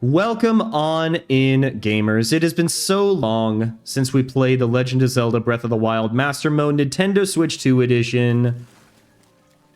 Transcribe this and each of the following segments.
Welcome on in, gamers. It has been so long since we played The Legend of Zelda Breath of the Wild Master Mode Nintendo Switch 2 Edition.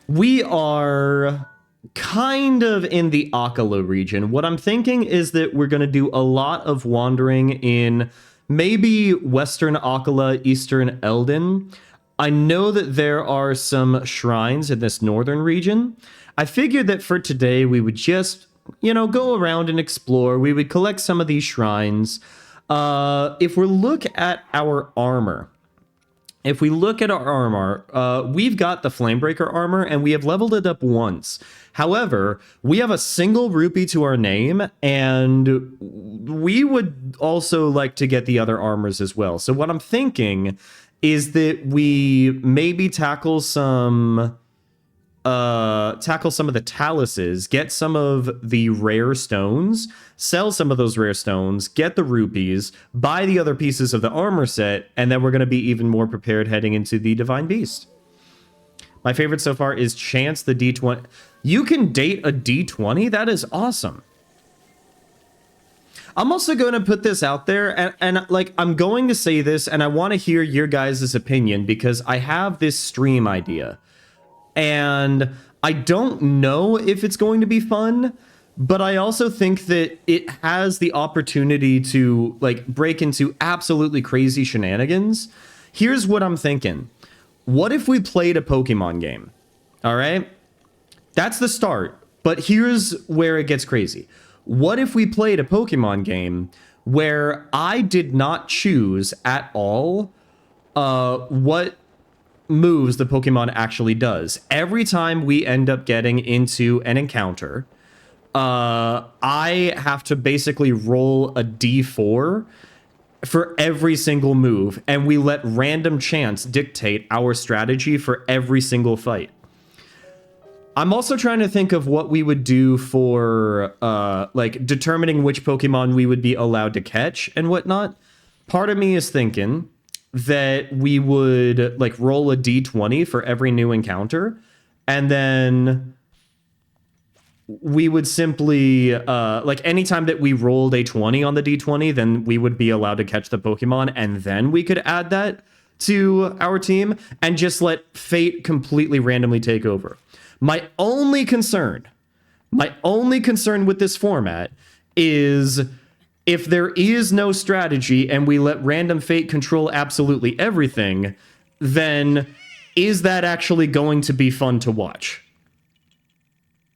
We are kind of in the Akala region. What I'm thinking is that we're going to do a lot of wandering in maybe Western Akala, Eastern Eldin. I know that there are some shrines in this northern region. I figured that for today we would just go around and explore. We would collect some of these shrines. If we look at our armor, we've got the Flamebreaker armor, and we have leveled it up once. However, we have a single rupee to our name, and we would also like to get the other armors as well. So what I'm thinking is that we maybe tackle some of the taluses, get some of the rare stones, sell some of those rare stones, get the rupees, buy the other pieces of the armor set, and then we're going to be even more prepared heading into the Divine Beast. My favorite so far is Chance the D20. You can date a D20? That is awesome. I'm also going to put this out there, and I'm going to say this, and I want to hear your guys' opinion, because I have this stream idea. And I don't know if it's going to be fun, but I also think that it has the opportunity to break into absolutely crazy shenanigans. Here's what I'm thinking. What if we played a Pokemon game? All right? That's the start, but here's where it gets crazy. What if we played a Pokemon game where I did not choose at all what moves the Pokemon actually does? Every time we end up getting into an encounter, I have to basically roll a d4 for every single move, and we let random chance dictate our strategy for every single fight. I'm also trying to think of what we would do for determining which Pokemon we would be allowed to catch and whatnot. Part of me is thinking that we would roll a d20 for every new encounter, and then we would simply anytime that we rolled a 20 on the d20, then we would be allowed to catch the Pokemon, and then we could add that to our team and just let fate completely randomly take over. My only concern with this format is if there is no strategy and we let random fate control absolutely everything, then is that actually going to be fun to watch?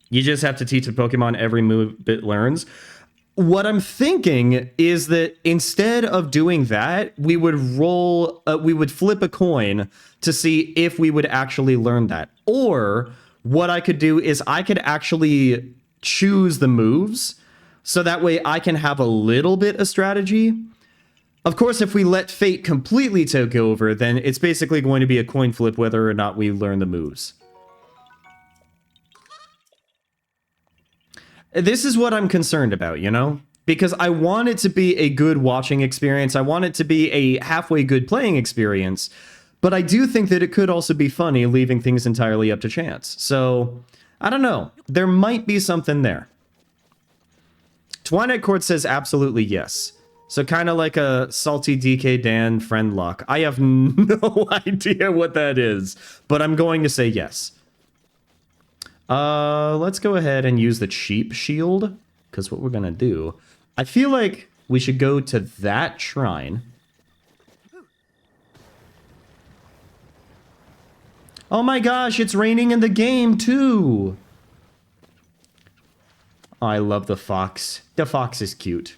You just have to teach the Pokemon every move it learns. What I'm thinking is that instead of doing that, we would flip a coin to see if we would actually learn that. Or what I could do is I could actually choose the moves, so that way I can have a little bit of strategy. Of course, if we let fate completely take over, then it's basically going to be a coin flip whether or not we learn the moves. This is what I'm concerned about, because I want it to be a good watching experience. I want it to be a halfway good playing experience, but I do think that it could also be funny leaving things entirely up to chance. So, I don't know. There might be something there. Twilight Court says absolutely yes. So kind of like a salty DK Dan friend lock. I have no idea what that is, but I'm going to say yes. Let's go ahead and use the cheap shield, because what we're going to do, I feel like we should go to that shrine. Oh my gosh, it's raining in the game too. I love the fox. The fox is cute.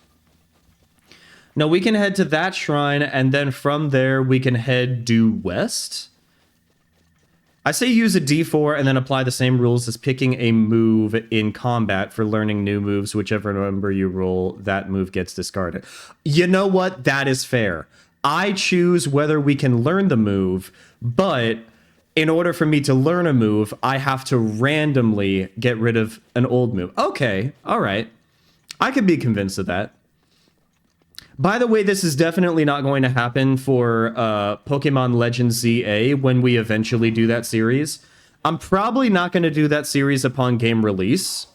Now we can head to that shrine, and then from there we can head due west. I say use a d4 and then apply the same rules as picking a move in combat for learning new moves. Whichever number you roll, that move gets discarded. You know what? That is fair. I choose whether we can learn the move, but in order for me to learn a move, I have to randomly get rid of an old move. Okay, all right. I could be convinced of that. By the way, this is definitely not going to happen for Pokemon Legends ZA when we eventually do that series. I'm probably not going to do that series upon game release.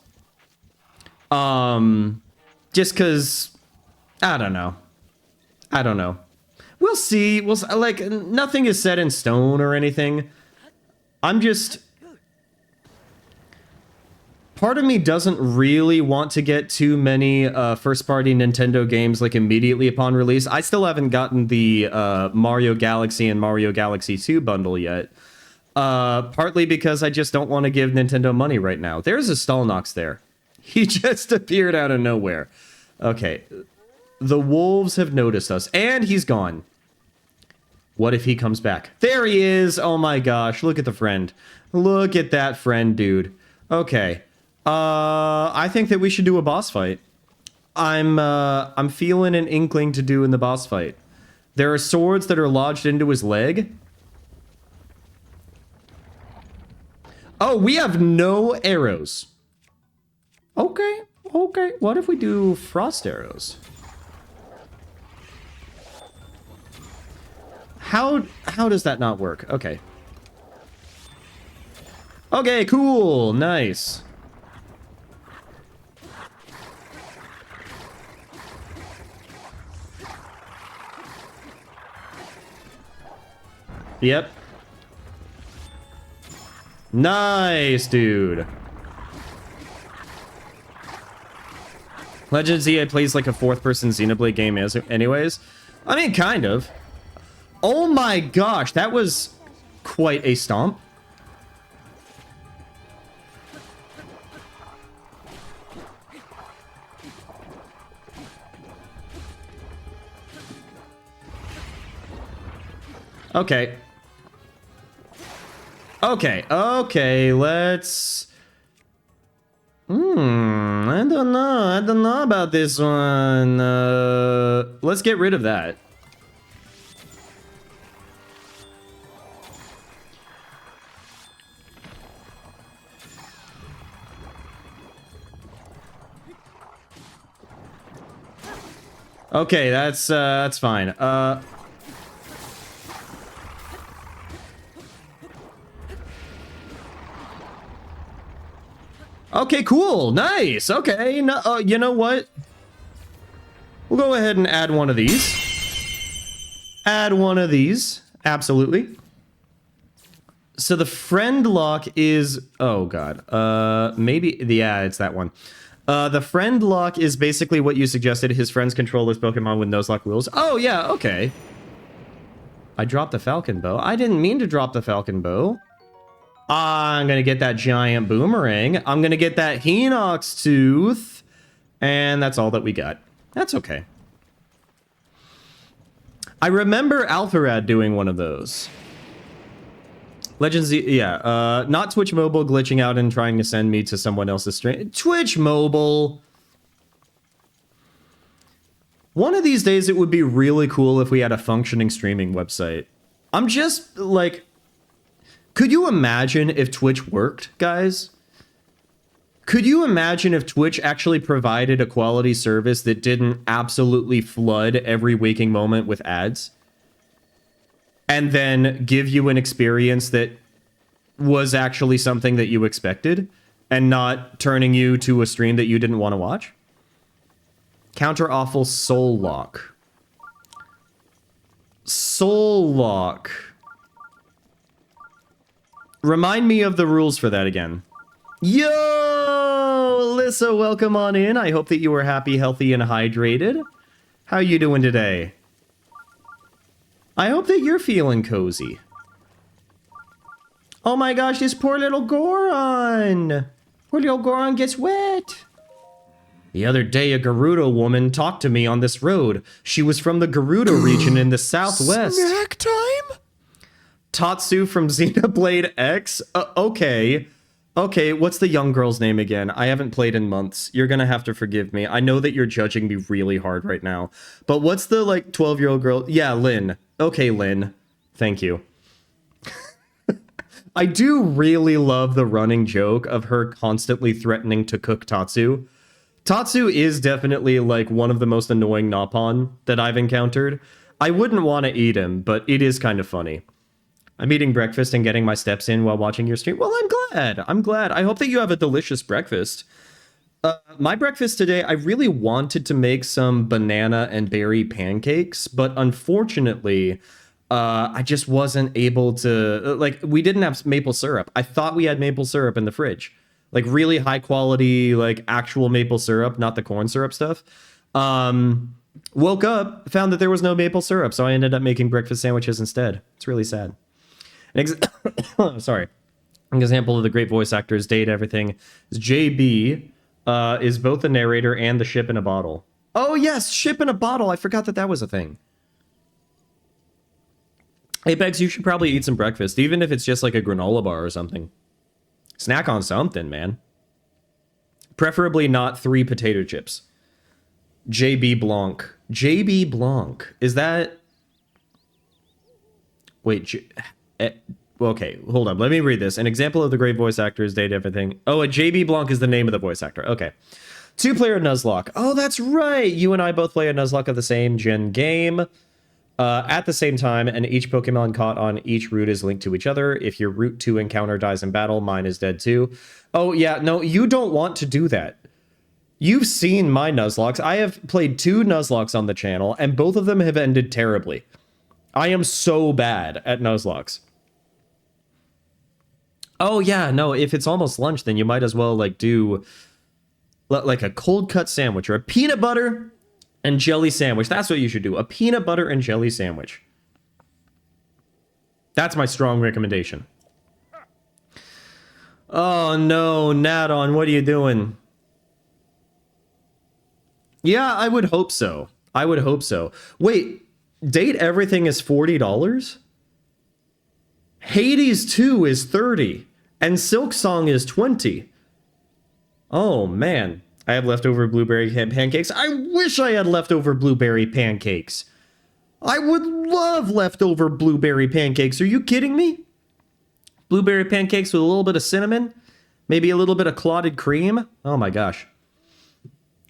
Just because, I don't know. I don't know. We'll see. Like, nothing is set in stone or anything. I'm just... Part of me doesn't really want to get too many first-party Nintendo games like immediately upon release. I still haven't gotten the Mario Galaxy and Mario Galaxy 2 bundle yet. Partly because I just don't want to give Nintendo money right now. There's a Stalnox there. He just appeared out of nowhere. Okay. The wolves have noticed us, and he's gone. What if he comes back? There he is! Oh my gosh, look at the friend. Look at that friend, dude. Okay. I think that we should do a boss fight. I'm feeling an inkling to do in the boss fight. There are swords that are lodged into his leg. Oh, we have no arrows. Okay, okay. What if we do frost arrows? How does that not work? Okay. Okay, cool. Nice. Yep. Nice, dude. Legend Z plays like a fourth-person Xenoblade game anyways. I mean, kind of. Oh my gosh, that was quite a stomp. Okay. Okay, let's... I don't know about this one. Let's get rid of that. Okay, that's fine. Okay, cool. Nice. Okay. No, you know what? We'll go ahead and add one of these. Add one of these. Absolutely. So the friend lock is... Oh, God. Maybe... Yeah, it's that one. The friend lock is basically what you suggested. His friends control his Pokemon with Nuzlocke rules. Oh, yeah. Okay. I dropped the Falcon Bow. I didn't mean to drop the Falcon Bow. I'm gonna get that giant boomerang. I'm gonna get that Hinox tooth. And that's all that we got. That's okay. I remember Alpharad doing one of those. Legends, yeah. Not Twitch Mobile glitching out and trying to send me to someone else's stream. Twitch Mobile. One of these days it would be really cool if we had a functioning streaming website. I'm just, like... Could you imagine if Twitch worked, guys? Could you imagine if Twitch actually provided a quality service that didn't absolutely flood every waking moment with ads? And then give you an experience that was actually something that you expected, and not turning you to a stream that you didn't want to watch? Counter awful Soul Lock. Soul Lock. Remind me of the rules for that again. Yo, Alyssa, welcome on in. I hope that you are happy, healthy, and hydrated. How you doing today? I hope that you're feeling cozy. Oh my gosh, this poor little Goron. Poor little Goron gets wet. The other day, a Gerudo woman talked to me on this road. She was from the Gerudo region in the southwest. Snack time? Tatsu from Xenoblade X? Okay. Okay, what's the young girl's name again? I haven't played in months. You're gonna have to forgive me. I know that you're judging me really hard right now. But what's the, like, 12-year-old girl? Yeah, Lynn. Okay, Lynn. Thank you. I do really love the running joke of her constantly threatening to cook Tatsu. Tatsu is definitely, like, one of the most annoying Naupon that I've encountered. I wouldn't want to eat him, but it is kind of funny. I'm eating breakfast and getting my steps in while watching your stream. Well, I'm glad. I'm glad. I hope that you have a delicious breakfast. My breakfast today, I really wanted to make some banana and berry pancakes, but unfortunately, I just wasn't able to. Like, we didn't have maple syrup. I thought we had maple syrup in the fridge, like really high quality, like actual maple syrup, not the corn syrup stuff. Woke up, found that there was no maple syrup, so I ended up making breakfast sandwiches instead. It's really sad. Sorry. An example of the great voice actors, date everything is JB. Is both the narrator and the ship in a bottle. Oh, yes, ship in a bottle. I forgot that that was a thing. Apex, you should probably eat some breakfast, even if it's just like a granola bar or something. Snack on something, man. Preferably not 3 potato chips. JB Blanc. JB Blanc. Is that... Wait, okay, hold up. Let me read this. An example of the great voice actors, date everything. Oh, a JB Blanc is the name of the voice actor. Okay. 2-player Nuzlocke. Oh, that's right. You and I both play a Nuzlocke of the same gen game at the same time, and each Pokemon caught on each route is linked to each other. If your Route 2 encounter dies in battle, mine is dead too. Oh, yeah. No, you don't want to do that. You've seen my Nuzlocks. I have played 2 Nuzlocks on the channel, and both of them have ended terribly. I am so bad at Nuzlocks. Oh, yeah, no, if it's almost lunch, then you might as well, like, do, like, a cold cut sandwich or a peanut butter and jelly sandwich. That's what you should do. A peanut butter and jelly sandwich. That's my strong recommendation. Oh, no, Nadon, what are you doing? Yeah, I would hope so. I would hope so. Wait, date everything is $40? Hades 2 is 30 and Silk Song is 20. Oh man, I have leftover blueberry pancakes. I wish I had leftover blueberry pancakes. I would love leftover blueberry pancakes. Are you kidding me? Blueberry pancakes with a little bit of cinnamon, maybe a little bit of clotted cream. Oh my gosh.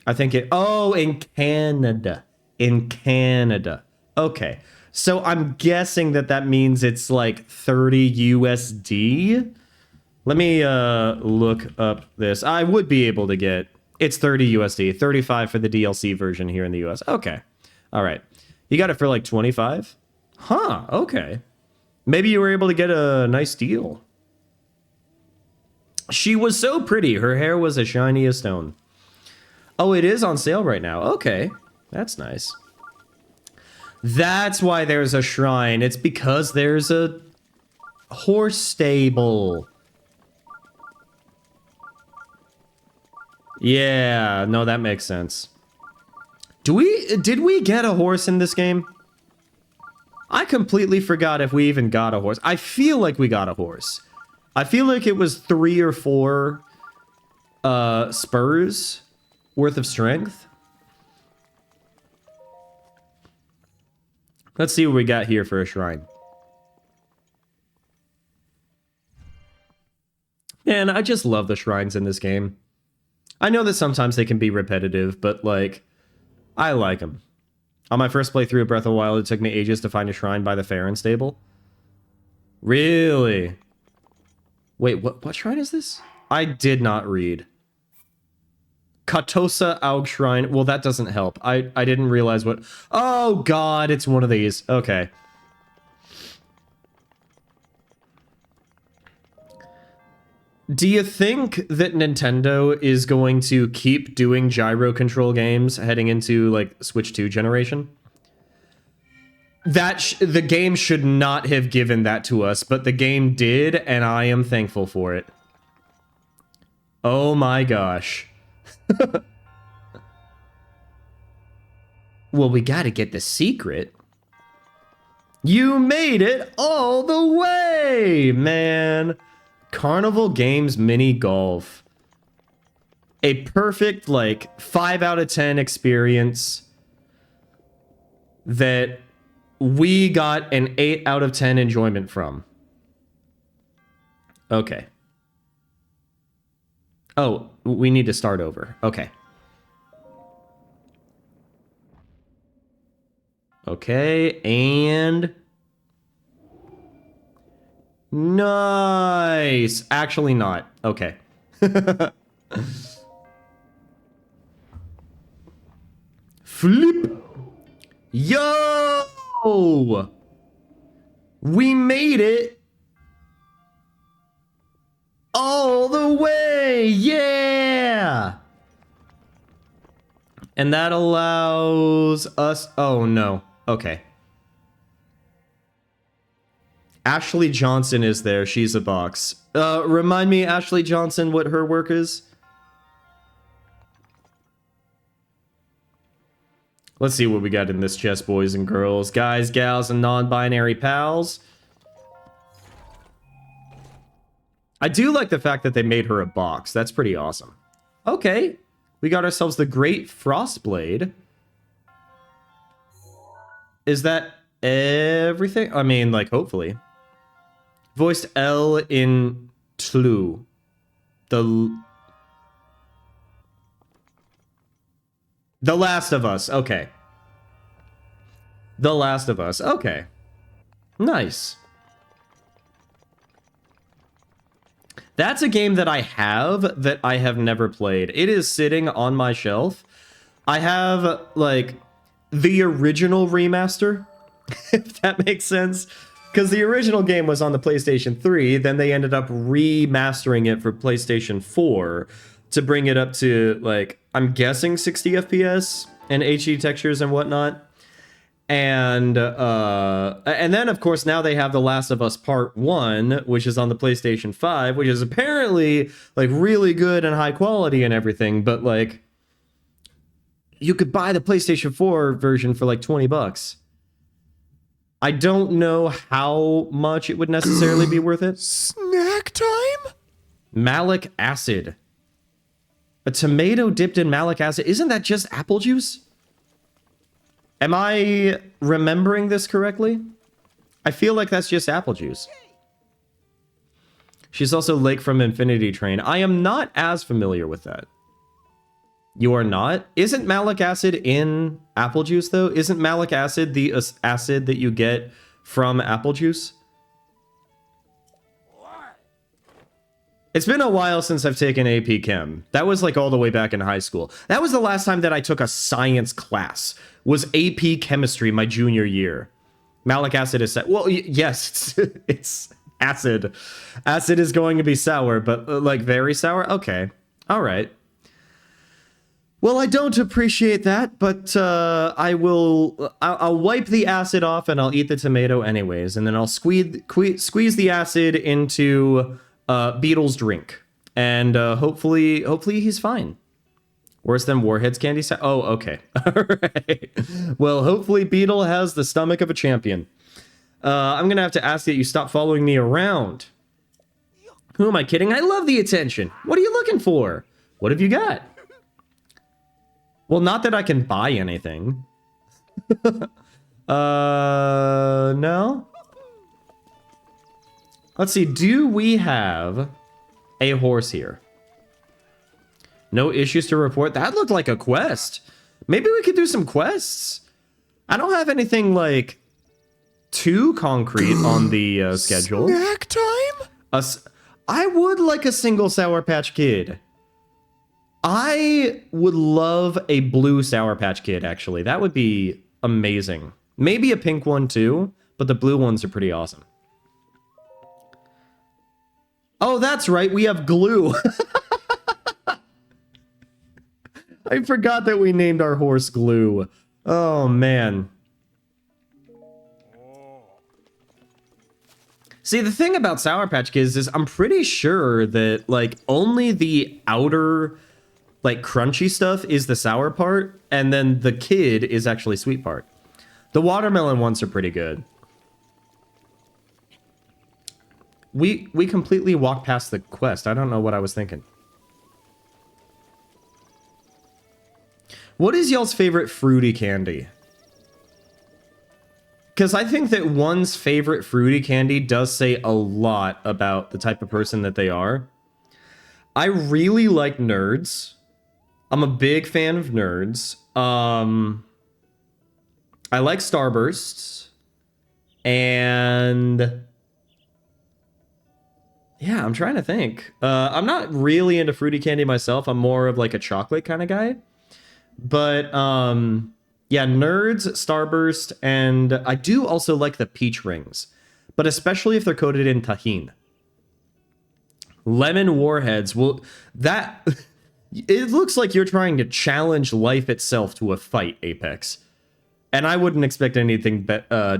I think it, oh, in Canada. In Canada. Okay. So I'm guessing that that means it's like 30 USD. Let me look up this. I would be able to get, it's 30 USD, 35 for the DLC version here in the US. Okay. All right. You got it for like 25? Huh, okay. Maybe you were able to get a nice deal. She was so pretty. Her hair was as shiny as stone. Oh, it is on sale right now. Okay. That's nice. That's why there's a shrine. It's because there's a horse stable. Yeah, no, that makes sense. Did we get a horse in this game? I completely forgot if we even got a horse. I feel like we got a horse. I feel like it was 3 or 4 spurs worth of strength. Let's see what we got here for a shrine. Man, I just love the shrines in this game. I know that sometimes they can be repetitive, but, like, I like them. On my first playthrough of Breath of the Wild, it took me ages to find a shrine by the Farron stable. Really? Wait, what shrine is this? I did not read. Katosa Aug Shrine. Well, that doesn't help. I didn't realize what... Oh, God, it's one of these. Okay. Do you think that Nintendo is going to keep doing gyro control games heading into, like, Switch 2 generation? That the game should not have given that to us, but the game did, and I am thankful for it. Oh my gosh. Well, we gotta get the secret. You made it all the way, man. Carnival Games Mini Golf. A perfect, like, 5 out of 10 experience that we got an 8 out of 10 enjoyment from. Okay. Oh, we need to start over. Okay. Okay, and... Nice! Actually not. Okay. Flip. Yo! We made it all the way! Yeah! And that allows us... Oh, no. Okay. Ashley Johnson is there. She's a box. Remind me, Ashley Johnson, what her work is? Let's see what we got in this chest, boys and girls. Guys, gals, and non-binary pals. I do like the fact that they made her a box. That's pretty awesome. Okay. We got ourselves the Great Frostblade. Is that everything? I mean, like, hopefully. Voiced L in Tlu. The Last of Us. Okay. The Last of Us. Okay. Nice. That's a game that I have never played. It is sitting on my shelf. I have, like, the original remaster, if that makes sense. Because the original game was on the PlayStation 3, then they ended up remastering it for PlayStation 4 to bring it up to, like, I'm guessing 60 FPS and HD textures and whatnot. And then, of course, now they have The Last of Us Part 1, which is on the PlayStation 5, which is apparently, like, really good and high quality and everything, but, like, you could buy the PlayStation 4 version for, like, $20. I don't know how much it would necessarily be worth it. Snack time? Malic acid. A tomato dipped in malic acid. Isn't that just apple juice? Am I remembering this correctly? I feel like that's just apple juice. She's also Lake from Infinity Train. I am not as familiar with that. You are not? Isn't malic acid in apple juice, though? Isn't malic acid the acid that you get from apple juice? It's been a while since I've taken AP Chem. That was like all the way back in high school. That was the last time that I took a science class. Was AP Chemistry my junior year. Malic acid is... Well, yes, it's acid. Acid is going to be sour, but like very sour? Okay. All right. Well, I don't appreciate that, but I'll wipe the acid off and I'll eat the tomato anyways, and then I'll squeeze the acid into Beetle's drink, and hopefully he's fine. Worse than Warhead's candy set? Oh, okay. All right. Well, hopefully Beetle has the stomach of a champion. I'm gonna have to ask that you stop following me around. Who am I kidding? I love the attention. What are you looking for? What have you got? Well, not that I can buy anything. No? Let's see, do we have a horse here? No issues to report? That looked like a quest. Maybe we could do some quests. I don't have anything, like, too concrete on the schedule. Snack time? I would like a single Sour Patch Kid. I would love a blue Sour Patch Kid, actually. That would be amazing. Maybe a pink one, too, but the blue ones are pretty awesome. Oh, that's right. We have glue. I forgot that we named our horse Glue. Oh, man. See, the thing about Sour Patch Kids is I'm pretty sure that, like, only the outer, like, crunchy stuff is the sour part, and then the kid is actually sweet part. The watermelon ones are pretty good. We completely walked past the quest. I don't know what I was thinking. What is y'all's favorite fruity candy? Because I think that one's favorite fruity candy does say a lot about the type of person that they are. I really like Nerds. I'm a big fan of Nerds. I like Starbursts. And... yeah, I'm trying to think. I'm not really into fruity candy myself. I'm more of like a chocolate kind of guy. But Yeah, nerds, starburst, and I do also like the peach rings, but especially if they're coated in tahine. Lemon warheads will that it looks like you're trying to challenge life itself to a fight, Apex. And I wouldn't expect anything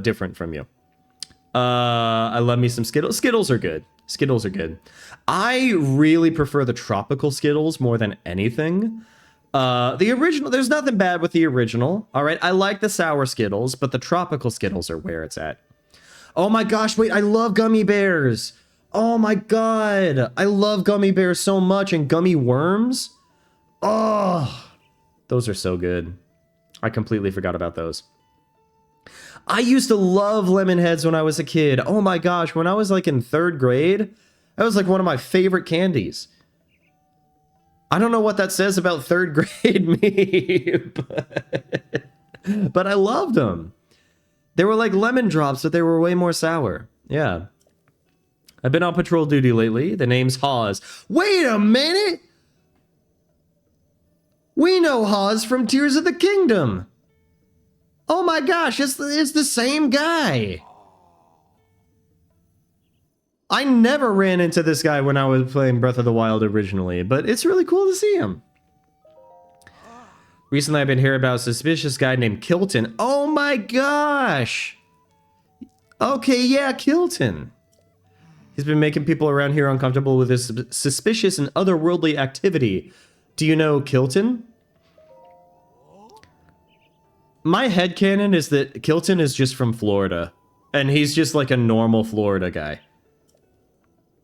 different from you. I love me some Skittles. Skittles are good. Skittles are good. I really prefer the tropical Skittles more than anything. The original, there's nothing bad with the original. All right, I like the sour Skittles, but the tropical Skittles are where it's at. Oh my gosh, wait, I love gummy bears. Oh my god, I love gummy bears so much, and gummy worms. Oh, those are so good. I completely forgot about those. I used to love lemon heads when I was a kid. Oh my gosh, when I was like in 3rd grade, that was like one of my favorite candies. I don't know what that says about 3rd grade me, but I loved them. They were like lemon drops, but they were way more sour. Yeah. I've been on patrol duty lately. The name's Hawes. Wait a minute! We know Hawes from Tears of the Kingdom. Oh my gosh, it's the same guy. I never ran into this guy when I was playing Breath of the Wild originally, but it's really cool to see him. Recently, I've been hearing about a suspicious guy named Kilton. Oh my gosh. Okay, yeah, Kilton. He's been making people around here uncomfortable with his suspicious and otherworldly activity. Do you know Kilton? My headcanon is that Kilton is just from Florida, and he's just like a normal Florida guy.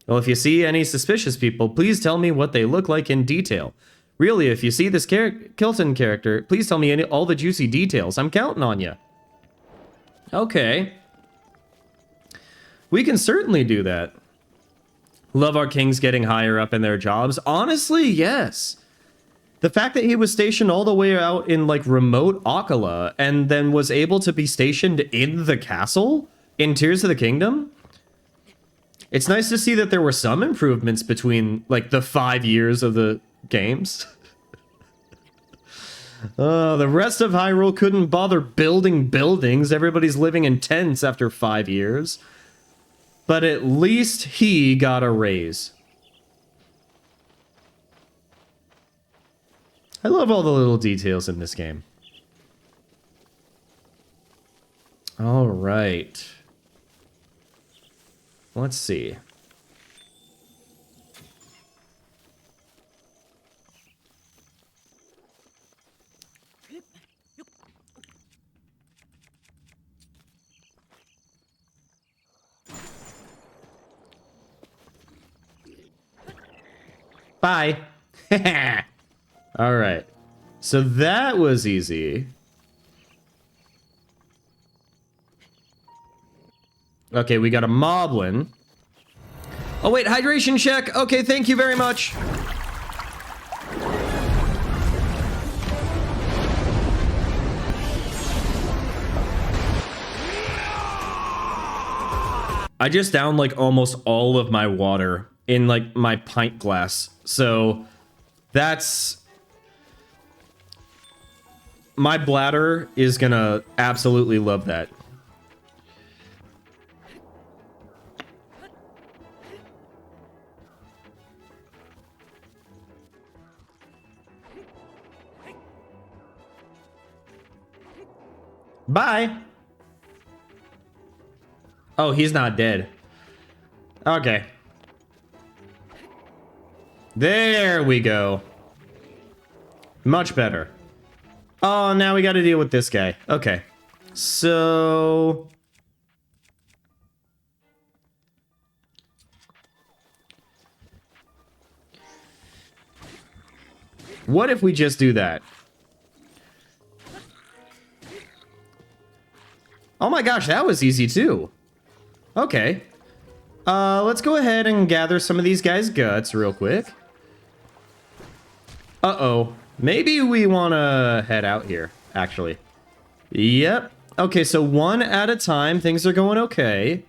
Well, if you see any suspicious people, please tell me what they look like in detail. Really, if you see this Kilton character, please tell me all the juicy details. I'm counting on you. Okay. We can certainly do that. Love our kings getting higher up in their jobs. Honestly, yes. The fact that he was stationed all the way out in, like, remote Akala and then was able to be stationed in the castle in Tears of the Kingdom. It's nice to see that there were some improvements between, like, the 5 years of the games. The rest of Hyrule couldn't bother building buildings. Everybody's living in tents after 5 years. But at least he got a raise. I love all the little details in this game. All right. Let's see. Bye. All right. So that was easy. Okay, we got a moblin. Oh, wait, hydration check. Okay, thank you very much. I just downed, like, almost all of my water in, like, my pint glass. So that's... my bladder is gonna absolutely love that. Bye. Oh, he's not dead. Okay. There we go. Much better. Oh, now we got to deal with this guy. Okay. So... what if we just do that? Oh my gosh, that was easy too. Okay. Let's go ahead and gather some of these guys' guts real quick. Uh-oh. Maybe we want to head out here, actually. Yep. Okay, so one at a time. Things are going okay.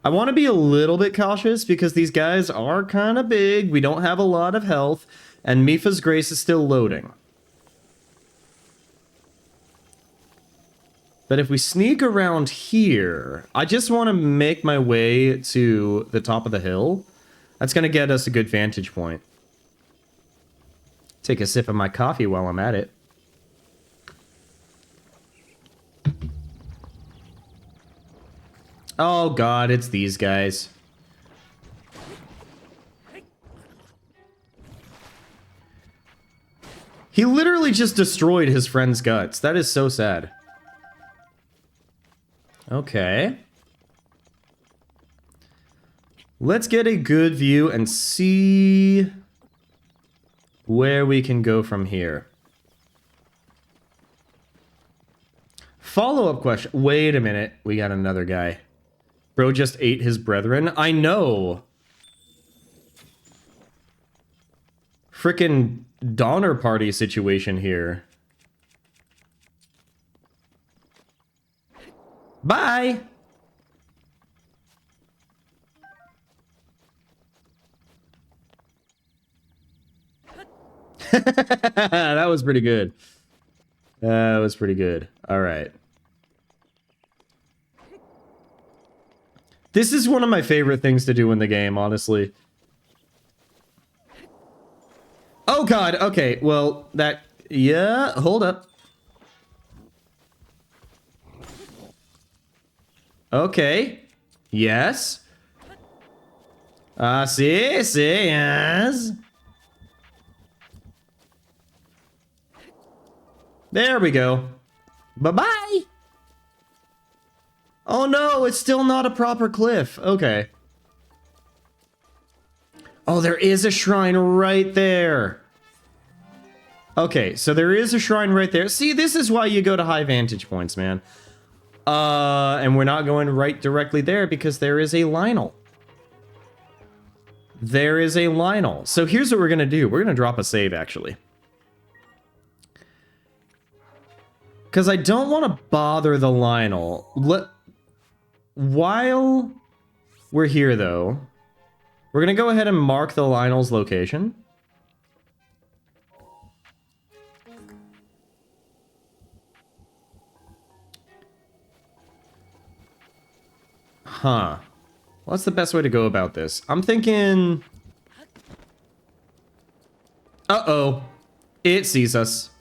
I want to be a little bit cautious because these guys are kind of big. We don't have a lot of health, and Mifa's Grace is still loading. But if we sneak around here, I just want to make my way to the top of the hill. That's going to get us a good vantage point. Take a sip of my coffee while I'm at it. Oh god, it's these guys. He literally just destroyed his friend's guts. That is so sad. Okay. Let's get a good view and see where we can go from here. Follow-up question. Wait a minute. We got another guy. Bro just ate his brethren. I know. Frickin' Donner Party situation here. Bye! That was pretty good. That was pretty good. Alright. This is one of my favorite things to do in the game, honestly. Oh god, okay, well, that... Yeah, hold up. Okay. Yes. See, yes. There we go. Bye-bye! Oh no, it's still not a proper cliff. Okay. Oh, there is a shrine right there. Okay, so there is a shrine right there. See, this is why you go to high vantage points, man. And we're not going right directly there because there is a Lionel. There is a Lionel. So here's what we're going to do. We're going to drop a save, actually. Because I don't want to bother the Lionel. While we're here, though, we're going to go ahead and mark the Lionel's location. Huh. What's the best way to go about this? I'm thinking... Uh-oh. It sees us.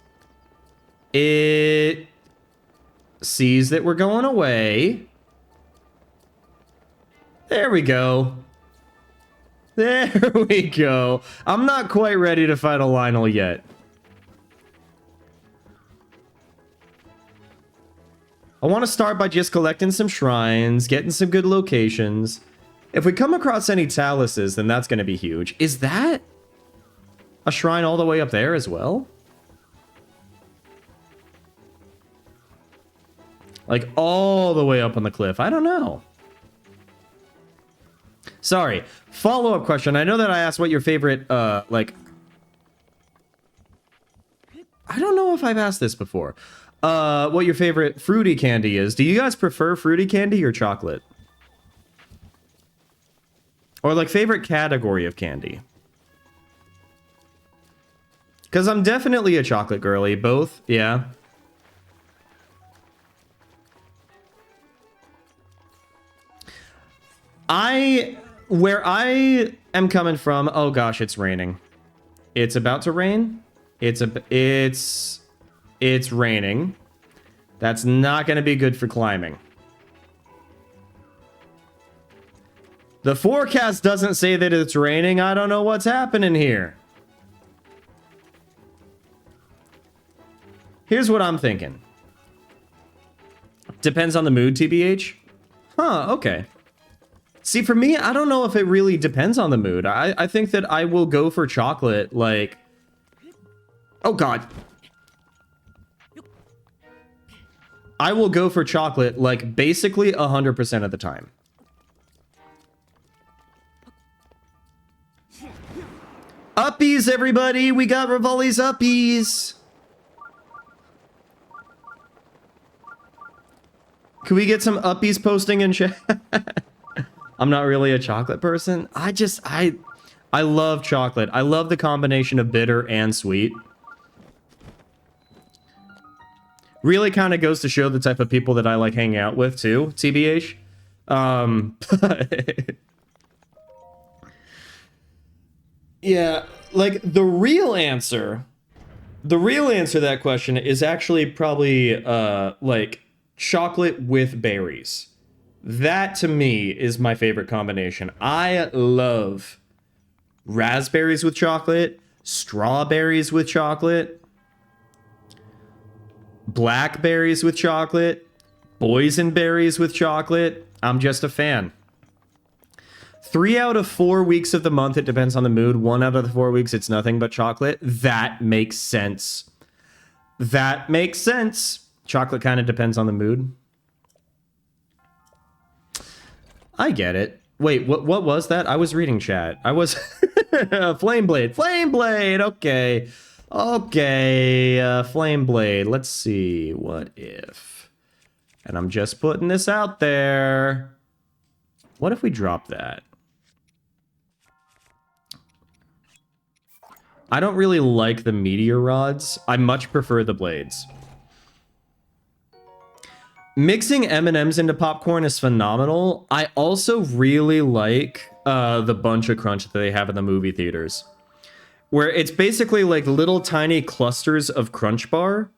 It sees that we're going away. There we go. There we go. I'm not quite ready to fight a Lionel yet. I want to start by just collecting some shrines, getting some good locations. If we come across any taluses, then that's going to be huge. Is that a shrine all the way up there as well? Like all the way up on the cliff. I don't know. Sorry. Follow-up question. I know that I asked what your favorite, like... I don't know if I've asked this before. What your favorite fruity candy is. Do you guys prefer fruity candy or chocolate? Or like favorite category of candy? Because I'm definitely a chocolate girly. Both, yeah. Where I am coming from, oh gosh, it's raining. It's about to rain. It's raining. That's not going to be good for climbing. The forecast doesn't say that it's raining. I don't know what's happening here. Here's what I'm thinking. Depends on the mood, TBH. Huh, okay. See, for me, I don't know if it really depends on the mood. I think that I will go for chocolate, like... Oh, God. I will go for chocolate, like, basically 100% of the time. Uppies, everybody! We got Rivali's uppies! Can we get some uppies posting in chat? I'm not really a chocolate person. I love chocolate. I love the combination of bitter and sweet. Really kind of goes to show the type of people that I like hanging out with too, TBH. Yeah, like the real answer to that question is actually probably like chocolate with berries. That to me is my favorite combination. I love raspberries with chocolate, strawberries with chocolate, blackberries with chocolate, boysenberries with chocolate. I'm just a fan. 3 out of 4 weeks of the month, it depends on the mood. 1 out of the 4 weeks, it's nothing but chocolate. That makes sense. That makes sense. Chocolate kind of depends on the mood. I get it. Wait, what was that? I was reading chat. I was... Flame Blade. Flame Blade! Okay. Okay, Flame Blade. Let's see. What if... And I'm just putting this out there. What if we drop that? I don't really like the meteor rods. I much prefer the blades. Mixing M&Ms into popcorn is phenomenal. I also really like the bunch of crunch that they have in the movie theaters, where it's basically like little tiny clusters of Crunch Bar.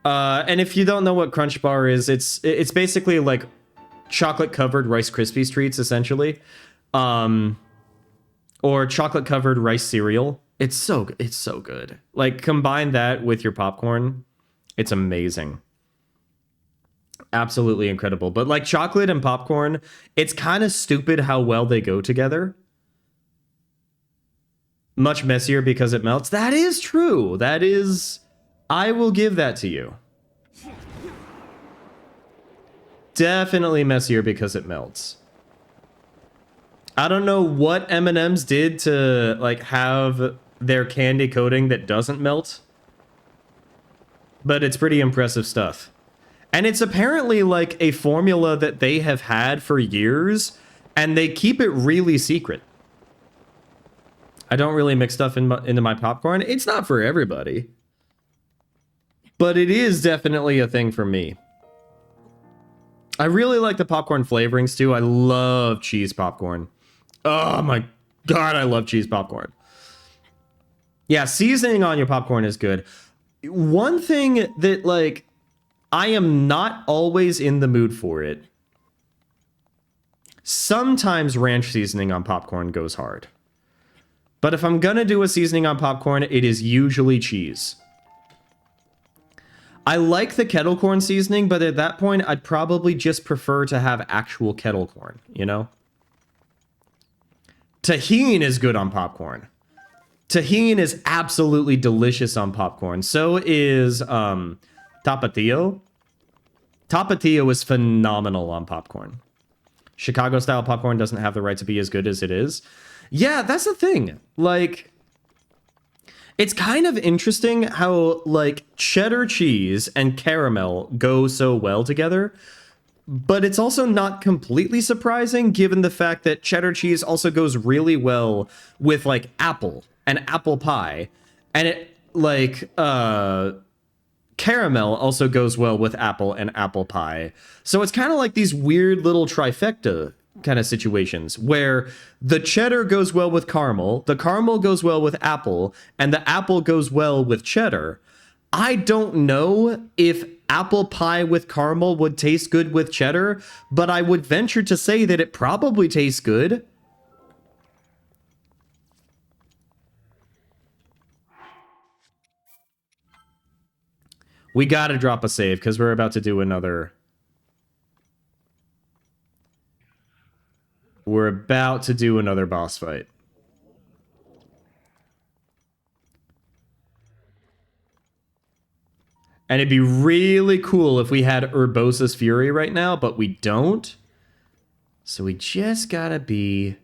And if you don't know what Crunch Bar is, it's basically like chocolate covered Rice Krispies treats, essentially, or chocolate covered rice cereal. It's so good. Like, combine that with your popcorn, it's amazing. Absolutely incredible. But like chocolate and popcorn, it's kind of stupid how well they go together. Much messier because it melts. That is true. That is... I will give that to you. Definitely messier because it melts. I don't know what M&Ms did to like have their candy coating that doesn't melt, but it's pretty impressive stuff. And it's apparently like a formula that they have had for years, and they keep it really secret. I don't really mix stuff into my popcorn. It's not for everybody, but it is definitely a thing for me. I really like the popcorn flavorings too. I love cheese popcorn. Oh my god, I love cheese popcorn. Yeah, seasoning on your popcorn is good. One thing that, like, I am not always in the mood for it. Sometimes ranch seasoning on popcorn goes hard. But if I'm gonna do a seasoning on popcorn, it is usually cheese. I like the kettle corn seasoning, but at that point, I'd probably just prefer to have actual kettle corn, you know? Tahini is good on popcorn. Tahini is absolutely delicious on popcorn. So is Tapatio. Tapatio is phenomenal on popcorn. Chicago-style popcorn doesn't have the right to be as good as it is. Yeah, that's the thing. Like, it's kind of interesting how, like, cheddar cheese and caramel go so well together, but it's also not completely surprising given the fact that cheddar cheese also goes really well with, like, apple and apple pie, and it, like, caramel also goes well with apple and apple pie. So it's kind of like these weird little trifecta kind of situations where the cheddar goes well with caramel, the caramel goes well with apple, and the apple goes well with cheddar. I don't know if apple pie with caramel would taste good with cheddar, but I would venture to say that it probably tastes good. We gotta drop a save because we're about to do another... We're about to do another boss fight. And it'd be really cool if we had Urbosa's Fury right now, but we don't. So we just gotta be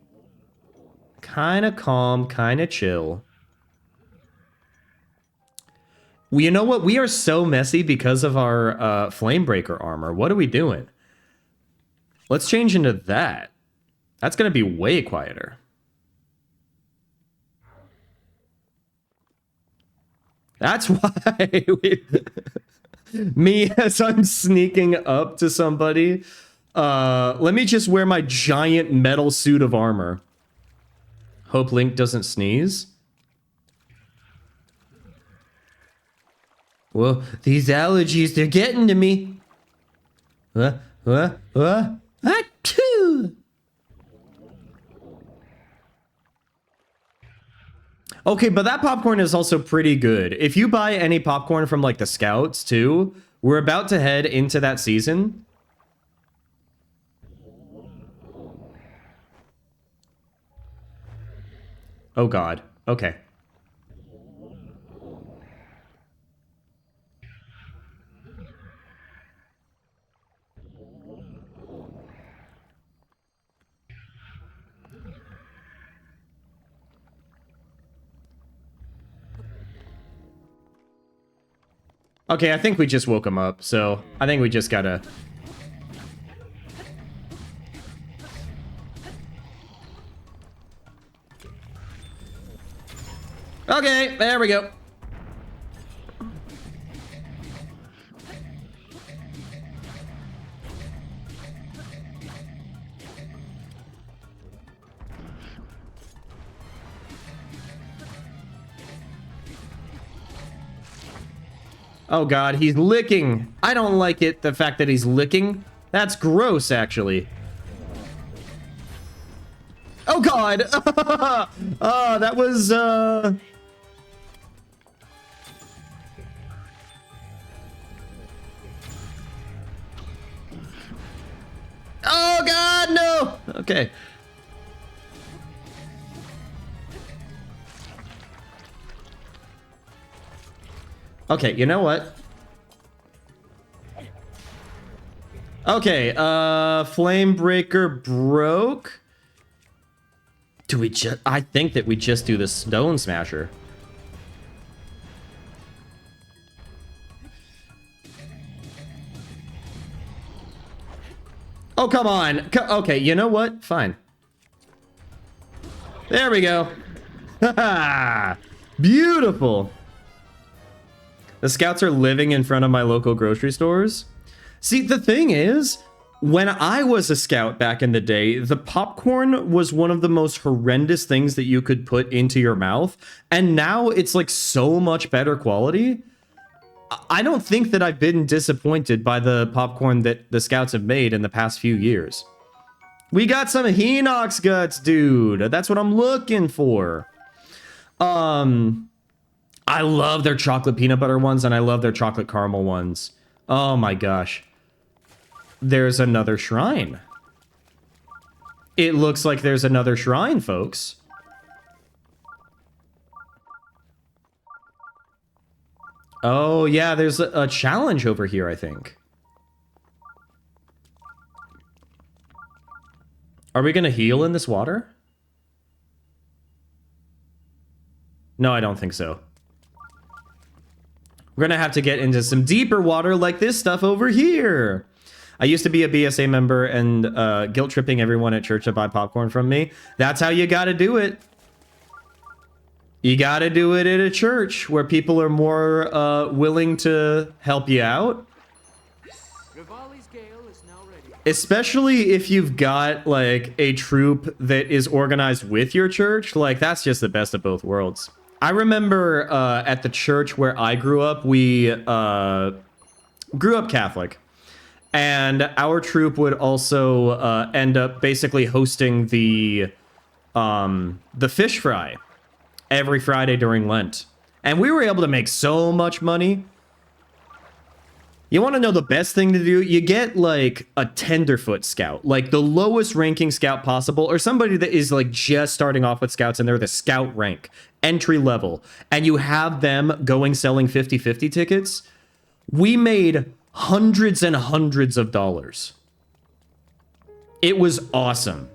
kind of calm, kind of chill. Well, you know what? We are so messy because of our Flamebreaker armor. What are we doing? Let's change into that. That's going to be way quieter. That's why we... Me as I'm sneaking up to somebody. Let me just wear my giant metal suit of armor. Hope Link doesn't sneeze. Well, these allergies, they're getting to me. Achoo! Okay, but that popcorn is also pretty good. If you buy any popcorn from like the Scouts too, we're about to head into that season. Oh God. Okay. Okay, I think we just woke him up, so I think we just gotta... Okay, there we go. Oh God, he's licking. I don't like it, the fact that he's licking. That's gross, actually. Oh God! Oh, that was, Oh God, no! Okay. Okay, you know what? Okay, Flame Breaker broke. Do we just... I think that we just do the Stone Smasher. Oh, come on. Okay, you know what? Fine. There we go. Beautiful. The Scouts are living in front of my local grocery stores. See, the thing is, when I was a Scout back in the day, the popcorn was one of the most horrendous things that you could put into your mouth. And now it's like so much better quality. I don't think that I've been disappointed by the popcorn that the Scouts have made in the past few years. We got some Hinox guts, dude. That's what I'm looking for. I love their chocolate peanut butter ones, and I love their chocolate caramel ones. Oh my gosh. There's another shrine. It looks like there's another shrine, folks. Oh, yeah, there's a challenge over here, I think. Are we gonna heal in this water? No, I don't think so. We're gonna have to get into some deeper water like this stuff over here. I used to be a BSA member and guilt tripping everyone at church to buy popcorn from me. That's how you gotta do it. You gotta do it at a church where people are more willing to help you out. Especially if you've got like a troop that is organized with your church. Like, that's just the best of both worlds. I remember at the church where I grew up, we grew up Catholic. And our troop would also end up basically hosting the fish fry every Friday during Lent. And we were able to make so much money. You want to know the best thing to do? You get like a tenderfoot scout, like the lowest ranking scout possible, or somebody that is like just starting off with scouts and they're the scout rank, entry level, and you have them going selling 50-50 tickets. We made hundreds and hundreds of dollars. It was awesome.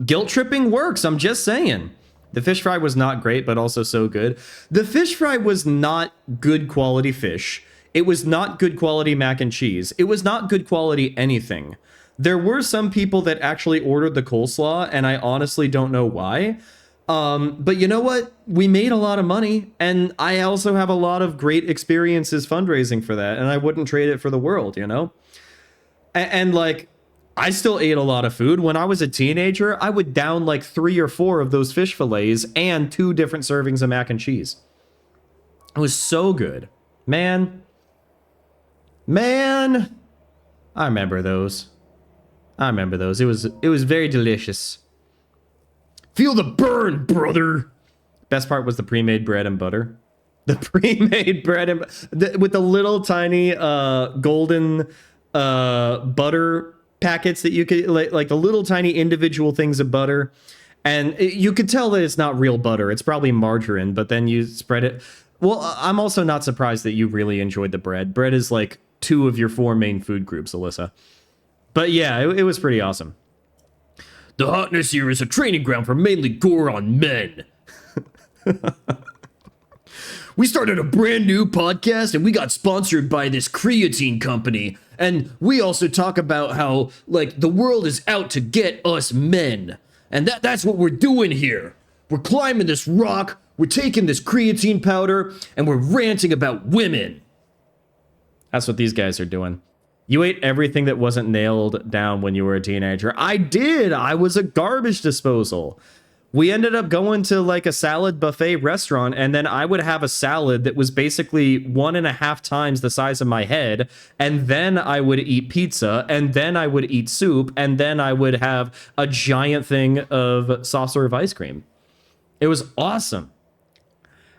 Guilt tripping works, I'm just saying. The fish fry was not great, but also so good. The fish fry was not good quality fish. It was not good quality mac and cheese. It was not good quality anything. There were some people that actually ordered the coleslaw, and I honestly don't know why. But you know what? We made a lot of money, and I also have a lot of great experiences fundraising for that, and I wouldn't trade it for the world, you know? And like, I still ate a lot of food. When I was a teenager, I would down like 3 or 4 of those fish fillets and 2 different servings of mac and cheese. It was so good. Man. I remember those. It was very delicious. Feel the burn, brother. Best part was the pre-made bread and butter. The pre-made bread and with the little tiny golden butter packets that you could like the little tiny individual things of butter, and you could tell that it's not real butter. It's probably margarine, but then you spread it. Well, I'm also not surprised that you really enjoyed the bread. Bread is like 2 of your 4 main food groups, Alyssa. But yeah, it was pretty awesome. The hotness here is a training ground for mainly Goron men. We started a brand new podcast and we got sponsored by this creatine company. And we also talk about how, like, the world is out to get us men. And that's what we're doing here. We're climbing this rock, we're taking this creatine powder, and we're ranting about women. That's what these guys are doing. You ate everything that wasn't nailed down when you were a teenager. I did. I was a garbage disposal. We ended up going to like a salad buffet restaurant, and then I would have a salad that was basically 1.5 times the size of my head, and then I would eat pizza, and then I would eat soup, and then I would have a giant thing of soft serve ice cream. It was awesome.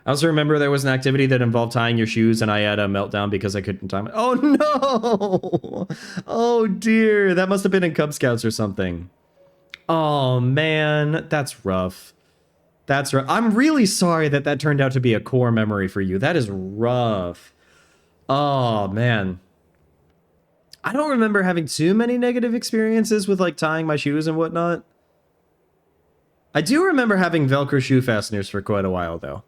I also remember there was an activity that involved tying your shoes, and I had a meltdown because I couldn't tie my... Oh, no! Oh, dear. That must have been in Cub Scouts or something. Oh, man. That's rough. That's rough. I'm really sorry that that turned out to be a core memory for you. That is rough. Oh, man. I don't remember having too many negative experiences with, like, tying my shoes and whatnot. I do remember having Velcro shoe fasteners for quite a while, though.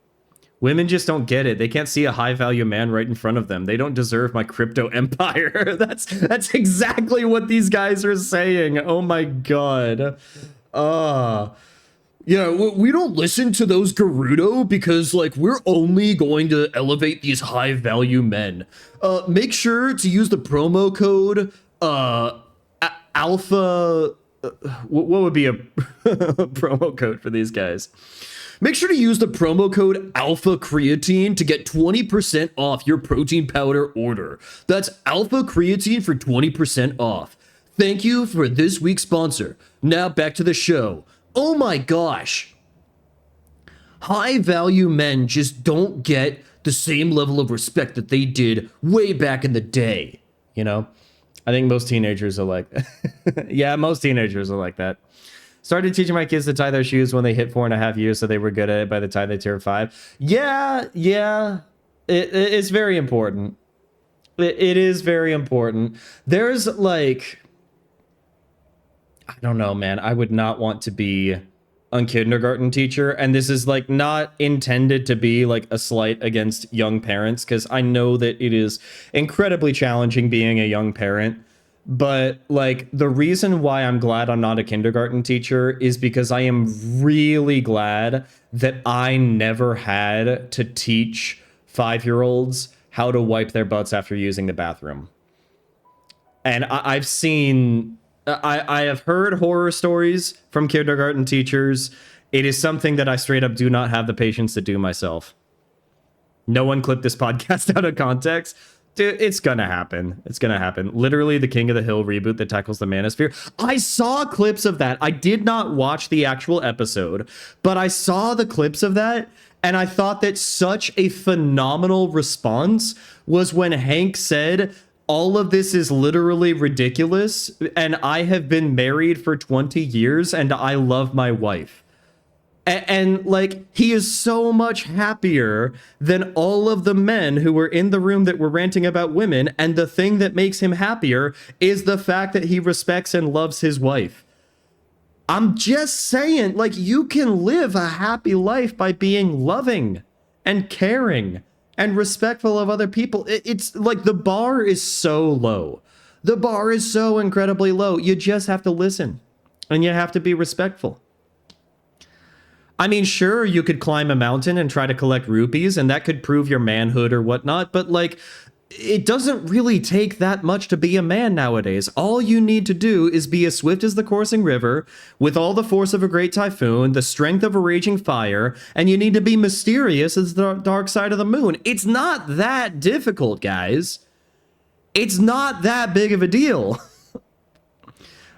Women just don't get it. They can't see a high-value man right in front of them. They don't deserve my crypto empire. That's exactly what these guys are saying. Oh my god. Yeah, we don't listen to those Gerudo because, like, we're only going to elevate these high-value men. Make sure to use the promo code, Alpha... what would be a promo code for these guys? Make sure to use the promo code Alpha Creatine to get 20% off your protein powder order. That's Alpha Creatine for 20% off. Thank you for this week's sponsor. Now back to the show. Oh my gosh. High value men just don't get the same level of respect that they did way back in the day. You know? I think most teenagers are like... yeah, most teenagers are like that. Started teaching my kids to tie their shoes when they hit 4.5 years, so they were good at it by the time they turned 5. Yeah. It's very important. It is very important. There's like... I don't know, man. I would not want to be a kindergarten teacher, and this is like not intended to be like a slight against young parents, because I know that it is incredibly challenging being a young parent. But like the reason why I'm glad I'm not a kindergarten teacher is because I am really glad that I never had to teach 5-year-olds how to wipe their butts after using the bathroom. And I have heard horror stories from kindergarten teachers. It is something that I straight up do not have the patience to do myself. No one clip this podcast out of context. Dude, it's gonna happen. It's gonna happen. Literally, the King of the Hill reboot that tackles the manosphere. I saw clips of that. I did not watch the actual episode, but I saw the clips of that, and I thought that such a phenomenal response was when Hank said, all of this is literally ridiculous, and I have been married for 20 years, and I love my wife. And like, he is so much happier than all of the men who were in the room that were ranting about women. And the thing that makes him happier is the fact that he respects and loves his wife. I'm just saying, like, you can live a happy life by being loving and caring and respectful of other people. It's like the bar is so low. The bar is so incredibly low. You just have to listen and you have to be respectful. I mean, sure, you could climb a mountain and try to collect rupees, and that could prove your manhood or whatnot, but like, it doesn't really take that much to be a man nowadays. All you need to do is be as swift as the coursing river, with all the force of a great typhoon, the strength of a raging fire, and you need to be mysterious as the dark side of the moon. It's not that difficult, guys. It's not that big of a deal.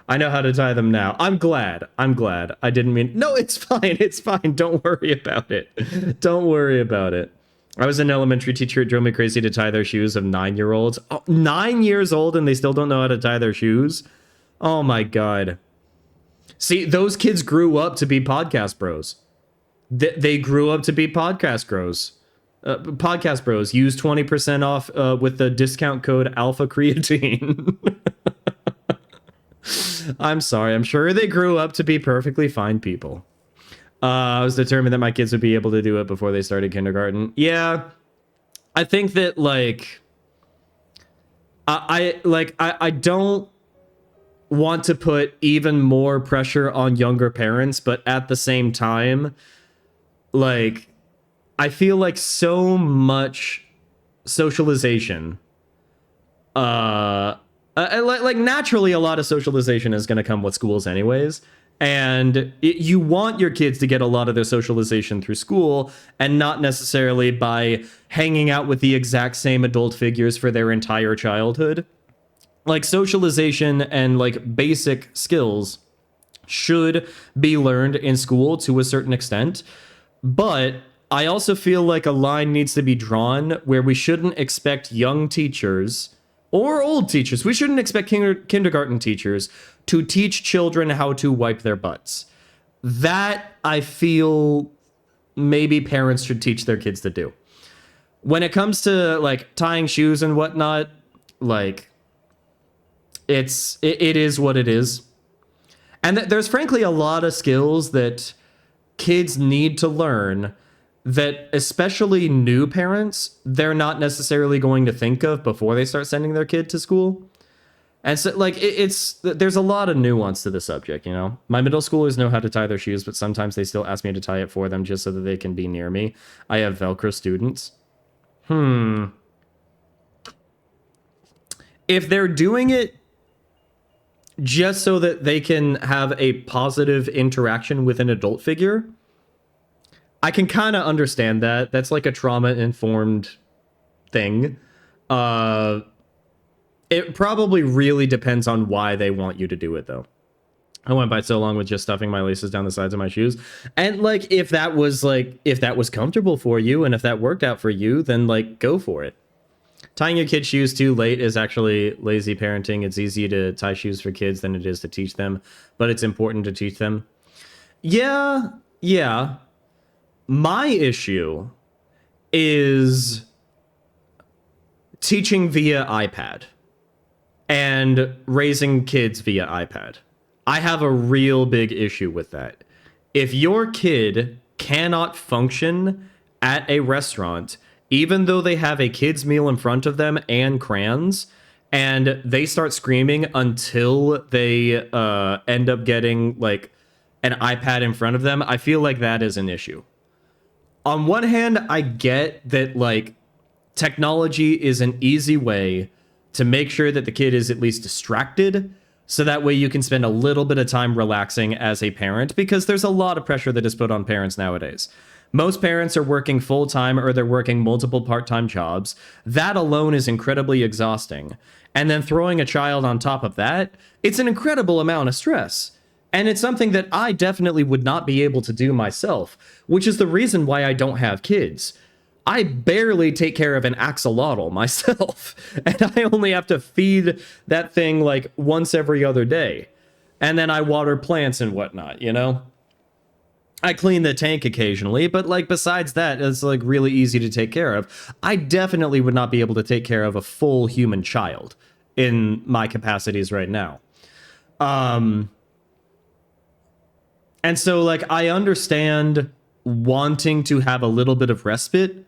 I know how to tie them now. I'm glad. I didn't mean... No, it's fine. It's fine. Don't worry about it. Don't worry about it. I was an elementary teacher. It drove me crazy to tie their shoes of 9-year-olds. Oh, 9 years old and they still don't know how to tie their shoes? Oh my God. See, those kids grew up to be podcast bros. They grew up to be podcast bros. Podcast bros. Use 20% off with the discount code Alpha Creatine. I'm sorry. I'm sure they grew up to be perfectly fine people. I was determined that my kids would be able to do it before they started kindergarten. Yeah, I think that like, I don't want to put even more pressure on younger parents, but at the same time, like, I feel like so much socialization, like naturally a lot of socialization is going to come with schools anyways, and you want your kids to get a lot of their socialization through school and not necessarily by hanging out with the exact same adult figures for their entire childhood. Like, socialization and like basic skills should be learned in school to a certain extent, but I also feel like a line needs to be drawn where we shouldn't expect young teachers or old teachers. We shouldn't expect kindergarten teachers to teach children how to wipe their butts. That, I feel, maybe parents should teach their kids to do. When it comes to, like, tying shoes and whatnot, like, it is what it is. And there's, frankly, a lot of skills that kids need to learn that especially new parents, they're not necessarily going to think of before they start sending their kid to school. And so, like, there's a lot of nuance to the subject, you know? My middle schoolers know how to tie their shoes, but sometimes they still ask me to tie it for them just so that they can be near me. I have Velcro students. If they're doing it just so that they can have a positive interaction with an adult figure, I can kind of understand that. That's like a trauma-informed thing. It probably really depends on why they want you to do it, though. I went by so long with just stuffing my laces down the sides of my shoes. And, like, if that was comfortable for you and if that worked out for you, then, like, go for it. Tying your kid's shoes too late is actually lazy parenting. It's easier to tie shoes for kids than it is to teach them, but it's important to teach them. Yeah. My issue is teaching via iPad and raising kids via iPad. I have a real big issue with that. If your kid cannot function at a restaurant, even though they have a kid's meal in front of them and crayons, and they start screaming until they end up getting like an iPad in front of them, I feel like that is an issue. On one hand, I get that, like, technology is an easy way to make sure that the kid is at least distracted, so that way you can spend a little bit of time relaxing as a parent, because there's a lot of pressure that is put on parents nowadays. Most parents are working full-time or they're working multiple part-time jobs. That alone is incredibly exhausting. And then throwing a child on top of that, it's an incredible amount of stress. And it's something that I definitely would not be able to do myself, which is the reason why I don't have kids. I barely take care of an axolotl myself, and I only have to feed that thing like once every other day. And then I water plants and whatnot, you know? I clean the tank occasionally, but like besides that, it's like really easy to take care of. I definitely would not be able to take care of a full human child in my capacities right now. And so, like, I understand wanting to have a little bit of respite,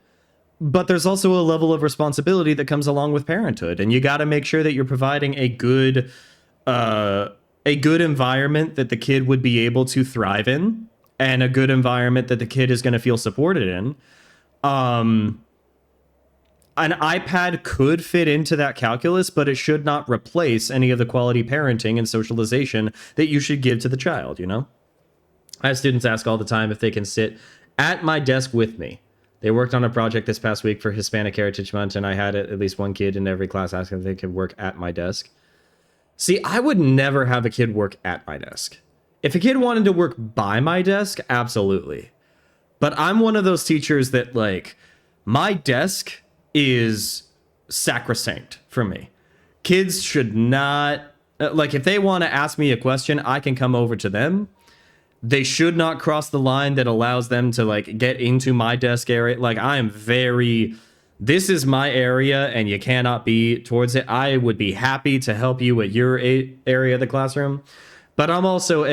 but there's also a level of responsibility that comes along with parenthood, and you got to make sure that you're providing a good environment that the kid would be able to thrive in, and a good environment that the kid is going to feel supported in. An iPad could fit into that calculus, but it should not replace any of the quality parenting and socialization that you should give to the child, you know? I have students ask all the time if they can sit at my desk with me. They worked on a project this past week for Hispanic Heritage Month, and I had at least one kid in every class asking if they could work at my desk. See, I would never have a kid work at my desk. If a kid wanted to work by my desk, absolutely. But I'm one of those teachers that, like, my desk is sacrosanct for me. Kids should not, like, if they want to ask me a question, I can come over to them. They should not cross the line that allows them to, like, get into my desk area. Like, I am very, this is my area and you cannot be towards it. I would be happy to help you at your area of the classroom. But I'm also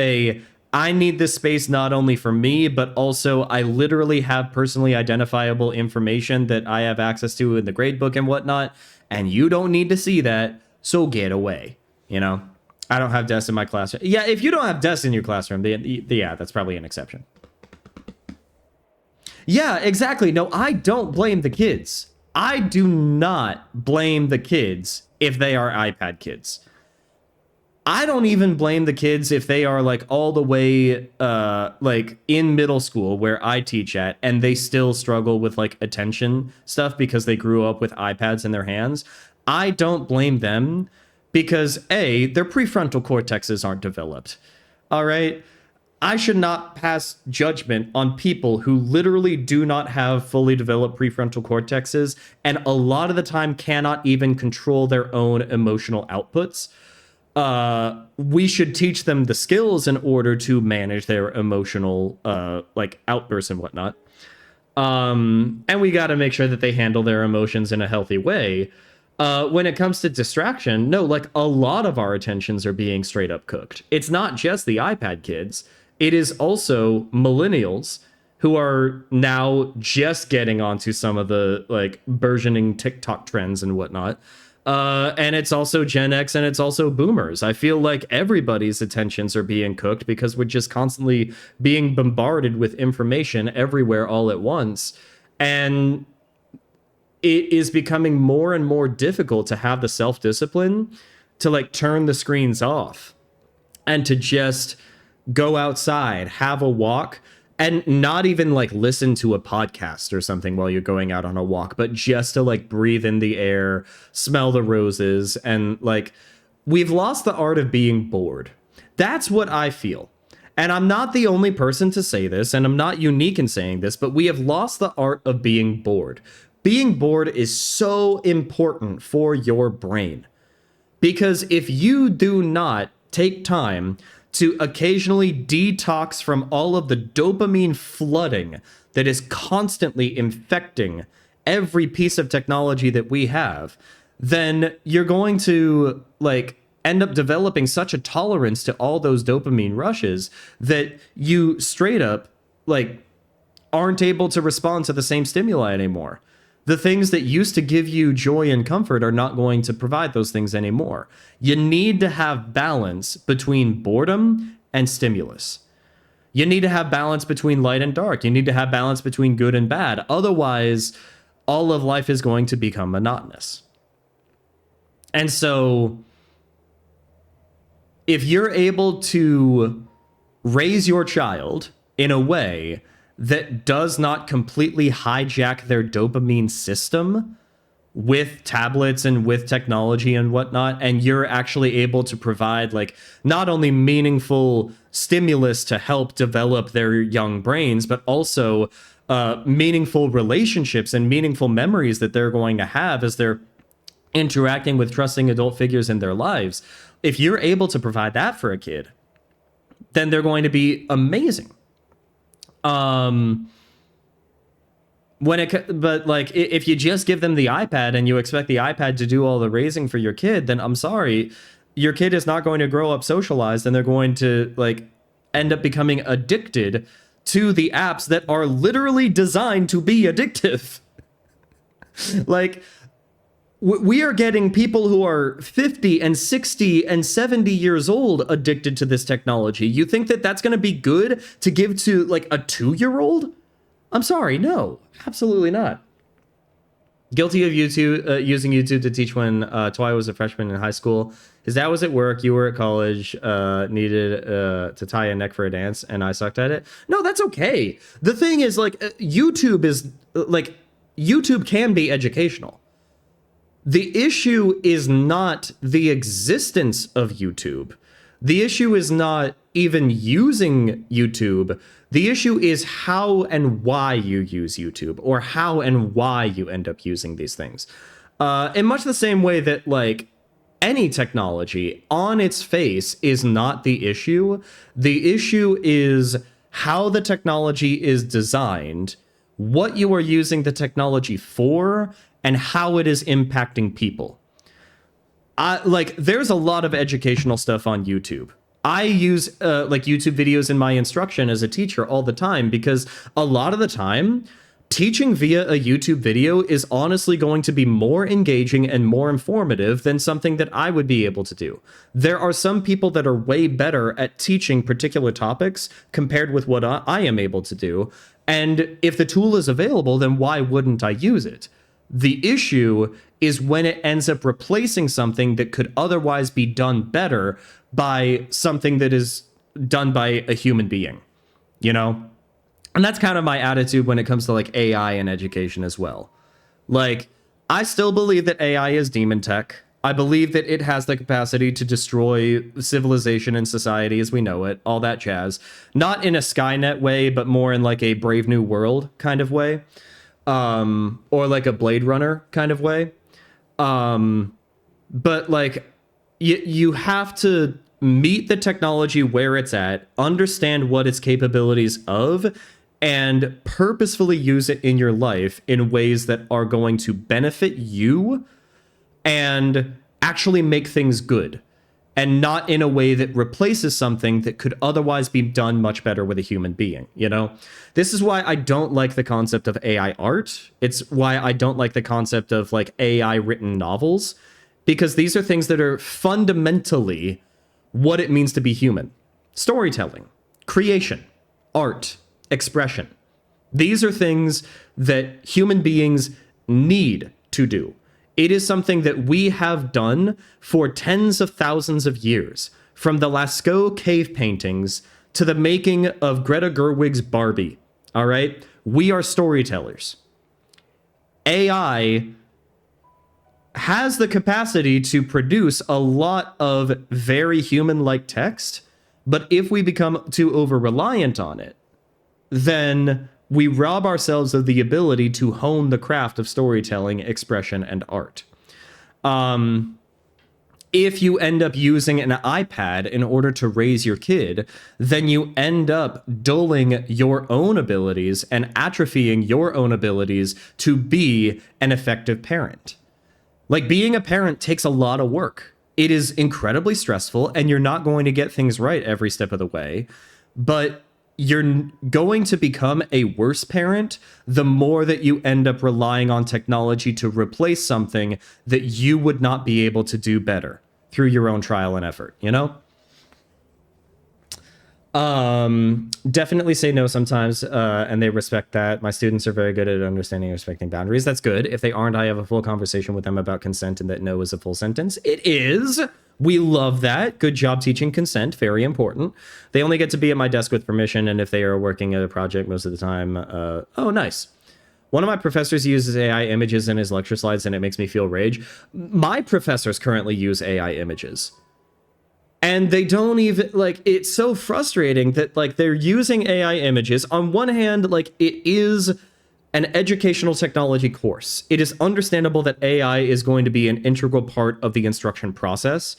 I need this space not only for me, but also I literally have personally identifiable information that I have access to in the gradebook and whatnot. And you don't need to see that. So get away, you know? I don't have desks in my classroom. Yeah, if you don't have desks in your classroom, yeah, that's probably an exception. Yeah, exactly. No, I don't blame the kids. I do not blame the kids if they are iPad kids. I don't even blame the kids if they are like all the way like in middle school where I teach at and they still struggle with like attention stuff because they grew up with iPads in their hands. I don't blame them. Because A, their prefrontal cortexes aren't developed. All right? I should not pass judgment on people who literally do not have fully developed prefrontal cortexes and a lot of the time cannot even control their own emotional outputs. We should teach them the skills in order to manage their emotional like outbursts and whatnot. And we got to make sure that they handle their emotions in a healthy way. When it comes to distraction, no, like a lot of our attentions are being straight up cooked. It's not just the iPad kids. It is also millennials who are now just getting onto some of the like burgeoning TikTok trends and whatnot. And it's also Gen X and it's also boomers. I feel like everybody's attentions are being cooked because we're just constantly being bombarded with information everywhere all at once. And it is becoming more and more difficult to have the self-discipline to like turn the screens off and to just go outside, have a walk, and not even like listen to a podcast or something while you're going out on a walk, but just to like breathe in the air, smell the roses. And like, we've lost the art of being bored. That's what I feel. And I'm not the only person to say this, and I'm not unique in saying this, but we have lost the art of being bored. Being bored is so important for your brain because if you do not take time to occasionally detox from all of the dopamine flooding that is constantly infecting every piece of technology that we have, then you're going to like end up developing such a tolerance to all those dopamine rushes that you straight up like aren't able to respond to the same stimuli anymore. The things that used to give you joy and comfort are not going to provide those things anymore. You need to have balance between boredom and stimulus. You need to have balance between light and dark. You need to have balance between good and bad. Otherwise, all of life is going to become monotonous. And so, if you're able to raise your child in a way that does not completely hijack their dopamine system with tablets and with technology and whatnot, and you're actually able to provide like not only meaningful stimulus to help develop their young brains, but also meaningful relationships and meaningful memories that they're going to have as they're interacting with trusting adult figures in their lives. If you're able to provide that for a kid, then they're going to be amazing. But like if you just give them the iPad and you expect the iPad to do all the raising for your kid, then I'm sorry, your kid is not going to grow up socialized and they're going to like end up becoming addicted to the apps that are literally designed to be addictive. Like We are getting people who are 50 and 60 and 70 years old addicted to this technology. You think that that's going to be good to give to like a 2-year-old? I'm sorry, no, absolutely not. Guilty of YouTube using YouTube to teach when Twy was a freshman in high school. His dad was at work, you were at college, needed to tie a neck for a dance, and I sucked at it. No, that's okay. The thing is, like, YouTube can be educational. The issue is not the existence of YouTube. The issue is not even using YouTube. The issue is how and why you use YouTube, or how and why you end up using these things. In much the same way that, like, any technology on its face is not the issue. The issue is how the technology is designed, what you are using the technology for, and how it is impacting people. There's a lot of educational stuff on YouTube. I use YouTube videos in my instruction as a teacher all the time, because a lot of the time, teaching via a YouTube video is honestly going to be more engaging and more informative than something that I would be able to do. There are some people that are way better at teaching particular topics compared with what I am able to do. And if the tool is available, then why wouldn't I use it? The issue is when it ends up replacing something that could otherwise be done better by something that is done by a human being, you know? And that's kind of my attitude when it comes to like AI and education as well. Like, I still believe that AI is demon tech. I believe that it has the capacity to destroy civilization and society as we know it, all that jazz. Not in a Skynet way, but more in like a Brave New World kind of way. Or like a Blade Runner kind of way. But like, you have to meet the technology where it's at, understand what its capabilities of, and purposefully use it in your life in ways that are going to benefit you and actually make things good, and not in a way that replaces something that could otherwise be done much better with a human being, you know? This is why I don't like the concept of AI art. It's why I don't like the concept of like AI written novels, because these are things that are fundamentally what it means to be human. Storytelling, creation, art, expression. These are things that human beings need to do. It is something that we have done for tens of thousands of years, from the Lascaux cave paintings to the making of Greta Gerwig's Barbie. All right? We are storytellers. AI has the capacity to produce a lot of very human-like text, but if we become too over-reliant on it, then we rob ourselves of the ability to hone the craft of storytelling, expression, and art. If you end up using an iPad in order to raise your kid, then you end up dulling your own abilities and atrophying your own abilities to be an effective parent. Like, being a parent takes a lot of work. It is incredibly stressful, and you're not going to get things right every step of the way. But you're going to become a worse parent the more that you end up relying on technology to replace something that you would not be able to do better through your own trial and effort, you know? Definitely say no sometimes, and they respect that. My students are very good at understanding and respecting boundaries. That's good. If they aren't, I have a full conversation with them about consent and that no is a full sentence. It is. We love that. Good job teaching consent. Very important. They only get to be at my desk with permission, and if they are working at a project most of the time, oh, nice. One of my professors uses AI images in his lecture slides, and it makes me feel rage. My professors currently use AI images. And they don't even, like, it's so frustrating that, like, they're using AI images. On one hand, like, it is an educational technology course. It is understandable that AI is going to be an integral part of the instruction process.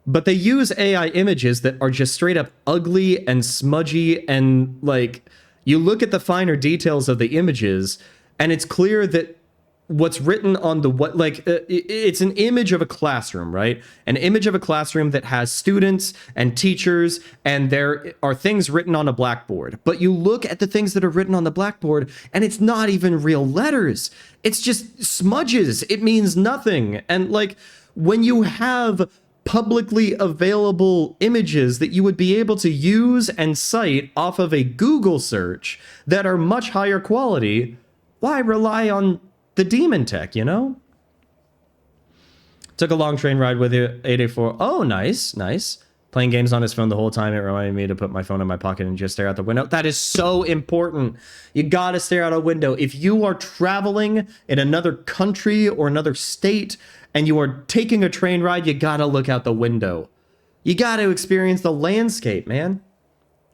But they use AI images that are just straight up ugly and smudgy, and, like, you look at the finer details of the images, and it's clear that what's written on the what, like it's an image of a classroom, right? An image of a classroom that has students and teachers, and there are things written on a blackboard. But you look at the things that are written on the blackboard, and it's not even real letters. It's just smudges. It means nothing. And like when you have publicly available images that you would be able to use and cite off of a Google search that are much higher quality, why rely on the demon tech, you know? Took a long train ride with you, 884. Oh, nice, nice. Playing games on his phone the whole time. It reminded me to put my phone in my pocket and just stare out the window. That is so important. You gotta stare out a window. If you are traveling in another country or another state and you are taking a train ride, you gotta look out the window. You gotta experience the landscape, man.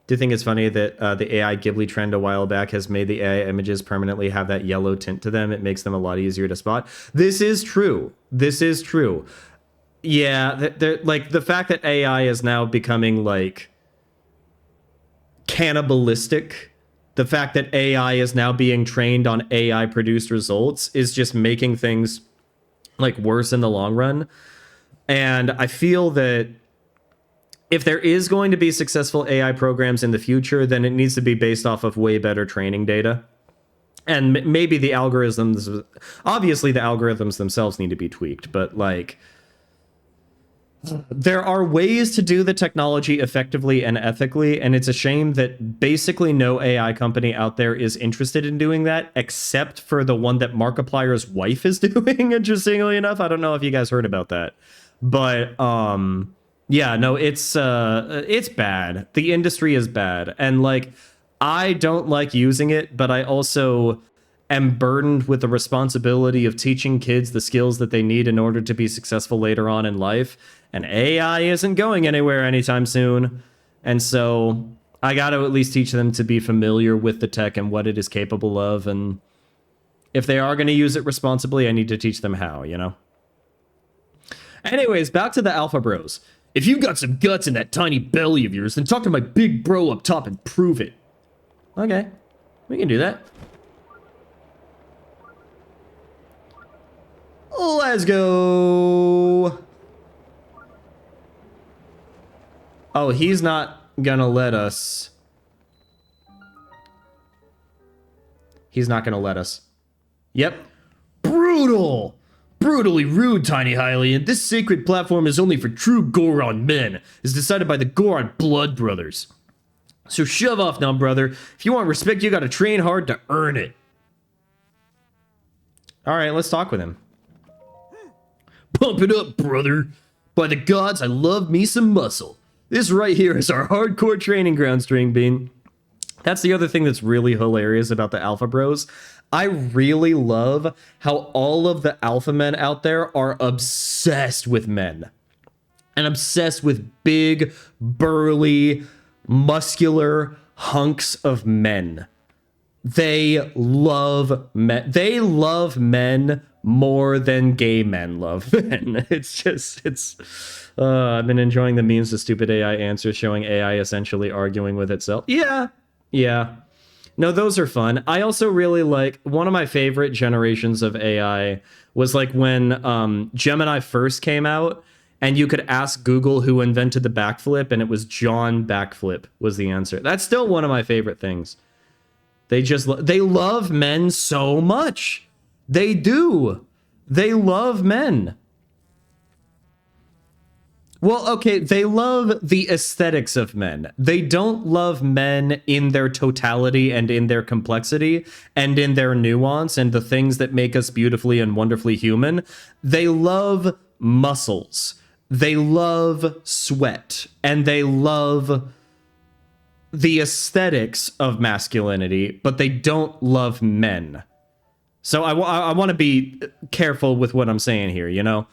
Do you think it's funny that the AI Ghibli trend a while back has made the AI images permanently have that yellow tint to them? It makes them a lot easier to spot. This is true. This is true. Yeah, like the fact that AI is now becoming like cannibalistic, the fact that AI is now being trained on AI produced results is just making things like worse in the long run. And I feel that if there is going to be successful AI programs in the future, then it needs to be based off of way better training data. And maybe the algorithms, obviously the algorithms themselves need to be tweaked, but like there are ways to do the technology effectively and ethically, and it's a shame that basically no AI company out there is interested in doing that, except for the one that Markiplier's wife is doing, interestingly enough. I don't know if you guys heard about that. But, yeah, no, it's bad. The industry is bad. And, like, I don't like using it, but I also am burdened with the responsibility of teaching kids the skills that they need in order to be successful later on in life. And AI isn't going anywhere anytime soon. And so I got to at least teach them to be familiar with the tech and what it is capable of. And if they are going to use it responsibly, I need to teach them how, you know? Anyways, back to the Alpha Bros. If you've got some guts in that tiny belly of yours, then talk to my big bro up top and prove it. Okay, we can do that. Let's go. Oh, he's not gonna let us. He's not gonna let us. Yep. Brutal! Brutally rude, Tiny Hylian. This sacred platform is only for true Goron men, as decided by the Goron blood brothers. So shove off now, brother. If you want respect, you gotta train hard to earn it. Alright, let's talk with him. Pump it up, brother. By the gods, I love me some muscle. This right here is our hardcore training ground, String Bean. That's the other thing that's really hilarious about the Alpha Bros. I really love how all of the alpha men out there are obsessed with men. And obsessed with big, burly, muscular hunks of men. They love men. They love men more than gay men love men. I've been enjoying the memes of stupid AI answers showing AI essentially arguing with itself. Yeah. No, those are fun. I also really like, one of my favorite generations of AI was like when Gemini first came out and you could ask Google who invented the backflip and it was John Backflip was the answer. That's still one of my favorite things. They love men so much. They do. They love men. Well, okay, they love the aesthetics of men. They don't love men in their totality and in their complexity and in their nuance and the things that make us beautifully and wonderfully human. They love muscles. They love sweat. And they love the aesthetics of masculinity, but they don't love men. So I want to be careful with what I'm saying here, you know?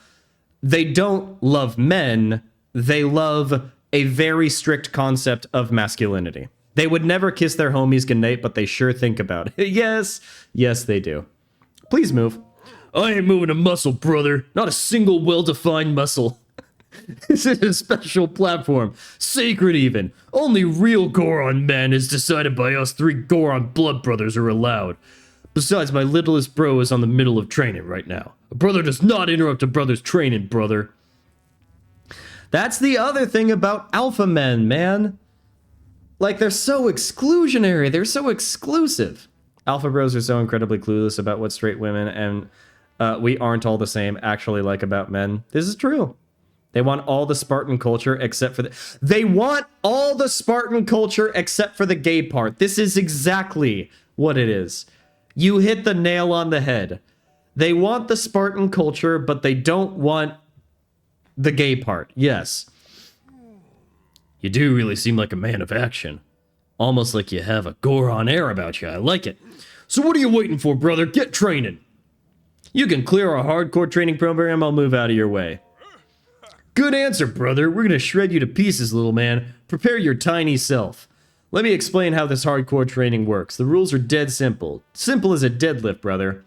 They don't love men, they love a very strict concept of masculinity. They would never kiss their homies goodnight, but they sure think about it. Yes, they do. Please move. I ain't moving a muscle, brother. Not a single well-defined muscle. This is a special platform. Sacred even. Only real Goron men is decided by us three Goron blood brothers are allowed. Besides, my littlest bro is on the middle of training right now. A brother does not interrupt a brother's training, brother. That's the other thing about alpha men, man. Like, they're so exclusionary. They're so exclusive. Alpha bros are so incredibly clueless about what straight women and we aren't all the same actually like about men. This is true. They want all the Spartan culture except for they want all the Spartan culture except for the gay part. This is exactly what it is. You hit the nail on the head. They want the Spartan culture, but they don't want the gay part. Yes. You do really seem like a man of action. Almost like you have a Goron air about you. I like it. So what are you waiting for, brother? Get training. You can clear our hardcore training program. I'll move out of your way. Good answer, brother. We're going to shred you to pieces, little man. Prepare your tiny self. Let me explain how this hardcore training works. The rules are dead simple. Simple as a deadlift, brother.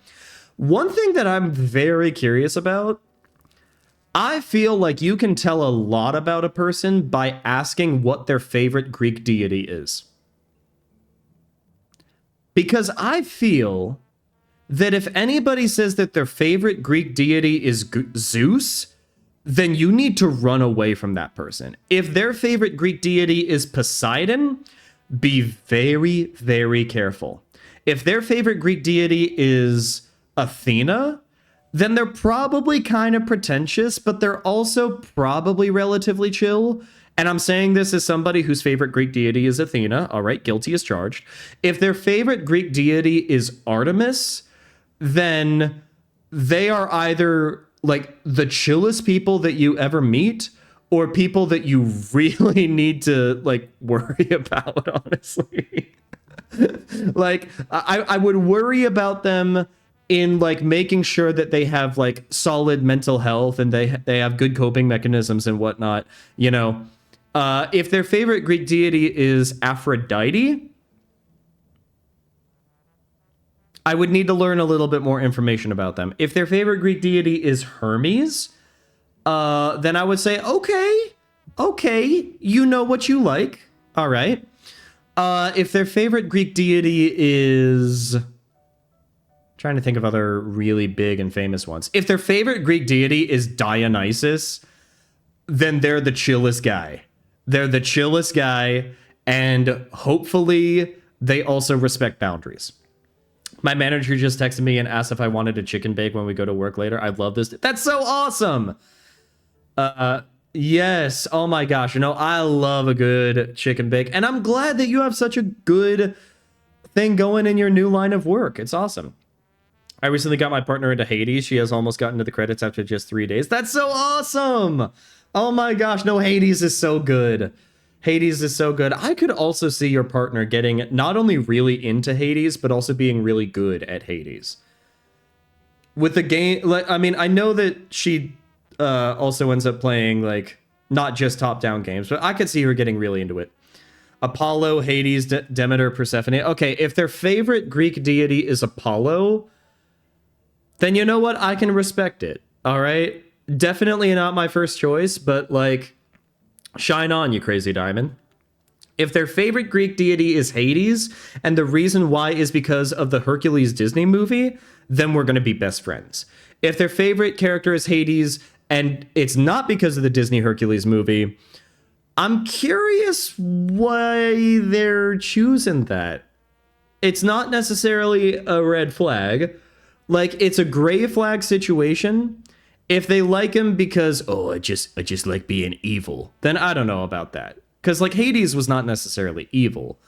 One thing that I'm very curious about, I feel like you can tell a lot about a person by asking what their favorite Greek deity is. Because I feel that if anybody says that their favorite Greek deity is Zeus, then you need to run away from that person. If their favorite Greek deity is Poseidon, be very, very careful. If their favorite Greek deity is Athena, then they're probably kind of pretentious, but they're also probably relatively chill. And I'm saying this as somebody whose favorite Greek deity is Athena. All right, guilty as charged. If their favorite Greek deity is Artemis, then they are either like the chillest people that you ever meet or people that you really need to like worry about, honestly. Like I would worry about them in like making sure that they have like solid mental health and they have good coping mechanisms and whatnot, you know. If their favorite Greek deity is Aphrodite, I would need to learn a little bit more information about them. If their favorite Greek deity is Hermes, then I would say, okay, you know what you like. All right. If their favorite Greek deity is... trying to think of other really big and famous ones. If their favorite Greek deity is Dionysus, then they're the chillest guy. They're the chillest guy, and hopefully they also respect boundaries. My manager just texted me and asked if I wanted a chicken bake when we go to work later. I love this. That's so awesome. Yes. Oh my gosh. You know, I love a good chicken bake, and I'm glad that you have such a good thing going in your new line of work. It's awesome. I recently got my partner into Hades. She has almost gotten to the credits after just 3 days. That's so awesome. Oh my gosh. No, Hades is so good. Hades is so good. I could also see your partner getting not only really into Hades, but also being really good at Hades. With the game, like, I mean, I know that she also ends up playing, like, not just top-down games, but I could see her getting really into it. Apollo, Hades, Demeter, Persephone. Okay, if their favorite Greek deity is Apollo, then you know what? I can respect it, all right? Definitely not my first choice, but, like, shine on, you crazy diamond. If their favorite Greek deity is Hades, and the reason why is because of the Hercules Disney movie, then we're going to be best friends. If their favorite character is Hades, and it's not because of the Disney Hercules movie, I'm curious why they're choosing that. It's not necessarily a red flag. Like, it's a gray flag situation. If they like him because, oh, I just like being evil, then I don't know about that. Because, like, Hades was not necessarily evil.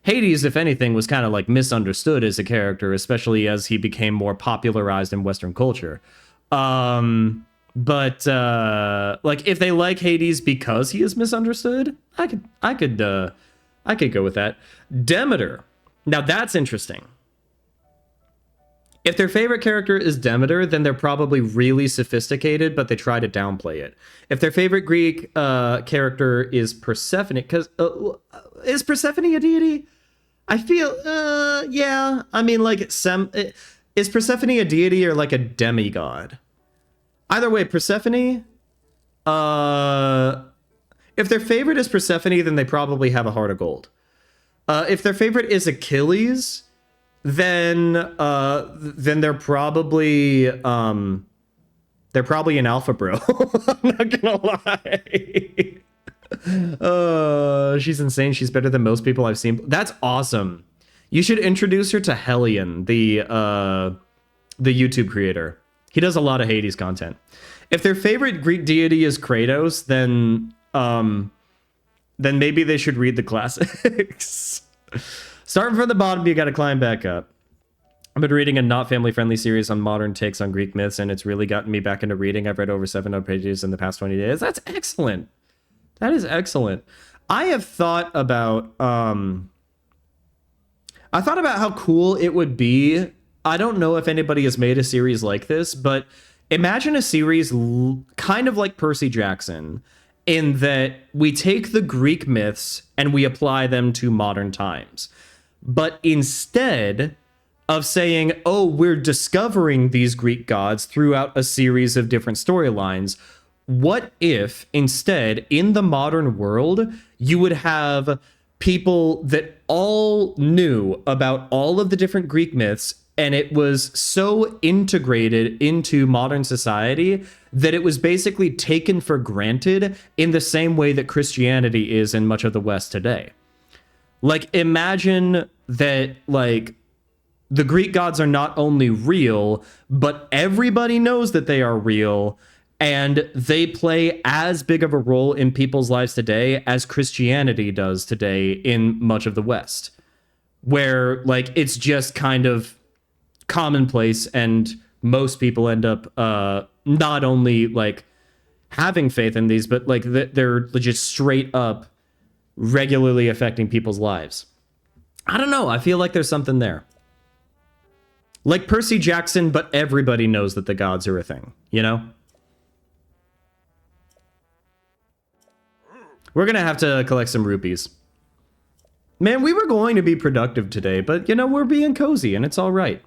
Hades, if anything, was kind of, like, misunderstood as a character, especially as he became more popularized in Western culture. Like, if they like Hades because he is misunderstood, I could go with that. Demeter. Now, that's interesting. If their favorite character is Demeter, then they're probably really sophisticated, but they try to downplay it. If their favorite Greek character is Persephone, because is Persephone a deity? I feel, yeah. I mean, like, is Persephone a deity or like a demigod? Either way, Persephone, if their favorite is Persephone, then they probably have a heart of gold. If their favorite is Achilles, then they're probably an alpha bro. I'm not gonna lie. She's insane. She's better than most people I've seen. That's awesome. You should introduce her to Hellion, the YouTube creator. He does a lot of Hades content. If their favorite Greek deity is Kratos, then maybe they should read the classics. Starting from the bottom, you gotta climb back up. I've been reading a not family-friendly series on modern takes on Greek myths, and it's really gotten me back into reading. I've read over 700 pages in the past 20 days. That's excellent. That is excellent. I have thought about how cool it would be. I don't know if anybody has made a series like this, but imagine a series kind of like Percy Jackson, in that we take the Greek myths and we apply them to modern times. But instead of saying, oh, we're discovering these Greek gods throughout a series of different storylines, what if instead in the modern world you would have people that all knew about all of the different Greek myths, and it was so integrated into modern society that it was basically taken for granted in the same way that Christianity is in much of the West today? Like, imagine that, like, the Greek gods are not only real, but everybody knows that they are real, and they play as big of a role in people's lives today as Christianity does today in much of the West, where, like, it's just kind of commonplace, and most people end up not only, like, having faith in these, but, like, they're just straight up regularly affecting people's lives. I don't know. I feel like there's something there. Like Percy Jackson, but everybody knows that the gods are a thing, you know? We're gonna have to collect some rupees. Man, we were going to be productive today, but, you know, we're being cozy, and it's all right.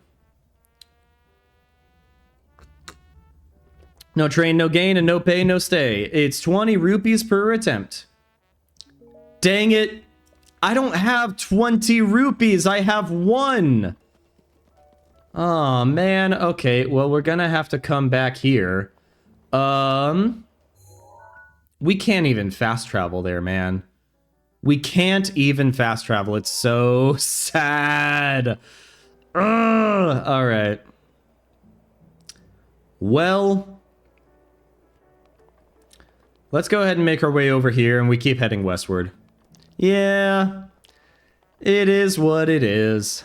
No train, no gain, and no pay, no stay. It's 20 rupees per attempt. Dang it. I don't have 20 rupees. I have 1. Oh, man. Okay, well, we're gonna have to come back here. We can't even fast travel there, man. We can't even fast travel. It's so sad. Ugh. All right. Well, let's go ahead and make our way over here, and we keep heading westward. Yeah, it is what it is.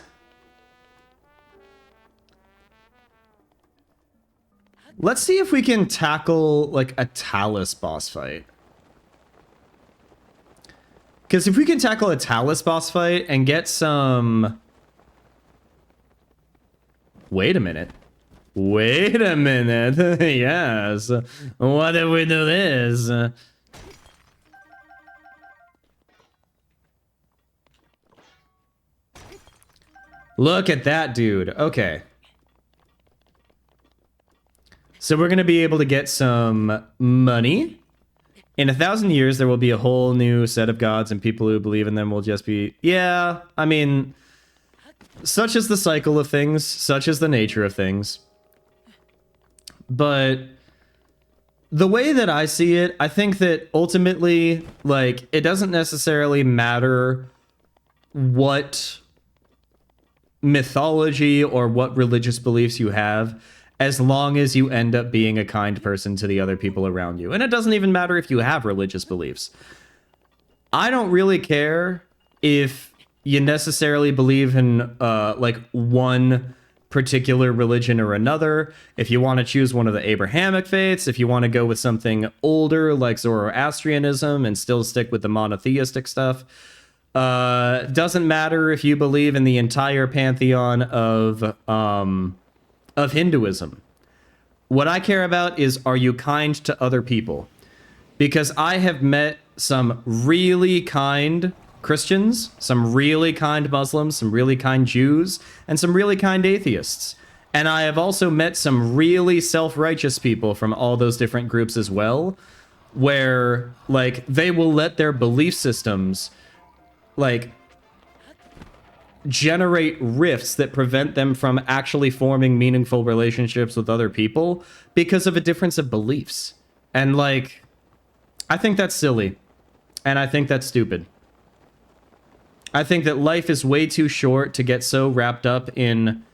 Let's see if we can tackle, like, a Talus boss fight. Because if we can tackle a Talus boss fight and get some... Wait a minute. Wait a minute. Yes. What if we do this? Look at that, dude. Okay. So we're going to be able to get some money. In 1,000 years, there will be a whole new set of gods, and people who believe in them will just be... Yeah, I mean, such is the cycle of things, such is the nature of things. But the way that I see it, I think that ultimately, like, it doesn't necessarily matter what mythology or what religious beliefs you have, as long as you end up being a kind person to the other people around you. And it doesn't even matter if you have religious beliefs. I don't really care if you necessarily believe in like one particular religion or another. If you want to choose one of the Abrahamic faiths, if you want to go with something older like Zoroastrianism and still stick with the monotheistic stuff. Doesn't matter if you believe in the entire pantheon of Hinduism. What I care about is, are you kind to other people? Because I have met some really kind Christians, some really kind Muslims, some really kind Jews, and some really kind atheists. And I have also met some really self-righteous people from all those different groups as well, where, like, they will let their belief systems, like, generate rifts that prevent them from actually forming meaningful relationships with other people because of a difference of beliefs. And like, I think that's silly. And I think that's stupid. I think that life is way too short to get so wrapped up in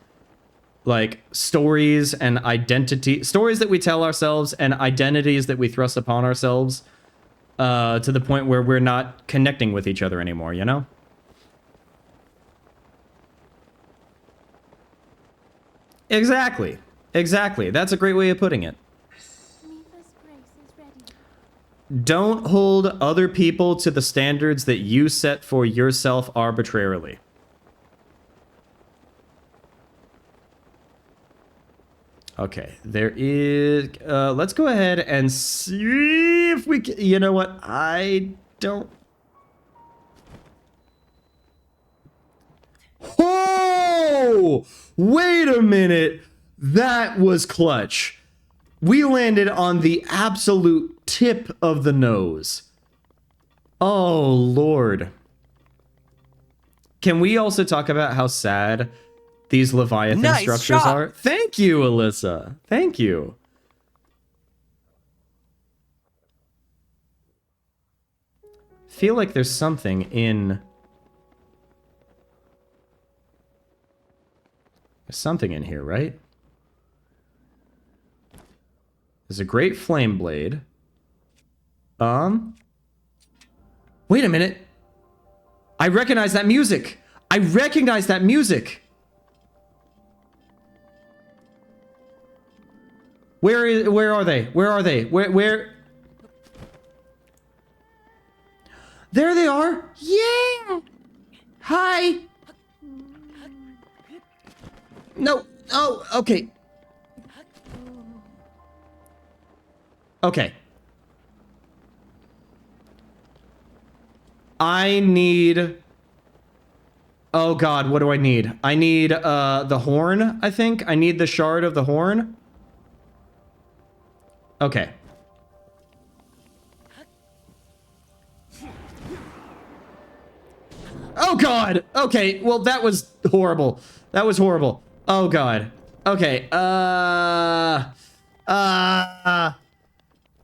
like stories and identity, stories that we tell ourselves and identities that we thrust upon ourselves to the point where we're not connecting with each other anymore, you know? Exactly. Exactly. That's a great way of putting it. Don't hold other people to the standards that you set for yourself arbitrarily. Okay, there is... let's go ahead and see if we can... You know what? I don't... Oh! Wait a minute! That was clutch. We landed on the absolute tip of the nose. Oh, Lord. Can we also talk about how sad these Leviathan structures are? Thank you, Alyssa. Thank you. Feel like there's something in... There's something in here, right? There's a great flame blade. Wait a minute. I recognize that music. I recognize that music. Where are they? Where are they? Where? There they are. Yeah. Hi. No. Oh, okay. Okay. I need... Oh god, what do I need? I need the horn, I think. I need the shard of the horn. Okay. Oh god! Okay, well that was horrible. That was horrible. Oh god. Okay,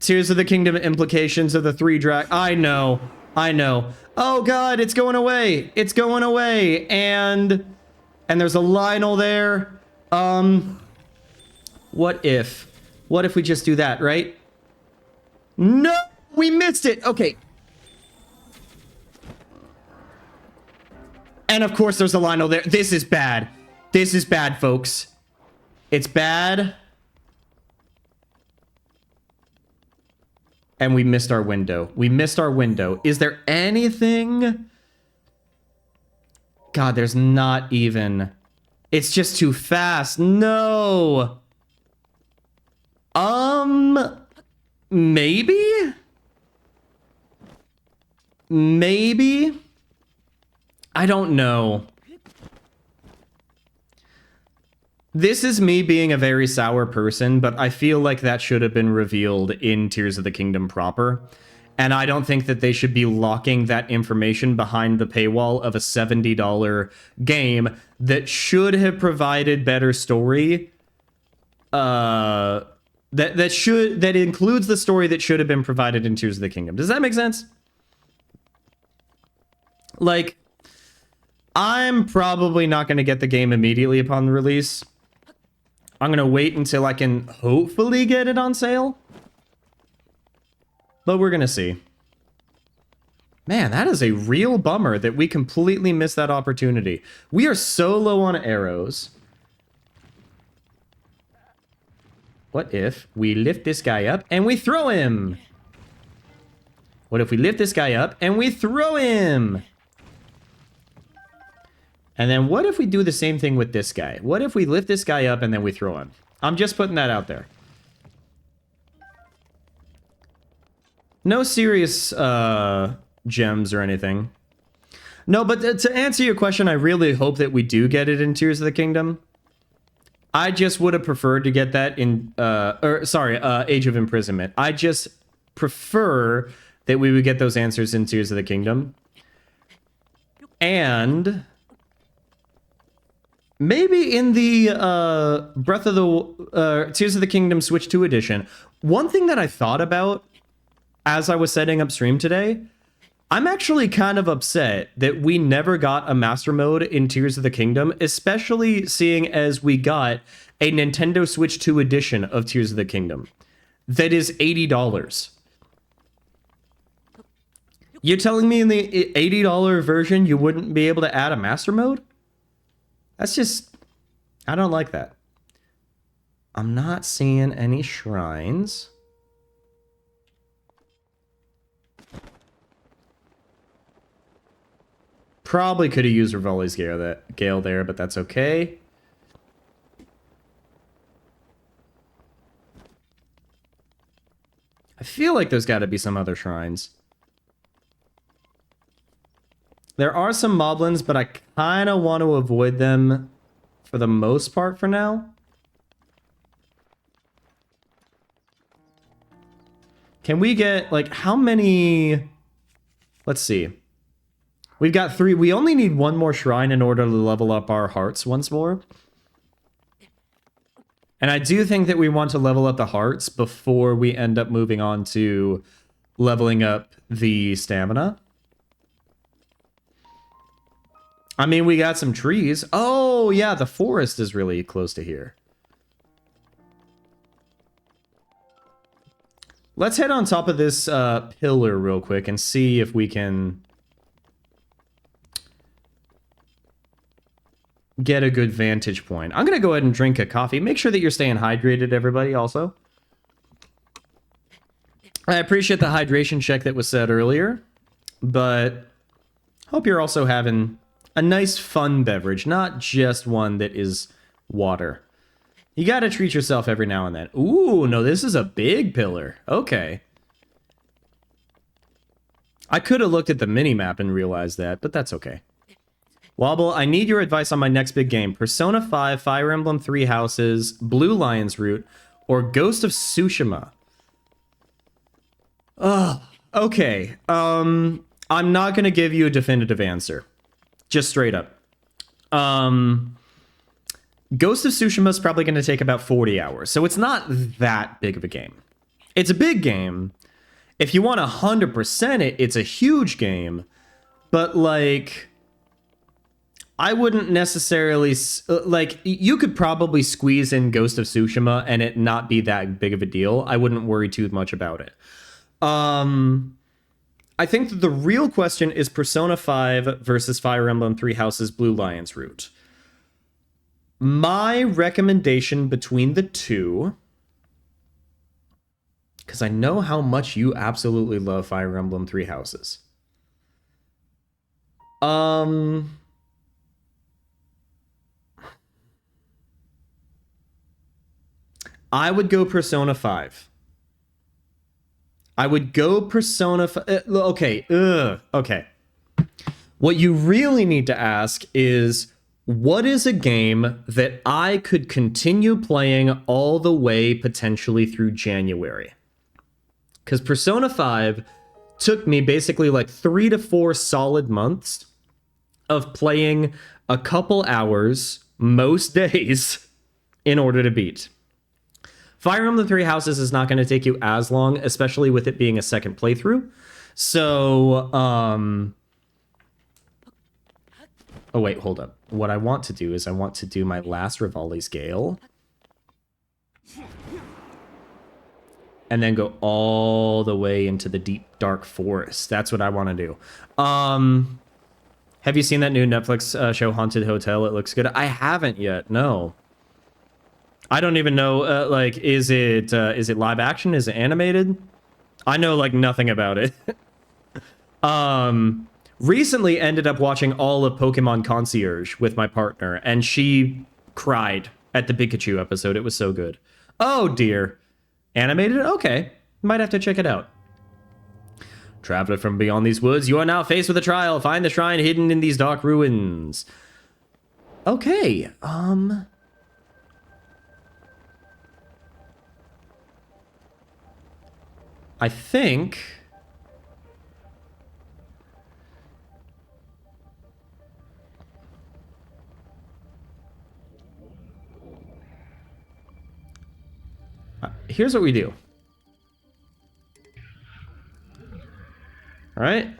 Tears of the Kingdom implications of the 3 I know. I know. Oh god, it's going away. It's going away. And there's a Lionel there. What if we just do that, right? No, we missed it. Okay. And of course there's a Lionel there. This is bad. This is bad, folks. It's bad. And we missed our window. We missed our window. Is there anything? God, there's not even. It's just too fast. No. Maybe? Maybe? I don't know. This is me being a very sour person, but I feel like that should have been revealed in Tears of the Kingdom proper. And I don't think that they should be locking that information behind the paywall of a $70 game that should have provided better story. That includes the story that should have been provided in Tears of the Kingdom. Does that make sense? Like, I'm probably not going to get the game immediately upon release. I'm going to wait until I can hopefully get it on sale. But we're going to see. Man, that is a real bummer that we completely missed that opportunity. We are so low on arrows. What if we lift this guy up and we throw him? What if we lift this guy up and we throw him? And then what if we do the same thing with this guy? What if we lift this guy up and then we throw him? I'm just putting that out there. No serious gems or anything. No, but to answer your question, I really hope that we do get it in Tears of the Kingdom. I just would have preferred to get that in, Age of Imprisonment. I just prefer that we would get those answers in Tears of the Kingdom. And Maybe in the Breath of the Tears of the Kingdom Switch 2 edition. One thing that I thought about as I was setting up stream today, I'm actually kind of upset that we never got a master mode in Tears of the Kingdom, especially seeing as we got a Nintendo Switch 2 edition of Tears of the Kingdom that is $80. You're telling me in the $80 version you wouldn't be able to add a master mode? That's just... I don't like that. I'm not seeing any shrines. Probably could have used Rivali's Gale there, but that's okay. I feel like there's got to be some other shrines. There are some moblins, but I kind of want to avoid them for the most part for now. Can we get, like, how many... Let's see. We've got 3. We only need 1 more shrine in order to level up our hearts once more. And I do think that we want to level up the hearts before we end up moving on to leveling up the stamina. I mean, we got some trees. Oh, yeah, the forest is really close to here. Let's head on top of this pillar real quick and see if we can get a good vantage point. I'm going to go ahead and drink a coffee. Make sure that you're staying hydrated, everybody, also. I appreciate the hydration check that was said earlier, but hope you're also having a nice, fun beverage, not just one that is water. You got to treat yourself every now and then. Ooh, no, this is a big pillar. Okay. I could have looked at the mini-map and realized that, but that's okay. Wobble, I need your advice on my next big game. Persona 5, Fire Emblem 3 Houses, Blue Lion's Root, or Ghost of Tsushima. Ugh. Okay. I'm not going to give you a definitive answer. Just straight up. Ghost of Tsushima is probably going to take about 40 hours, so it's not that big of a game. It's a big game. If you want 100% it, it's a huge game. But, like, I wouldn't necessarily... Like, you could probably squeeze in Ghost of Tsushima and it not be that big of a deal. I wouldn't worry too much about it. I think that the real question is Persona 5 versus Fire Emblem 3 Houses Blue Lion's Root. My recommendation between the two, because I know how much you absolutely love Fire Emblem 3 Houses. I would go Persona 5. I would go Persona 5. Okay. Okay. What you really need to ask is, what is a game that I could continue playing all the way potentially through January? Because Persona 5 took me basically like 3 to 4 solid months of playing a couple hours most days in order to beat. Fire Emblem 3 Houses is not going to take you as long, especially with it being a second playthrough. So, oh, wait, hold up. What I want to do is I want to do my last Rivali's Gale. And then go all the way into the deep, dark forest. That's what I want to do. Have you seen that new Netflix show, Haunted Hotel? It looks good. I haven't yet, no. I don't even know, like, is it live action? Is it animated? I know, like, nothing about it. Recently ended up watching all of Pokemon Concierge with my partner, and she cried at the Pikachu episode. It was so good. Oh, dear. Animated? Okay. Might have to check it out. Traveler from beyond these woods, you are now faced with a trial. Find the shrine hidden in these dark ruins. Okay, I think... here's what we do. All right.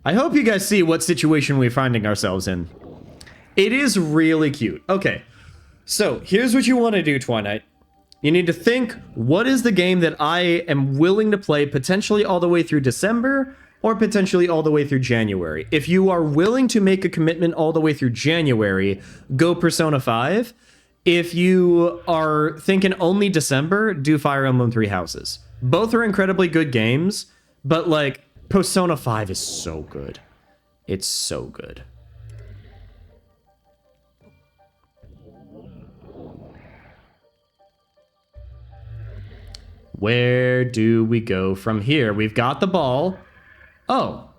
I hope you guys see what situation we're finding ourselves in. It is really cute. Okay, so here's what you want to do, Twilight. You need to think, what is the game that I am willing to play potentially all the way through December or potentially all the way through January? If you are willing to make a commitment all the way through January, go Persona 5. If you are thinking only December, do Fire Emblem Three Houses. Both are incredibly good games, but like Persona 5 is so good. It's so good. Where do we go from here? We've got the ball. Oh.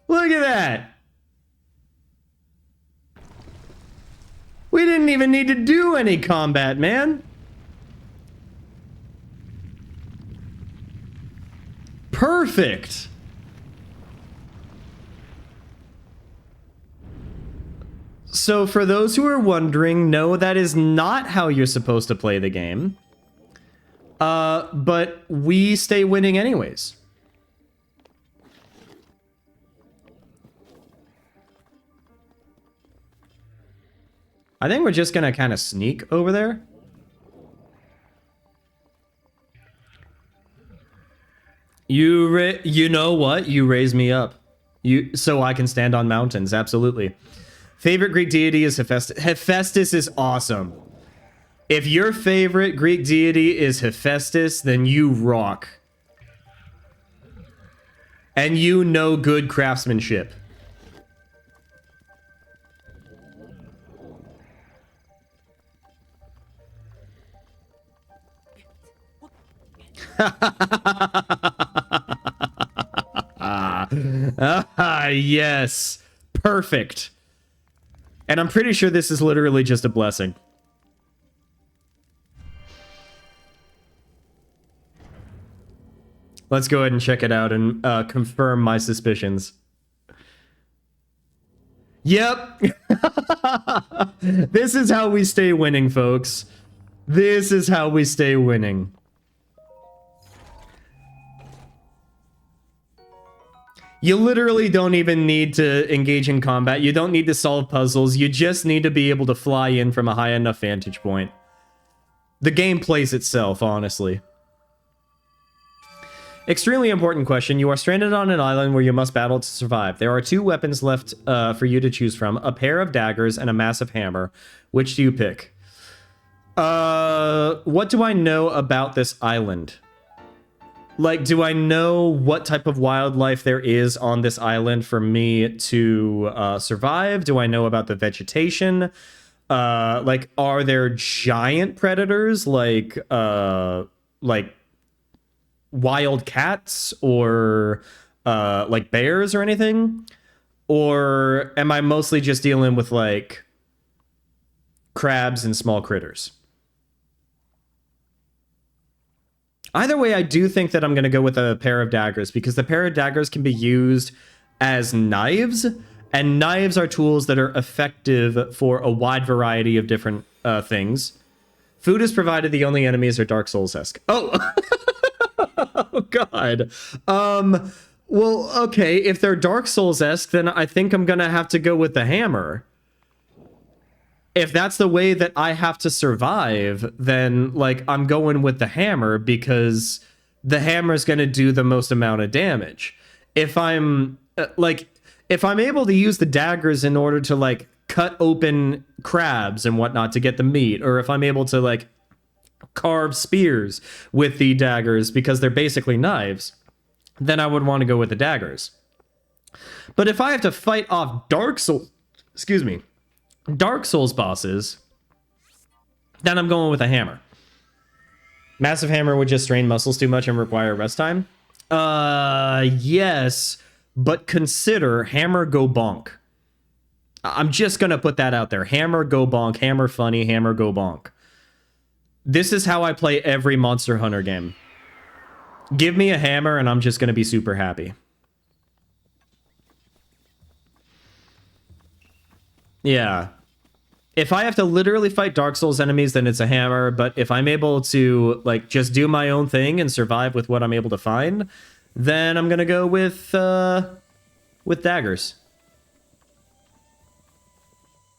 Look at that. We didn't even need to do any combat, man. Perfect. So for those who are wondering, no, that is not how you're supposed to play the game. But we stay winning anyways. I think we're just gonna kind of sneak over there. You know what? You raise me up. So I can stand on mountains. Absolutely. Favorite Greek deity is Hephaestus. Hephaestus is awesome. If your favorite Greek deity is Hephaestus, then you rock. And you know good craftsmanship. Yes. Perfect. And I'm pretty sure this is literally just a blessing. Let's go ahead and check it out and confirm my suspicions. Yep. This is how we stay winning, folks. This is how we stay winning. You literally don't even need to engage in combat. You don't need to solve puzzles. You just need to be able to fly in from a high enough vantage point. The game plays itself, honestly. Extremely important question. You are stranded on an island where you must battle to survive. There are two weapons left for you to choose from. A pair of daggers and a massive hammer. Which do you pick? What do I know about this island? Like, do I know what type of wildlife there is on this island for me to survive? Do I know about the vegetation? Like, are there giant predators like wild cats or like bears or anything? Or am I mostly just dealing with like crabs and small critters? Either way, I do think that I'm going to go with a pair of daggers because the pair of daggers can be used as knives, and knives are tools that are effective for a wide variety of different things. Food is provided, the only enemies are Dark Souls-esque. Oh! Oh, God. Well, okay, if they're Dark Souls-esque, then I think I'm going to have to go with the hammer. If that's the way that I have to survive, then, like, I'm going with the hammer because the hammer is going to do the most amount of damage. If I'm, if I'm able to use the daggers in order to, like, cut open crabs and whatnot to get the meat, or if I'm able to, like, carve spears with the daggers because they're basically knives, then I would want to go with the daggers. But if I have to fight off Dark Souls bosses, then I'm going with a hammer. Massive hammer would just strain muscles too much and require rest time. Yes, but consider hammer go bonk. I'm just gonna put that out there. Hammer go bonk, hammer funny, hammer go bonk. This is how I play every Monster Hunter game. Give me a hammer and I'm just going to be super happy. Yeah. If I have to literally fight Dark Souls enemies, then it's a hammer. But if I'm able to, like, just do my own thing and survive with what I'm able to find, then I'm going to go with daggers.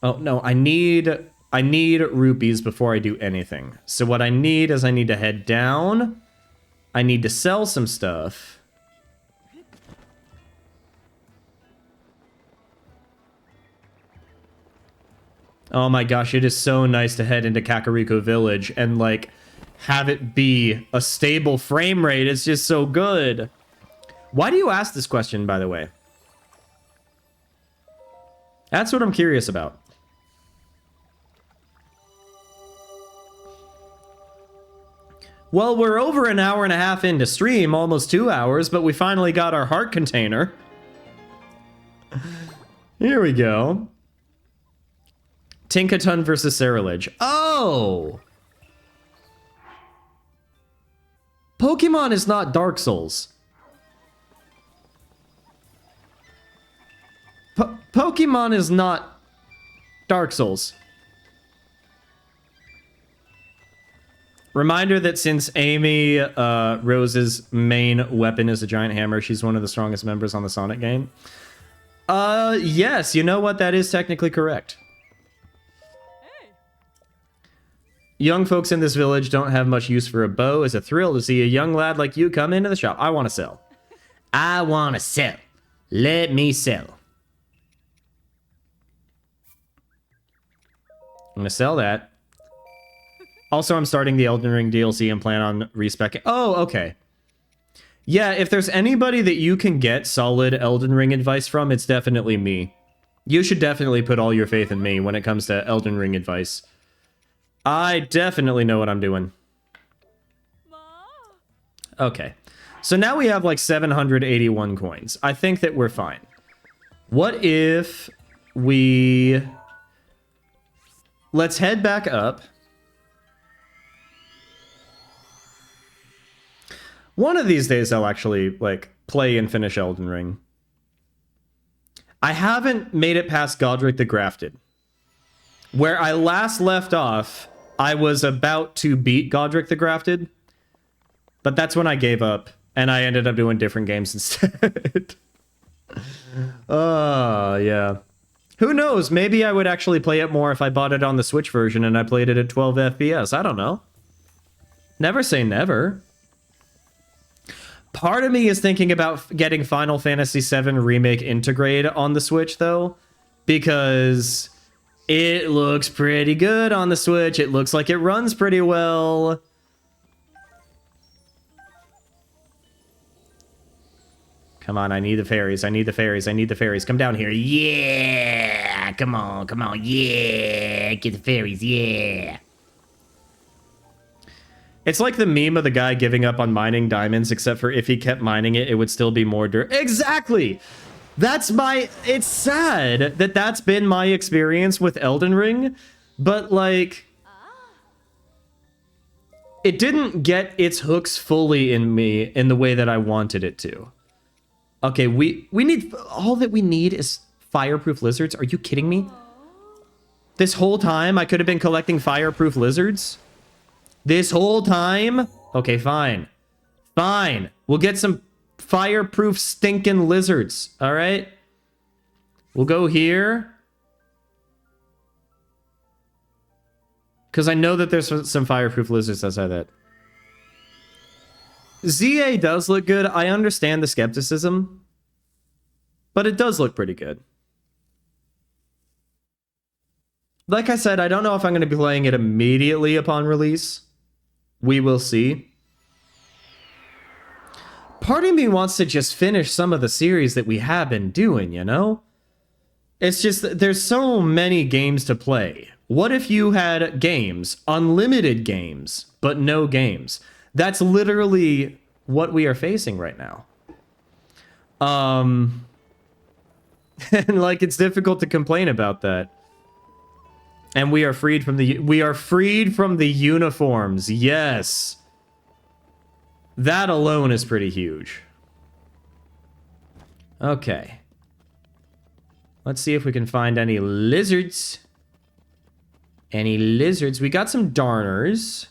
Oh, no, I need rupees before I do anything. So what I need is I need to head down. I need to sell some stuff. Oh my gosh, it is so nice to head into Kakariko Village and, like, have it be a stable frame rate. It's just so good. Why do you ask this question, by the way? That's what I'm curious about. Well, we're over an hour and a half into stream, almost 2 hours, but we finally got our heart container. Here we go. Tinkatun versus Ceruledge. Oh! Pokemon is not Dark Souls. Pokemon is not Dark Souls. Reminder that since Amy Rose's main weapon is a giant hammer, she's one of the strongest members on the Sonic game. Yes, you know what? That is technically correct. Young folks in this village don't have much use for a bow. It's a thrill to see a young lad like you come into the shop. I want to sell. I want to sell. Let me sell. I'm going to sell that. Also, I'm starting the Elden Ring DLC and plan on respecing. Oh, okay. Yeah, if there's anybody that you can get solid Elden Ring advice from, it's definitely me. You should definitely put all your faith in me when it comes to Elden Ring advice. I definitely know what I'm doing. Okay. So now we have like 781 coins. I think that we're fine. What if we... Let's head back up. One of these days I'll actually, like, play and finish Elden Ring. I haven't made it past Godric the Grafted. Where I last left off, I was about to beat Godric the Grafted. But that's when I gave up, and I ended up doing different games instead. Oh, yeah. Who knows? Maybe I would actually play it more if I bought it on the Switch version and I played it at 12 FPS. I don't know. Never say never. Part of me is thinking about getting Final Fantasy VII Remake Intergrade on the Switch, though, because it looks pretty good on the Switch. It looks like it runs pretty well. Come on, I need the fairies. I need the fairies. I need the fairies. Come down here. Yeah! Come on, come on. Yeah! Get the fairies. Yeah! It's like the meme of the guy giving up on mining diamonds, except for if he kept mining it, it would still be more dirt. Exactly! That's my... It's sad that that's been my experience with Elden Ring, but, like... It didn't get its hooks fully in me in the way that I wanted it to. Okay, we need... All that we need is fireproof lizards? Are you kidding me? This whole time I could have been collecting fireproof lizards? This whole time? Okay, fine. Fine. We'll get some fireproof stinking lizards, all right? We'll go here. Because I know that there's some fireproof lizards outside that. ZA does look good. I understand the skepticism. But it does look pretty good. Like I said, I don't know if I'm going to be playing it immediately upon release. We will see. Part of me wants to just finish some of the series that we have been doing, you know? It's just that there's so many games to play. What if you had games, unlimited games, but no games? That's literally what we are facing right now. And like, it's difficult to complain about that. And we are freed from the uniforms. Yes. That alone is pretty huge. Okay. Let's see if we can find any lizards. Any lizards? We got some darners.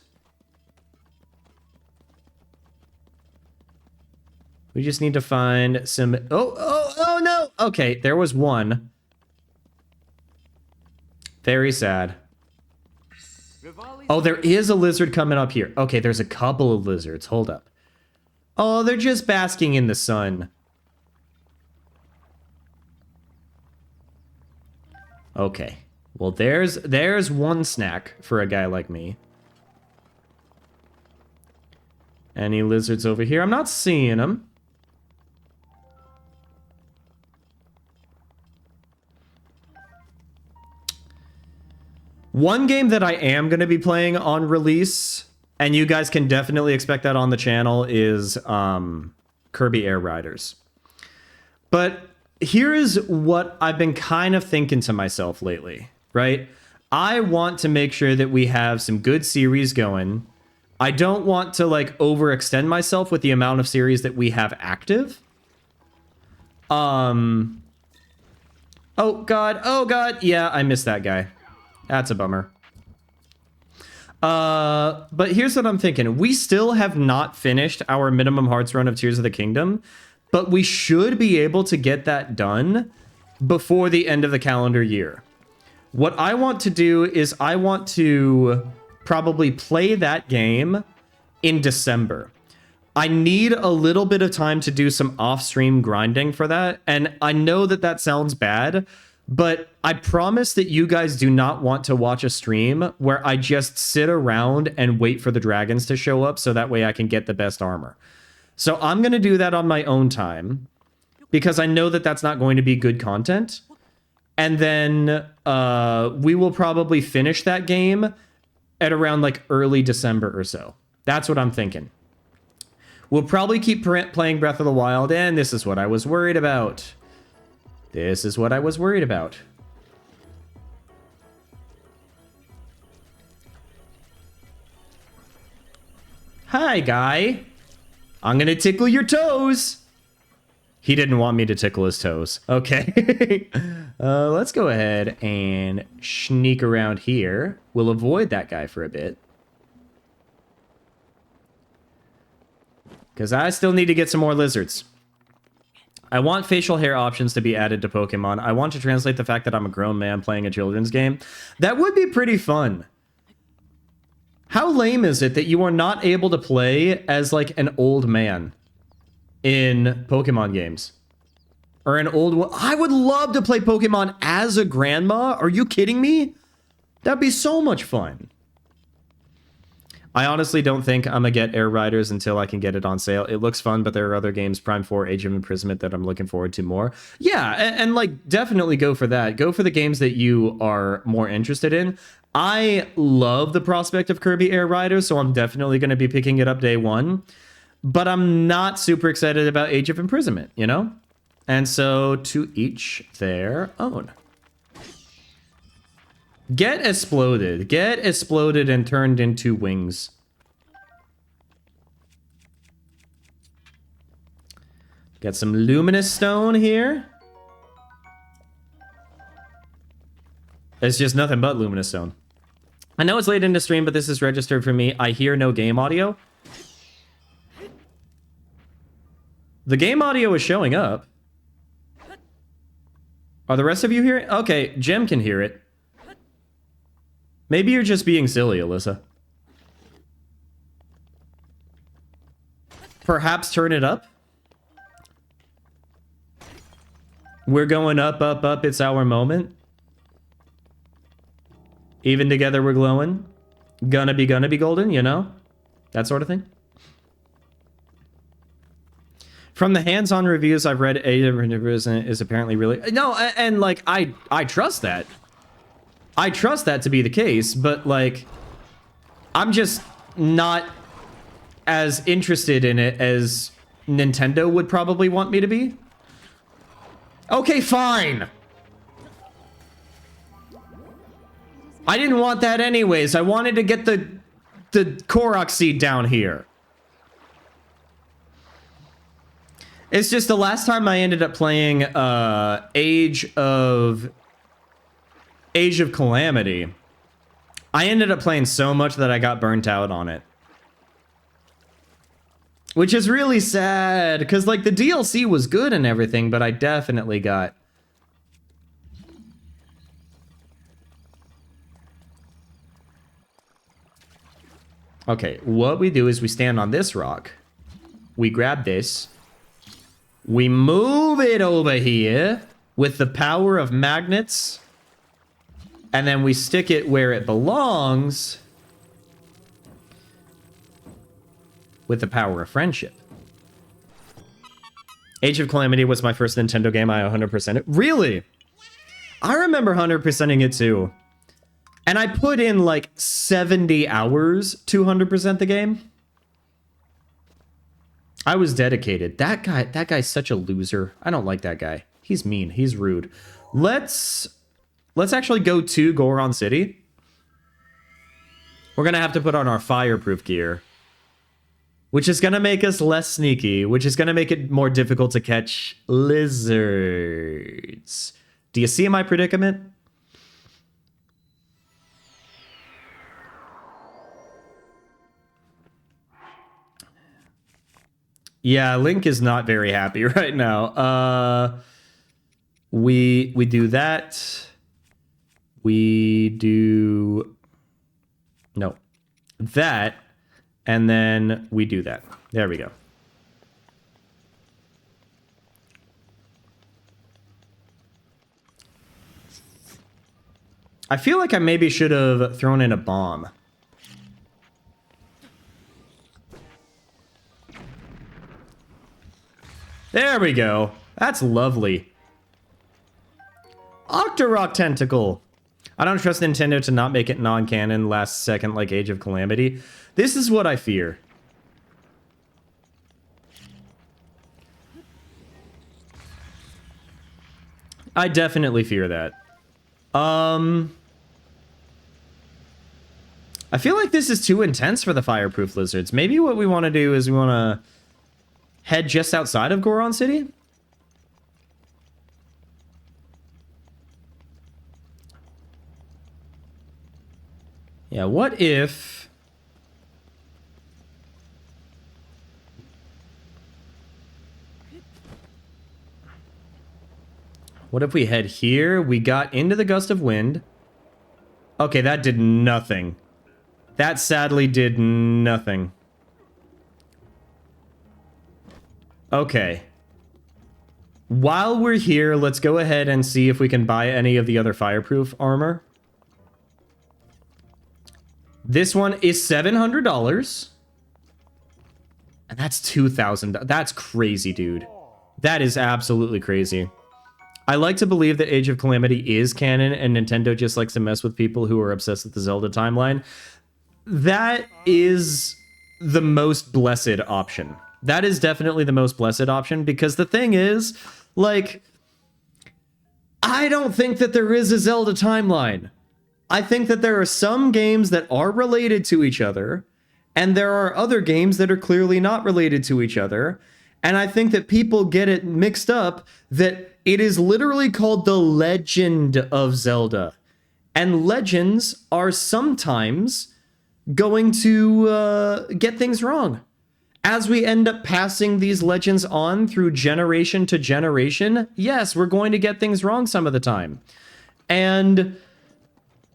We just need to find some... Oh, no! Okay, there was one. Very sad. Oh, there is a lizard coming up here. Okay, there's a couple of lizards. Hold up. Oh, they're just basking in the sun. Okay. Well, there's one snack for a guy like me. Any lizards over here? I'm not seeing them. One game that I am going to be playing on release, and you guys can definitely expect that on the channel, is Kirby Air Riders. But here is what I've been kind of thinking to myself lately, right? I want to make sure that we have some good series going. I don't want to like overextend myself with the amount of series that we have active. Oh god, yeah, I missed that guy. That's a bummer. But here's what I'm thinking. We still have not finished our minimum hearts run of Tears of the Kingdom, but we should be able to get that done before the end of the calendar year. What I want to do is I want to probably play that game in December. I need a little bit of time to do some off-stream grinding for that, and I know that that sounds bad, but I promise that you guys do not want to watch a stream where I just sit around and wait for the dragons to show up so that way I can get the best armor. So I'm going to do that on my own time because I know that that's not going to be good content. And then we will probably finish that game at around like early December or so. That's what I'm thinking. We'll probably keep playing Breath of the Wild, and this is what I was worried about. This is what I was worried about. Hi, guy. I'm gonna tickle your toes. He didn't want me to tickle his toes. Okay. Let's go ahead and sneak around here. We'll avoid that guy for a bit. Because I still need to get some more lizards. I want facial hair options to be added to Pokemon. I want to translate the fact that I'm a grown man playing a children's game. That would be pretty fun. How lame is it that you are not able to play as like an old man in Pokemon games? Or an old... I would love to play Pokemon as a grandma. Are you kidding me? That'd be so much fun. I honestly don't think I'm gonna get Air Riders until I can get it on sale. It looks fun, but there are other games, Prime 4, Age of Imprisonment, that I'm looking forward to more. Yeah, and like, definitely go for that. Go for the games that you are more interested in. I love the prospect of Kirby Air Riders, so I'm definitely going to be picking it up day one. But I'm not super excited about Age of Imprisonment, you know? And so, to each their own. Get exploded. Get exploded and turned into wings. Got some luminous stone here. It's just nothing but luminous stone. I know it's late into stream, but this is registered for me. I hear no game audio. The game audio is showing up. Are the rest of you hearing? Okay, Jim can hear it. Maybe you're just being silly, Alyssa. Perhaps turn it up. We're going up, up, up. It's our moment. Even together we're glowing. Gonna be golden, you know? That sort of thing. From the hands-on reviews I've read, Age of Imprisonment is apparently really... No, and like, I trust that. I trust that to be the case, but like, I'm just not as interested in it as Nintendo would probably want me to be. Okay, fine. I didn't want that anyways. I wanted to get the Korok seed down here. It's just the last time I ended up playing Age of Calamity, I ended up playing so much that I got burnt out on it. Which is really sad, because like the DLC was good and everything, but I definitely got... Okay, what we do is we stand on this rock. We grab this. We move it over here with the power of magnets. And then we stick it where it belongs with the power of friendship. Age of Calamity was my first Nintendo game. I 100% it. Really? I remember 100%ing it too. And I put in like 70 hours to 100% the game. I was dedicated. That guy's such a loser. I don't like that guy. He's mean. He's rude. Let's actually go to Goron City. We're going to have to put on our fireproof gear, which is going to make us less sneaky, which is going to make it more difficult to catch lizards. Do you see my predicament? Yeah, Link is not very happy right now. We do that. We do... No. That. And then we do that. There we go. I feel like I maybe should have thrown in a bomb. There we go. That's lovely. Octorok Tentacle. I don't trust Nintendo to not make it non-canon last second like Age of Calamity. This is what I fear. I definitely fear that. I feel like this is too intense for the fireproof lizards. Maybe what we want to do is we want to head just outside of Goron City. Yeah, what if... What if we head here? We got into the gust of wind. Okay, that did nothing. That sadly did nothing. Okay. While we're here, let's go ahead and see if we can buy any of the other fireproof armor. This one is $700. And that's $2,000. That's crazy, dude. That is absolutely crazy. I like to believe that Age of Calamity is canon and Nintendo just likes to mess with people who are obsessed with the Zelda timeline. That is the most blessed option. That is definitely the most blessed option, because the thing is, like, I don't think that there is a Zelda timeline. I think that there are some games that are related to each other, and there are other games that are clearly not related to each other. And I think that people get it mixed up that it is literally called the Legend of Zelda. And legends are sometimes going to get things wrong. As we end up passing these legends on through generation to generation, yes, we're going to get things wrong some of the time. And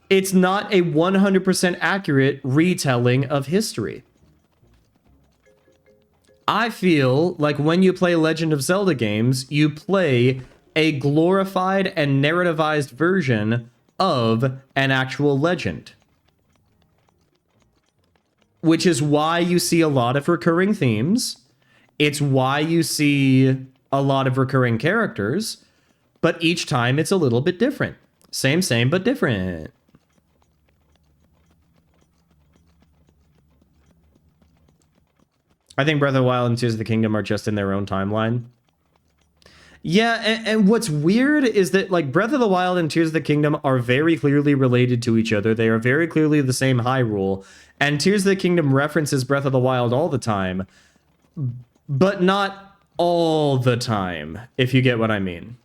it's not a 100% accurate retelling of history. I feel like when you play Legend of Zelda games, you play a glorified and narrativized version of an actual legend. Which is why you see a lot of recurring themes. It's why you see a lot of recurring characters. But each time it's a little bit different. Same, but different. I think Breath of the Wild and Tears of the Kingdom are just in their own timeline. Yeah, and what's weird is that like Breath of the Wild and Tears of the Kingdom are very clearly related to each other. They are very clearly the same Hyrule, and Tears of the Kingdom references Breath of the Wild all the time, but not all the time, if you get what I mean.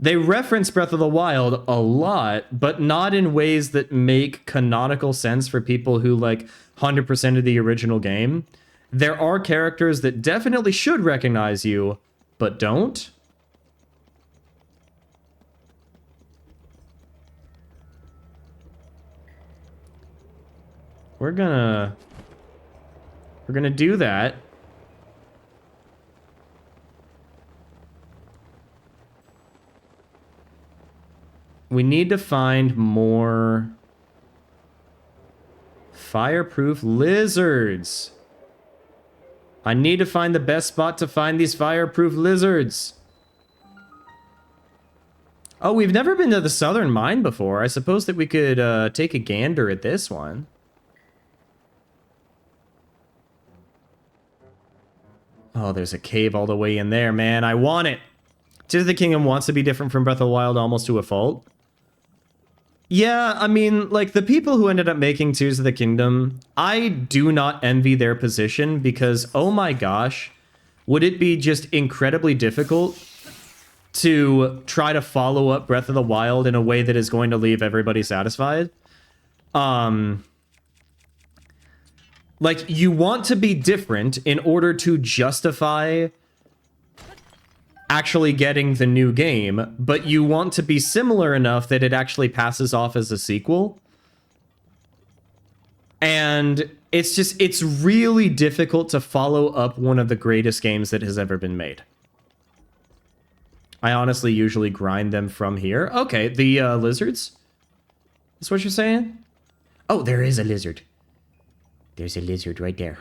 They reference Breath of the Wild a lot, but not in ways that make canonical sense for people who like 100% of the original game. There are characters that definitely should recognize you, but don't. We're gonna do that. We need to find more fireproof lizards. I need to find the best spot to find these fireproof lizards. Oh, we've never been to the southern mine before. I suppose that we could take a gander at this one. Oh, there's a cave all the way in there, man. I want it. Tears of the Kingdom wants to be different from Breath of the Wild almost to a fault. Yeah, I mean, like, the people who ended up making Tears of the Kingdom, I do not envy their position because, oh my gosh, would it be just incredibly difficult to try to follow up Breath of the Wild in a way that is going to leave everybody satisfied? Like, you want to be different in order to justify actually getting the new game, but you want to be similar enough that it actually passes off as a sequel. And it's really difficult to follow up one of the greatest games that has ever been made. I honestly usually grind them from here. Okay, the lizards? That's what you're saying? Oh, there is a lizard. There's a lizard right there.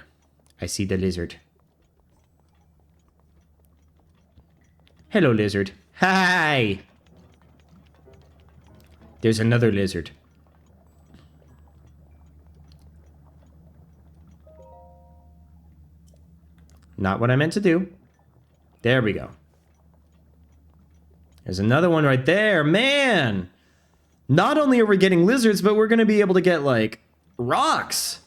I see the lizard. Hello, lizard. Hi! There's another lizard. Not what I meant to do. There we go. There's another one right there. Man! Not only are we getting lizards, but we're going to be able to get, like, rocks.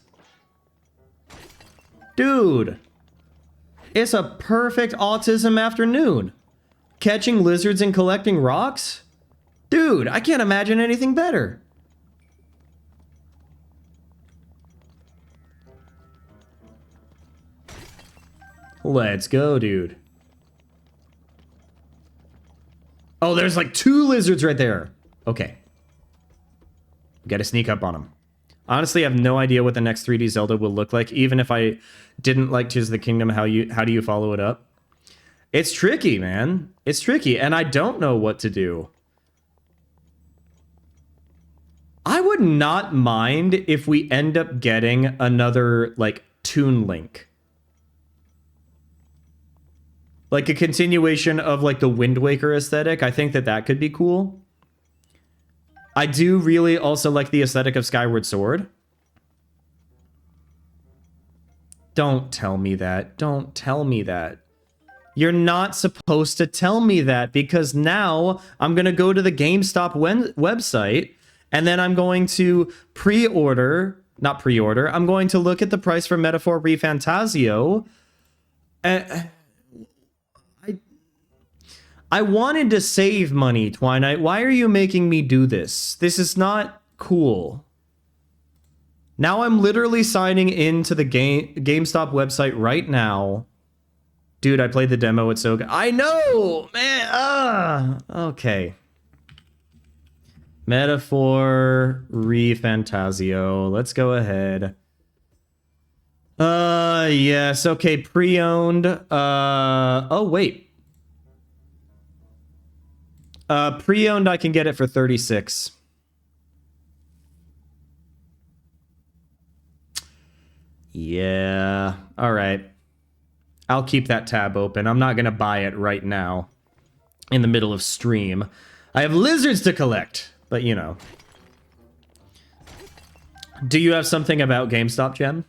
Dude. It's a perfect autism afternoon. Catching lizards and collecting rocks? Dude, I can't imagine anything better. Let's go, dude. Oh, there's like 2 lizards right there. Okay. We gotta sneak up on them. Honestly, I have no idea what the next 3D Zelda will look like, even if I didn't like Tears of the Kingdom. How do you follow it up? It's tricky, man. It's tricky, and I don't know what to do. I would not mind if we end up getting another, like, Toon Link. Like a continuation of, like, the Wind Waker aesthetic. I think that that could be cool. I do really also like the aesthetic of Skyward Sword. Don't tell me that. Don't tell me that. You're not supposed to tell me that, because now I'm going to go to the GameStop website and then I'm going to not pre-order, I'm going to look at the price for Metaphor ReFantazio. I wanted to save money, Twilight. Why are you making me do this? This is not cool. Now I'm literally signing into the GameStop website right now. Dude, I played the demo. It's so good. I know, man. Okay. Metaphor ReFantazio. Let's go ahead. Yes. Okay, pre-owned. Oh, wait. Pre-owned, I can get it for 36. Yeah. All right. I'll keep that tab open. I'm not going to buy it right now in the middle of stream. I have lizards to collect, but you know. Do you have something about GameStop, Jen?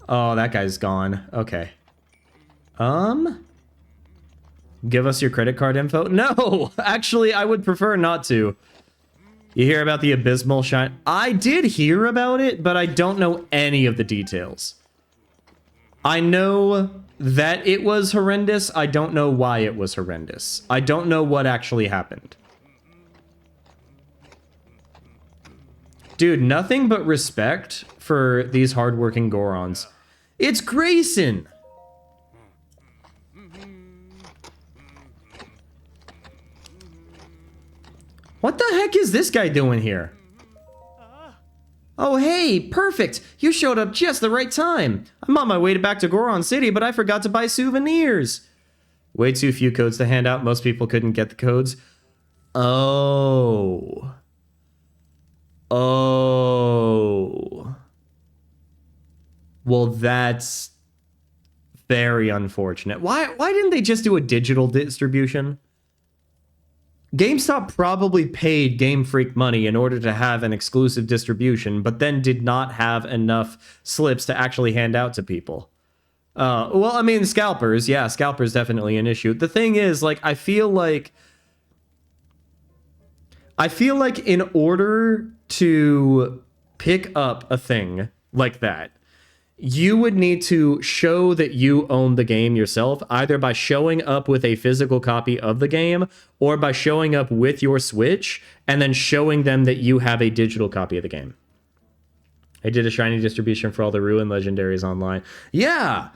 Oh, that guy's gone. Okay. Give us your credit card info? No! Actually, I would prefer not to. You hear about the abysmal shine? I did hear about it, but I don't know any of the details. I know that it was horrendous. I don't know why it was horrendous. I don't know what actually happened. Dude, nothing but respect for these hardworking Gorons. It's Grayson! What the heck is this guy doing here? Oh, hey, perfect. You showed up just the right time. I'm on my way back to Goron City, but I forgot to buy souvenirs. Way too few codes to hand out. Most people couldn't get the codes. Oh. Oh. Well, that's very unfortunate. Why didn't they just do a digital distribution? GameStop probably paid Game Freak money in order to have an exclusive distribution, but then did not have enough slips to actually hand out to people. Well, I mean, scalpers. Yeah, scalpers definitely an issue. The thing is, like, I feel like in order to pick up a thing like that, you would need to show that you own the game yourself, either by showing up with a physical copy of the game or by showing up with your Switch and then showing them that you have a digital copy of the game. I did a shiny distribution for all the Ruin Legendaries online. Yeah,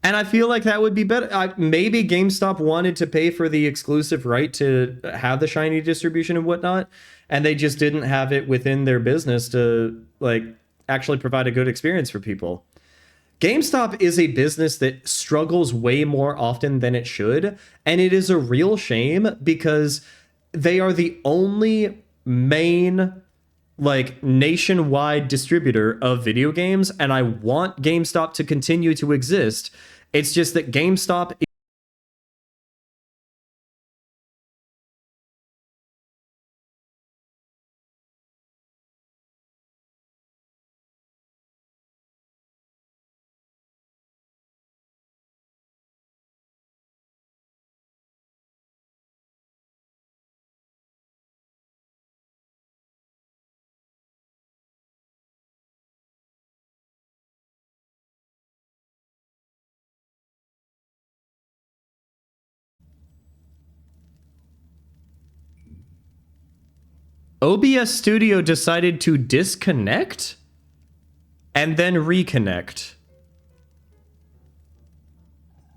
and I feel like that would be better. Maybe GameStop wanted to pay for the exclusive right to have the shiny distribution and whatnot, and they just didn't have it within their business to, like, actually provide a good experience for people. GameStop is a business that struggles way more often than it should, and it is a real shame because they are the only main, like, nationwide distributor of video games, and I want GameStop to continue to exist. It's just that GameStop OBS Studio decided to disconnect and then reconnect.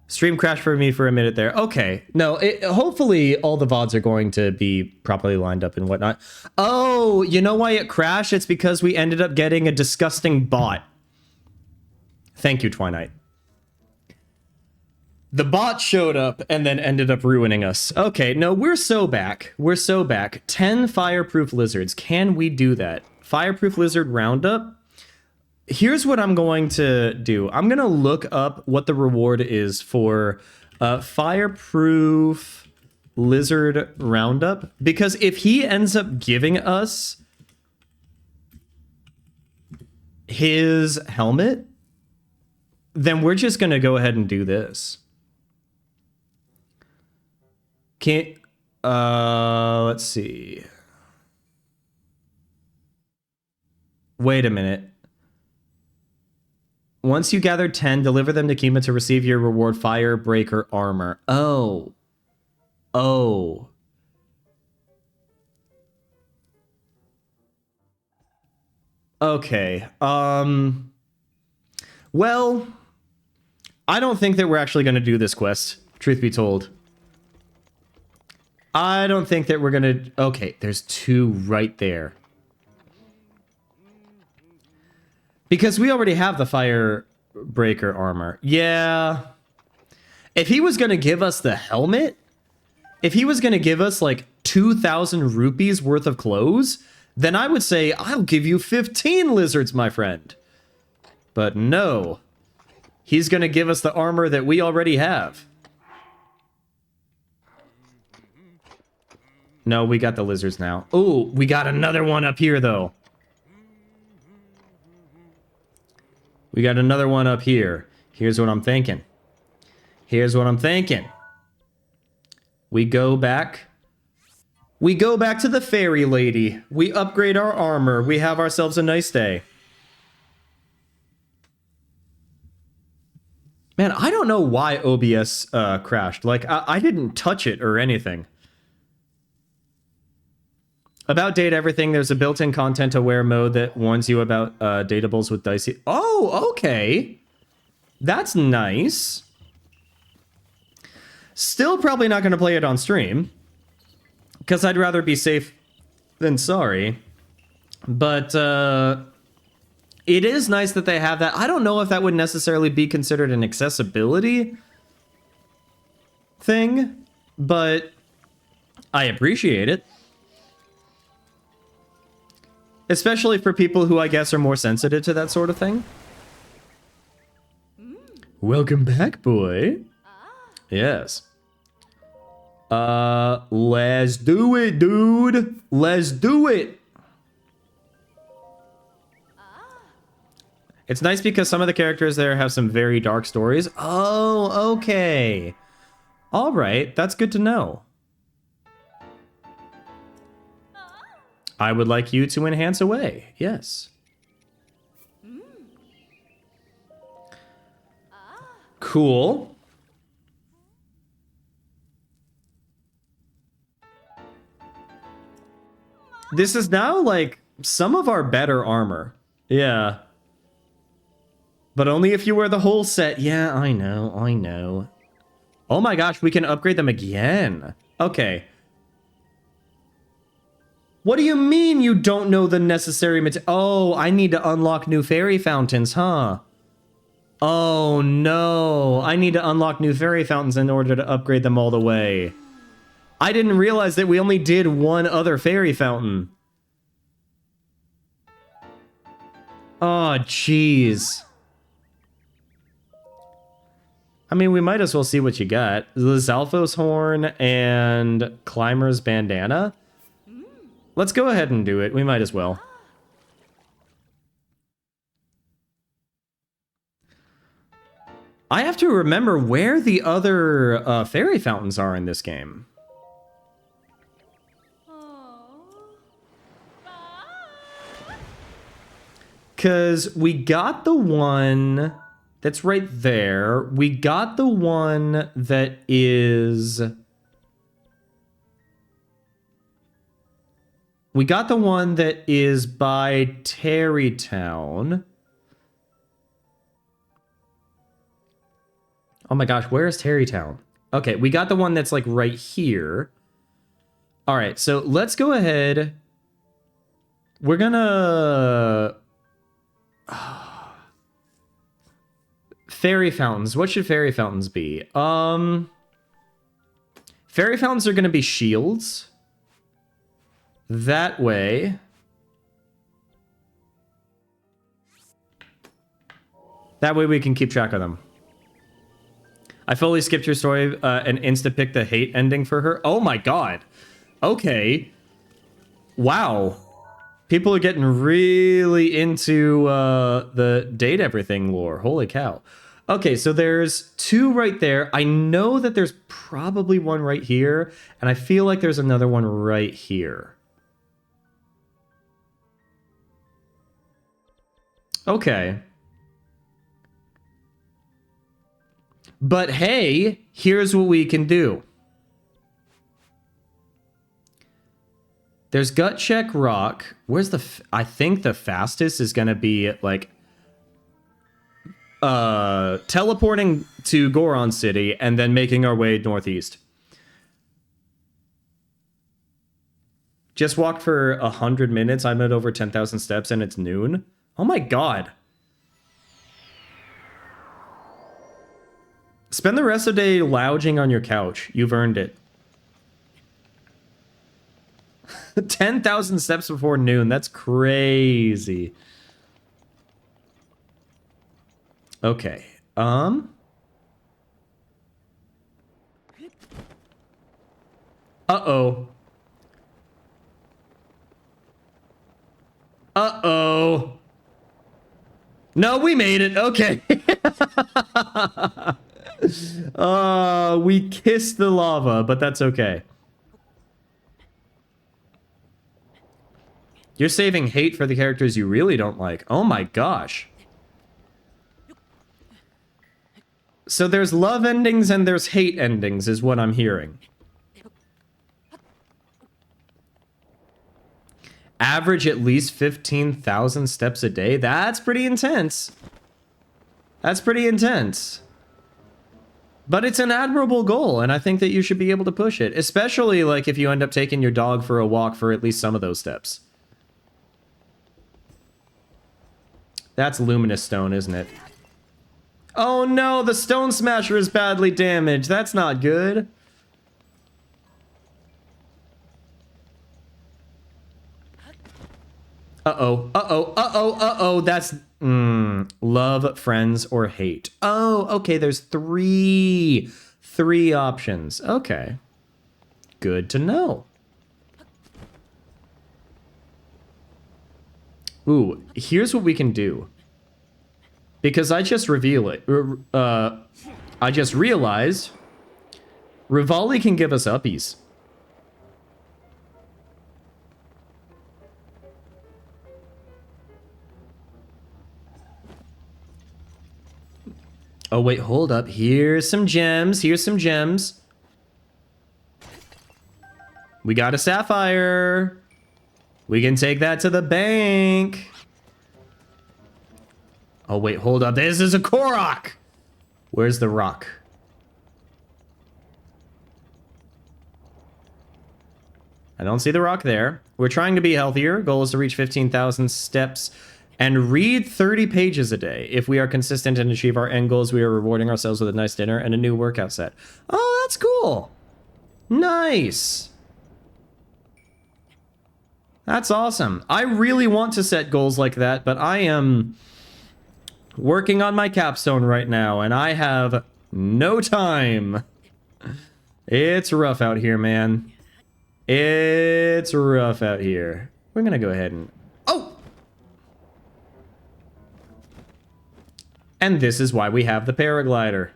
Stream crashed for me for a minute there. Okay. No, hopefully all the VODs are going to be properly lined up and whatnot. Oh, you know why it crashed? It's because we ended up getting a disgusting bot. Thank you, Twilight. The bot showed up and then ended up ruining us. Okay, no, we're so back. We're so back. 10 fireproof lizards. Can we do that? Fireproof lizard roundup? Here's what I'm going to do. I'm going to look up what the reward is for fireproof lizard roundup. Because if he ends up giving us his helmet, then we're just going to go ahead and do this. Can't, let's see. Wait a minute. Once you gather 10, deliver them to Kima to receive your reward, Firebreaker armor. Oh. Oh. Okay. Well, I don't think that we're actually going to do this quest, truth be told. I don't think that we're going to... Okay, there's 2 right there. Because we already have the Firebreaker armor. Yeah. If he was going to give us the helmet, if he was going to give us like 2,000 rupees worth of clothes, then I would say, I'll give you 15 lizards, my friend. But no. He's going to give us the armor that we already have. No, we got the lizards now. Oh, we got another one up here, though. We got another one up here. Here's what I'm thinking. Here's what I'm thinking. We go back. We go back to the fairy lady. We upgrade our armor. We have ourselves a nice day. Man, I don't know why OBS crashed. Like, I didn't touch it or anything. About date everything, there's a built-in content-aware mode that warns you about datables with dicey... Oh, okay. That's nice. Still probably not going to play it on stream. Because I'd rather be safe than sorry. But it is nice that they have that. I don't know if that would necessarily be considered an accessibility thing, but I appreciate it. Especially for people who I guess are more sensitive to that sort of thing. Welcome back, boy. Yes. Let's do it, dude. Let's do it. It's nice because some of the characters there have some very dark stories. Oh, okay. All right, that's good to know. I would like you to enhance away. Yes. Cool. This is now like some of our better armor. Yeah. But only if you wear the whole set. Yeah, I know, I know. Oh my gosh, we can upgrade them again. Okay. What do you mean you don't know the necessary material? Oh, I need to unlock new fairy fountains, huh? Oh no, I need to unlock new fairy fountains in order to upgrade them all the way. I didn't realize that we only did one other fairy fountain. Oh, jeez. I mean, we might as well see what you got. The Zalphos horn and Climber's bandana. Let's go ahead and do it. We might as well. I have to remember where the other fairy fountains are in this game. Because we got the one that's right there. We got the one that is... We got the one that is by Terrytown. Oh my gosh, where is Terrytown? Okay, we got the one that's like right here. All right, so let's go ahead. We're gonna... Fairy fountains. What should fairy fountains be? Fairy fountains are gonna be shields. That way. That way we can keep track of them. I fully skipped your story and insta-picked the hate ending for her. Oh my god. Okay. Wow. People are getting really into the date everything lore. Holy cow. Okay, so there's two right there. I know that there's probably one right here, and I feel like there's another one right here. Okay. But hey, here's what we can do. There's Gut Check Rock. Where's the... I think the fastest is going to be, like... teleporting to Goron City and then making our way northeast. Just walked for 100 minutes. I'm at over 10,000 steps and it's noon. Oh my god. Spend the rest of the day lounging on your couch. You've earned it. 10,000 steps before noon. That's crazy. Okay. Uh-oh. Uh-oh. No, we made it. Okay. We kissed the lava, but that's okay. You're saving hate for the characters you really don't like. Oh my gosh. So there's love endings and there's hate endings, is what I'm hearing. Average at least 15,000 steps a day? That's pretty intense. That's pretty intense. But it's an admirable goal, and I think that you should be able to push it. Especially, like, if you end up taking your dog for a walk for at least some of those steps. That's luminous stone, isn't it? Oh no, the stone smasher is badly damaged. That's not good. Uh-oh, uh-oh, uh-oh, uh-oh. That's, love, friends, or hate. Oh, okay, there's three options. Okay. Good to know. Ooh, here's what we can do. Because I just realized Rivali can give us uppies. Oh, wait, hold up. Here's some gems. Here's some gems. We got a sapphire. We can take that to the bank. Oh, wait, hold up. This is a Korok. Where's the rock? I don't see the rock there. We're trying to be healthier. Goal is to reach 15,000 steps and read 30 pages a day. If we are consistent and achieve our end goals, we are rewarding ourselves with a nice dinner and a new workout set. Oh, that's cool. Nice. That's awesome. I really want to set goals like that, but I am working on my capstone right now, and I have no time. It's rough out here, man. It's rough out here. We're gonna go ahead and... Oh! And this is why we have the paraglider.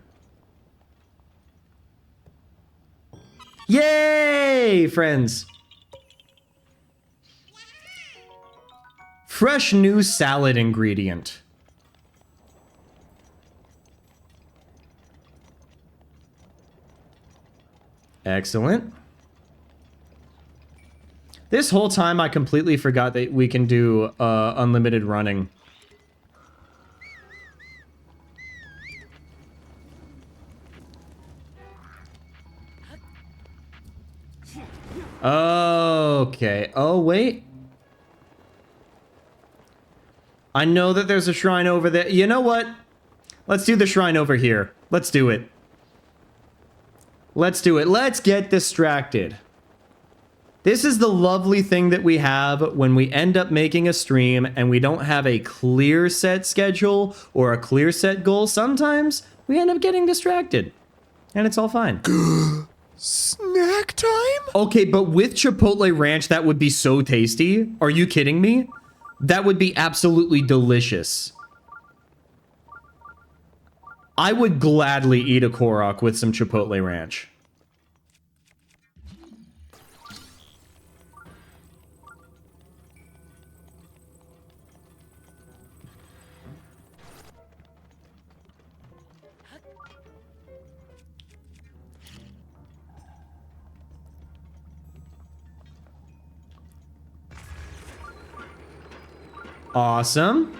Yay, friends! Fresh new salad ingredient. Excellent. This whole time I completely forgot that we can do unlimited running. Okay. Oh, wait. I know that there's a shrine over there. You know what? Let's do the shrine over here. Let's do it. Let's do it. Let's get distracted. This is the lovely thing that we have when we end up making a stream and we don't have a clear set schedule or a clear set goal. Sometimes we end up getting distracted. And it's all fine. Snack time? Okay, but with Chipotle Ranch, that would be so tasty. Are you kidding me? That would be absolutely delicious. I would gladly eat a Korok with some Chipotle Ranch. Awesome.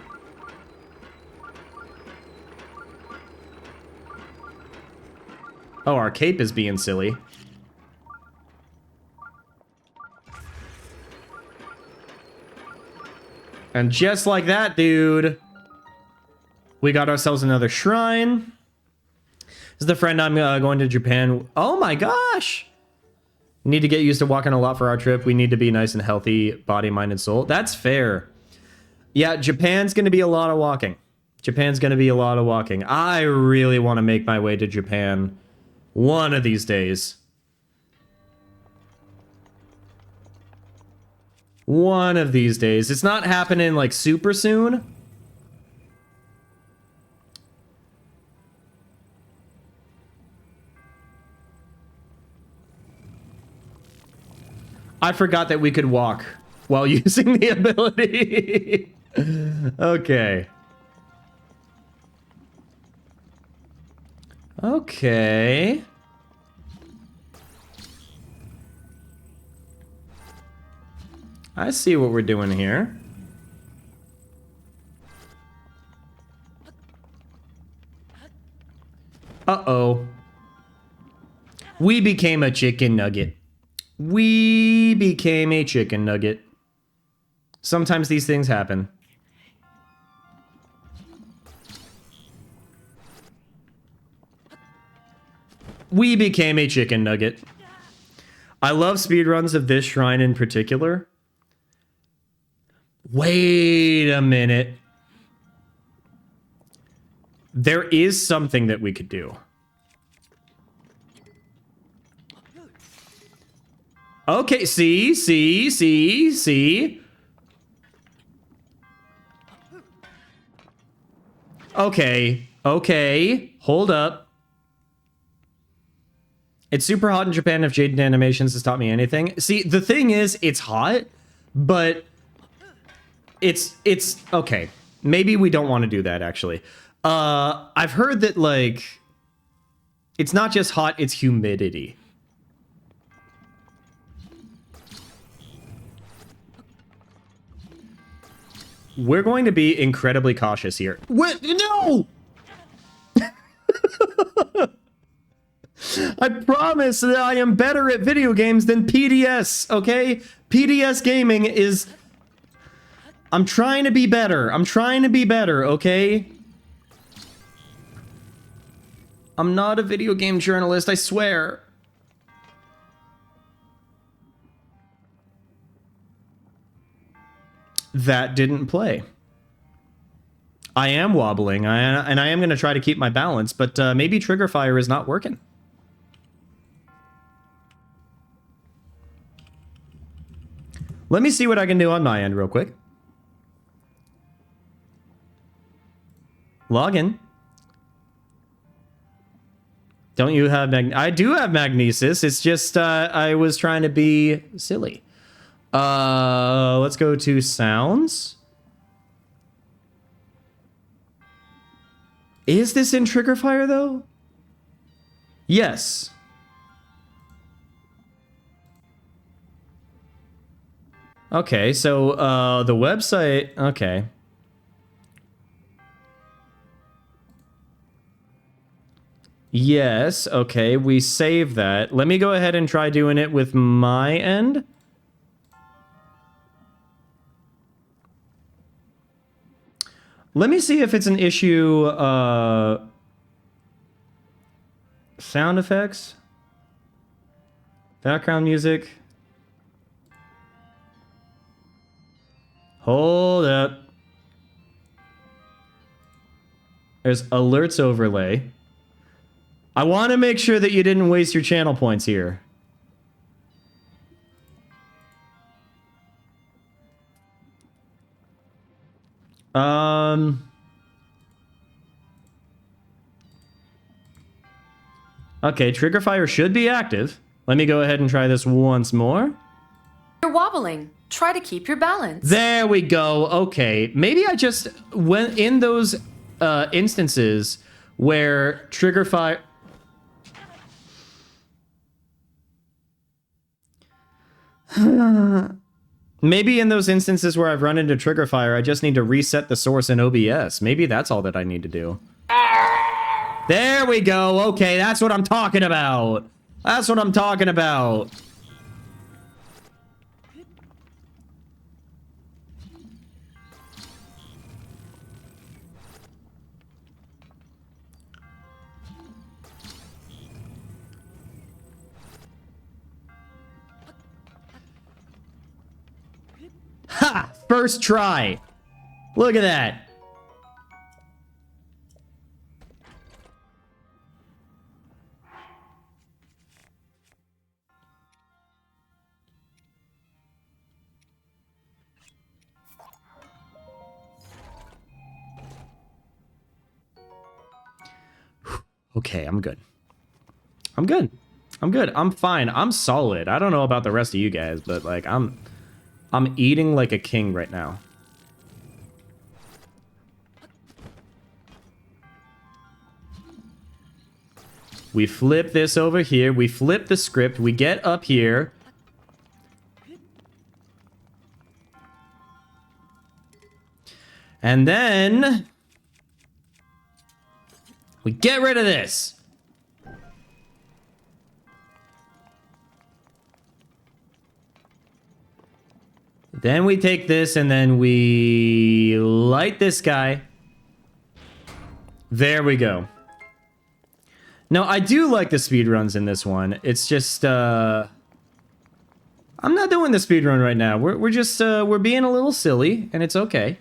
Oh, our cape is being silly. And just like that, dude, we got ourselves another shrine. This is the friend I'm going to Japan. Oh my gosh. Need to get used to walking a lot for our trip. We need to be nice and healthy, body, mind, and soul. That's fair. Yeah, Japan's going to be a lot of walking. Japan's going to be a lot of walking. I really want to make my way to Japan one of these days. One of these days. It's not happening like super soon. I forgot that we could walk while using the ability. Okay. Okay. I see what we're doing here. Uh-oh. We became a chicken nugget. We became a chicken nugget. Sometimes these things happen. We became a chicken nugget. I love speedruns of this shrine in particular. Wait a minute. There is something that we could do. Okay, see. Okay, hold up. It's super hot in Japan if Jaden Animations has taught me anything. See, the thing is, it's hot, but it's okay. Maybe we don't want to do that, actually. I've heard that, like, it's not just hot, it's humidity. We're going to be incredibly cautious here. What? No! I promise that I am better at video games than PDS, okay? PDS gaming is... I'm trying to be better. I'm trying to be better, okay? I'm not a video game journalist, I swear. That didn't play. I am wobbling, and I am going to try to keep my balance, but maybe trigger fire is not working. Let me see what I can do on my end real quick. Log in. Don't you have I do have magnesis. It's just I was trying to be silly. Let's go to sounds. Is this in trigger fire though? Yes. Okay, so the website, okay. Yes, okay, we save that. Let me go ahead and try doing it with my end. Let me see if it's an issue, sound effects, background music. Hold up. There's alerts overlay. I want to make sure that you didn't waste your channel points here. Okay, trigger fire should be active. Let me go ahead and try this once more. You're wobbling. Try to keep your balance. There we go. Okay, maybe I just went in those instances where trigger fire... Maybe in those instances where I've run into trigger fire, I just need to reset the source in OBS. Maybe that's all that I need to do. There we go. Okay, that's what I'm talking about. That's what I'm talking about. Ha! First try. Look at that. Okay, I'm good. I'm good. I'm good. I'm fine. I'm solid. I don't know about the rest of you guys, but like I'm eating like a king right now. We flip this over here. We flip the script. We get up here. And then we get rid of this. Then we take this and then we light this guy. There we go. Now, I do like the speedruns in this one. It's just, I'm not doing the speedrun right now. We're just, we're being a little silly, and it's okay.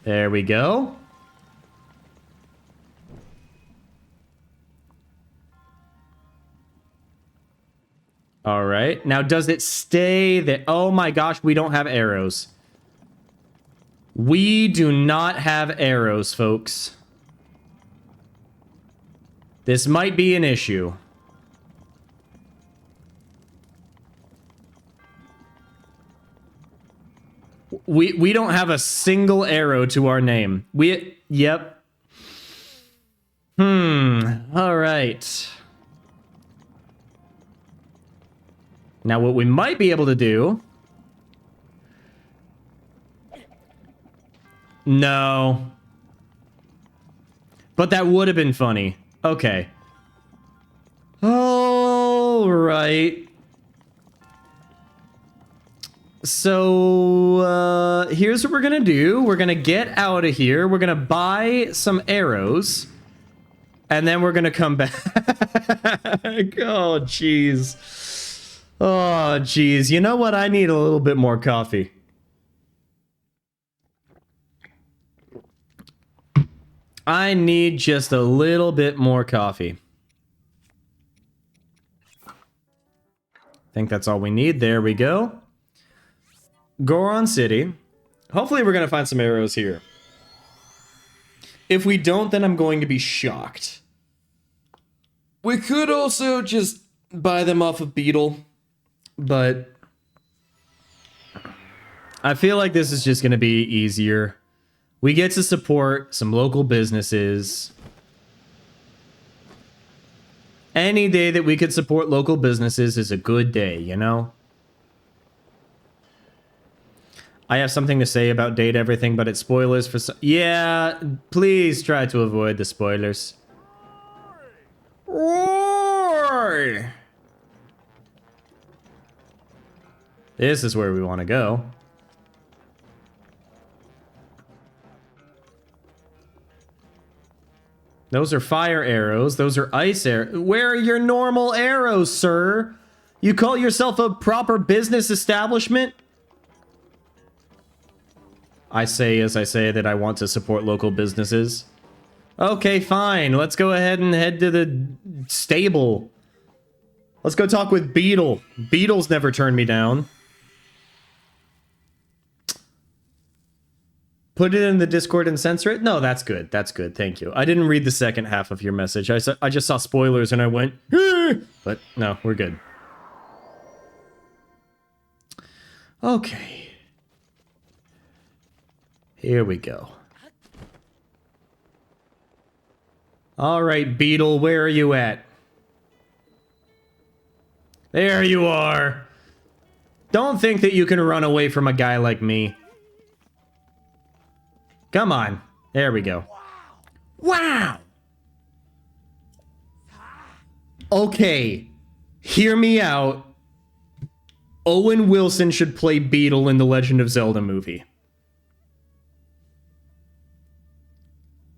There we go. All right. Now, does it stay there? Oh my gosh, we don't have arrows. We do not have arrows, folks. This might be an issue. We don't have a single arrow to our name. Yep. All right. Now what we might be able to do... No. But that would have been funny. Okay. All right. So, here's what we're gonna do. We're gonna get out of here. We're gonna buy some arrows. And then we're gonna come back. Oh, jeez. Oh, jeez. You know what? I need a little bit more coffee. I need just a little bit more coffee. I think that's all we need. There we go. Goron City. Hopefully we're going to find some arrows here. If we don't, then I'm going to be shocked. We could also just buy them off of Beetle, but I feel like this is just going to be easier. We get to support some local businesses. Any day that we could support local businesses is a good day, you know? I have something to say about Date Everything, but it's spoilers for some... Yeah, please try to avoid the spoilers. Roar! This is where we want to go. Those are fire arrows. Those are ice arrows. Where are your normal arrows, sir? You call yourself a proper business establishment? I say as I say that I want to support local businesses. Okay, fine. Let's go ahead and head to the stable. Let's go talk with Beetle. Beetle's never turned me down. Put it in the Discord and censor it? No, that's good. That's good. Thank you. I didn't read the second half of your message. I just saw spoilers and I went, "Eh!" But no, we're good. Okay. Here we go. All right, Beetle, where are you at? There you are. Don't think that you can run away from a guy like me. Come on. There we go. Wow. Okay. Hear me out. Owen Wilson should play Beetle in the Legend of Zelda movie.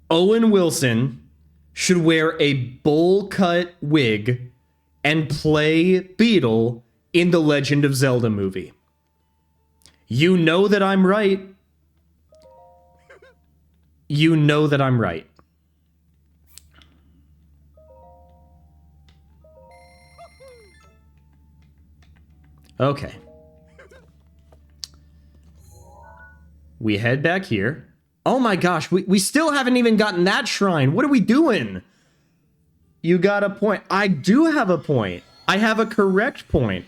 Owen Wilson should wear a bowl cut wig and play Beetle in the Legend of Zelda movie. You know that I'm right. You know that I'm right. Okay. We head back here. Oh my gosh, we still haven't even gotten that shrine. What are we doing? You got a point. I do have a point. I have a correct point.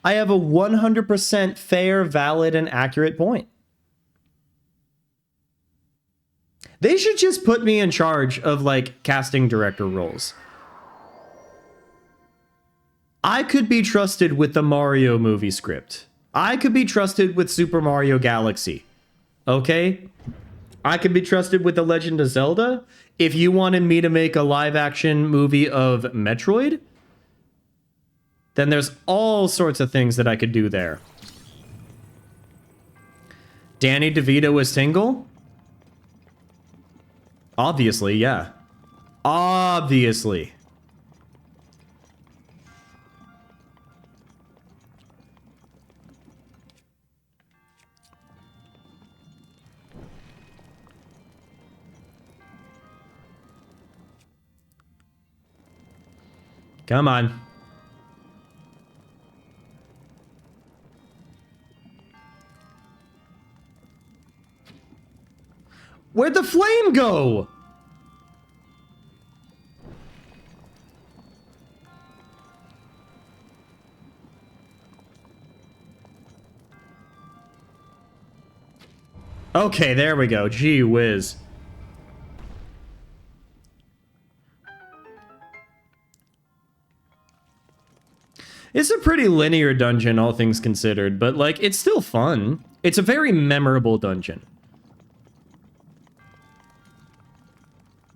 I have a 100% fair, valid, and accurate point. They should just put me in charge of, like, casting director roles. I could be trusted with the Mario movie script. I could be trusted with Super Mario Galaxy. Okay? I could be trusted with The Legend of Zelda. If you wanted me to make a live-action movie of Metroid, then there's all sorts of things that I could do there. Danny DeVito is single? Obviously, yeah. Obviously. Come on. Where'd the flame go? Okay, there we go. Gee whiz. It's a pretty linear dungeon, all things considered, but, like, it's still fun. It's a very memorable dungeon.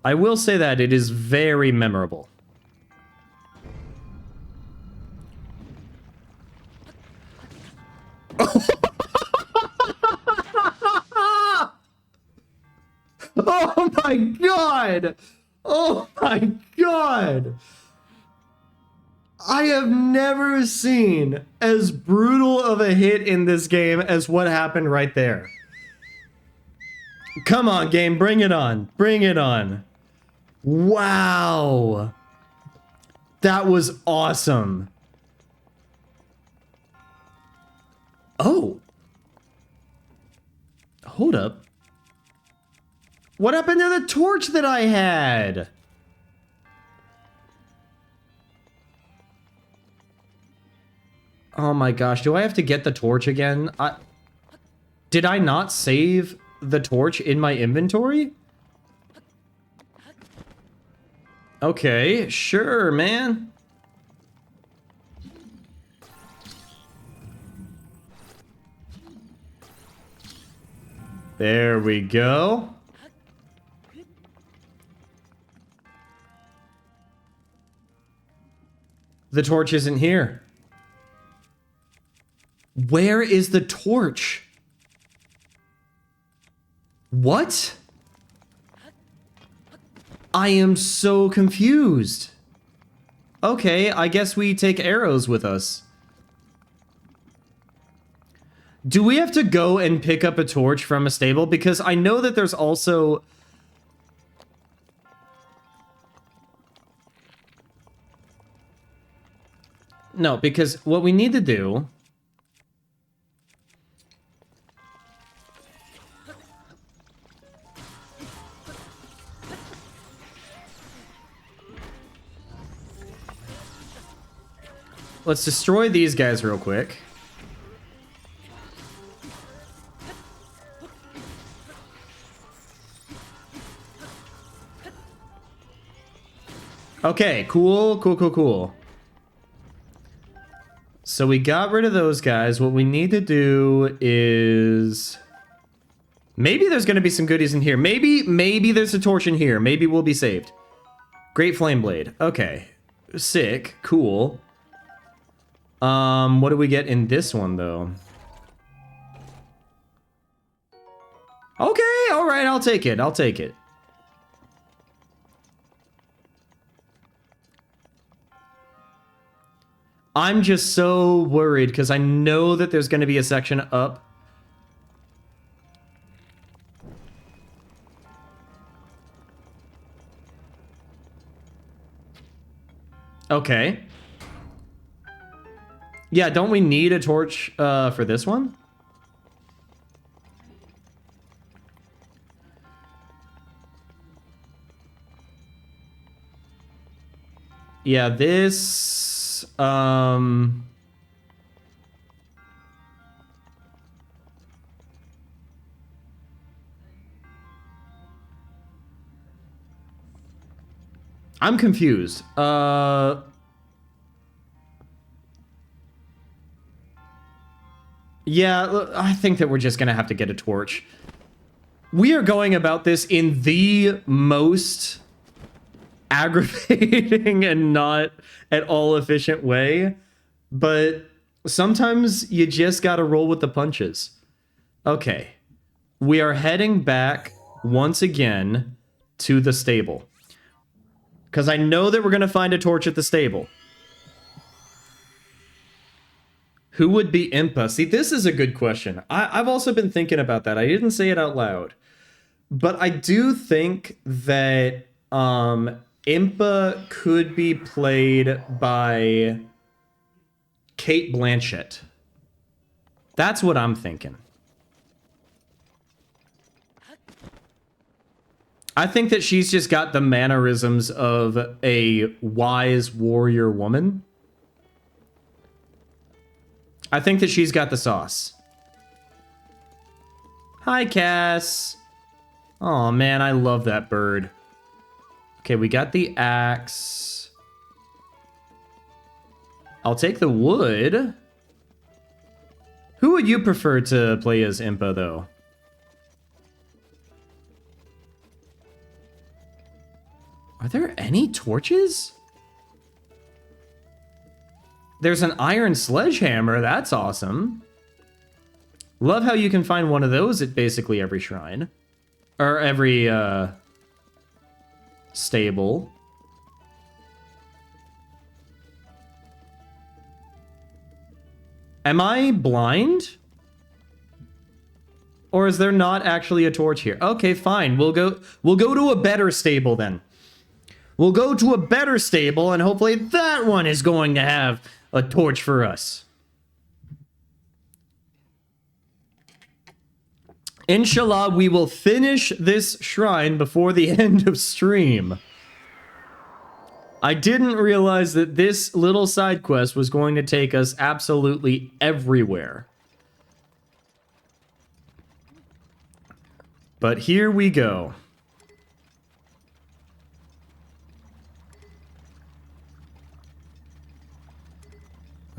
I will say that it is very memorable. Oh my god! Oh my god! I have never seen as brutal of a hit in this game as what happened right there. Come on, game, bring it on. Bring it on. Wow. That was awesome. Oh. Hold up. What happened to the torch that I had? Oh my gosh, do I have to get the torch again? Did I not save the torch in my inventory? Okay, sure, man. There we go. The torch isn't here. Where is the torch? What? I am so confused. Okay, I guess we take arrows with us. Do we have to go and pick up a torch from a stable? Because I know that there's also... No, because what we need to do... Let's destroy these guys real quick. Okay, cool. So we got rid of those guys. What we need to do is... Maybe there's going to be some goodies in here. Maybe there's a torch in here. Maybe we'll be saved. Great Flame Blade. Okay. Sick. Cool. What do we get in this one, though? Okay, alright, I'll take it. I'll take it. I'm just so worried because I know that there's going to be a section up. Okay. Yeah, don't we need a torch for this one? Yeah, this... I'm confused. Yeah, I think that we're just gonna have to get a torch. We are going about this in the most aggravating and not at all efficient way, but sometimes you just gotta roll with the punches. Okay, we are heading back once again to the stable. Because I know that we're gonna find a torch at the stable. Who would be Impa? See, this is a good question. I've also been thinking about that. I didn't say it out loud. But I do think that Impa could be played by Cate Blanchett. That's what I'm thinking. I think that she's just got the mannerisms of a wise warrior woman. I think that she's got the sauce. Hi, Cass. Oh man, I love that bird. Okay, we got the axe. I'll take the wood. Who would you prefer to play as Impa, though? Are there any torches? There's an iron sledgehammer. That's awesome. Love how you can find one of those at basically every shrine. Or every, stable. Am I blind? Or is there not actually a torch here? Okay, fine. We'll go to a better stable then. We'll go to a better stable and hopefully that one is going to have a torch for us. Inshallah, we will finish this shrine before the end of stream. I didn't realize that this little side quest was going to take us absolutely everywhere. But here we go.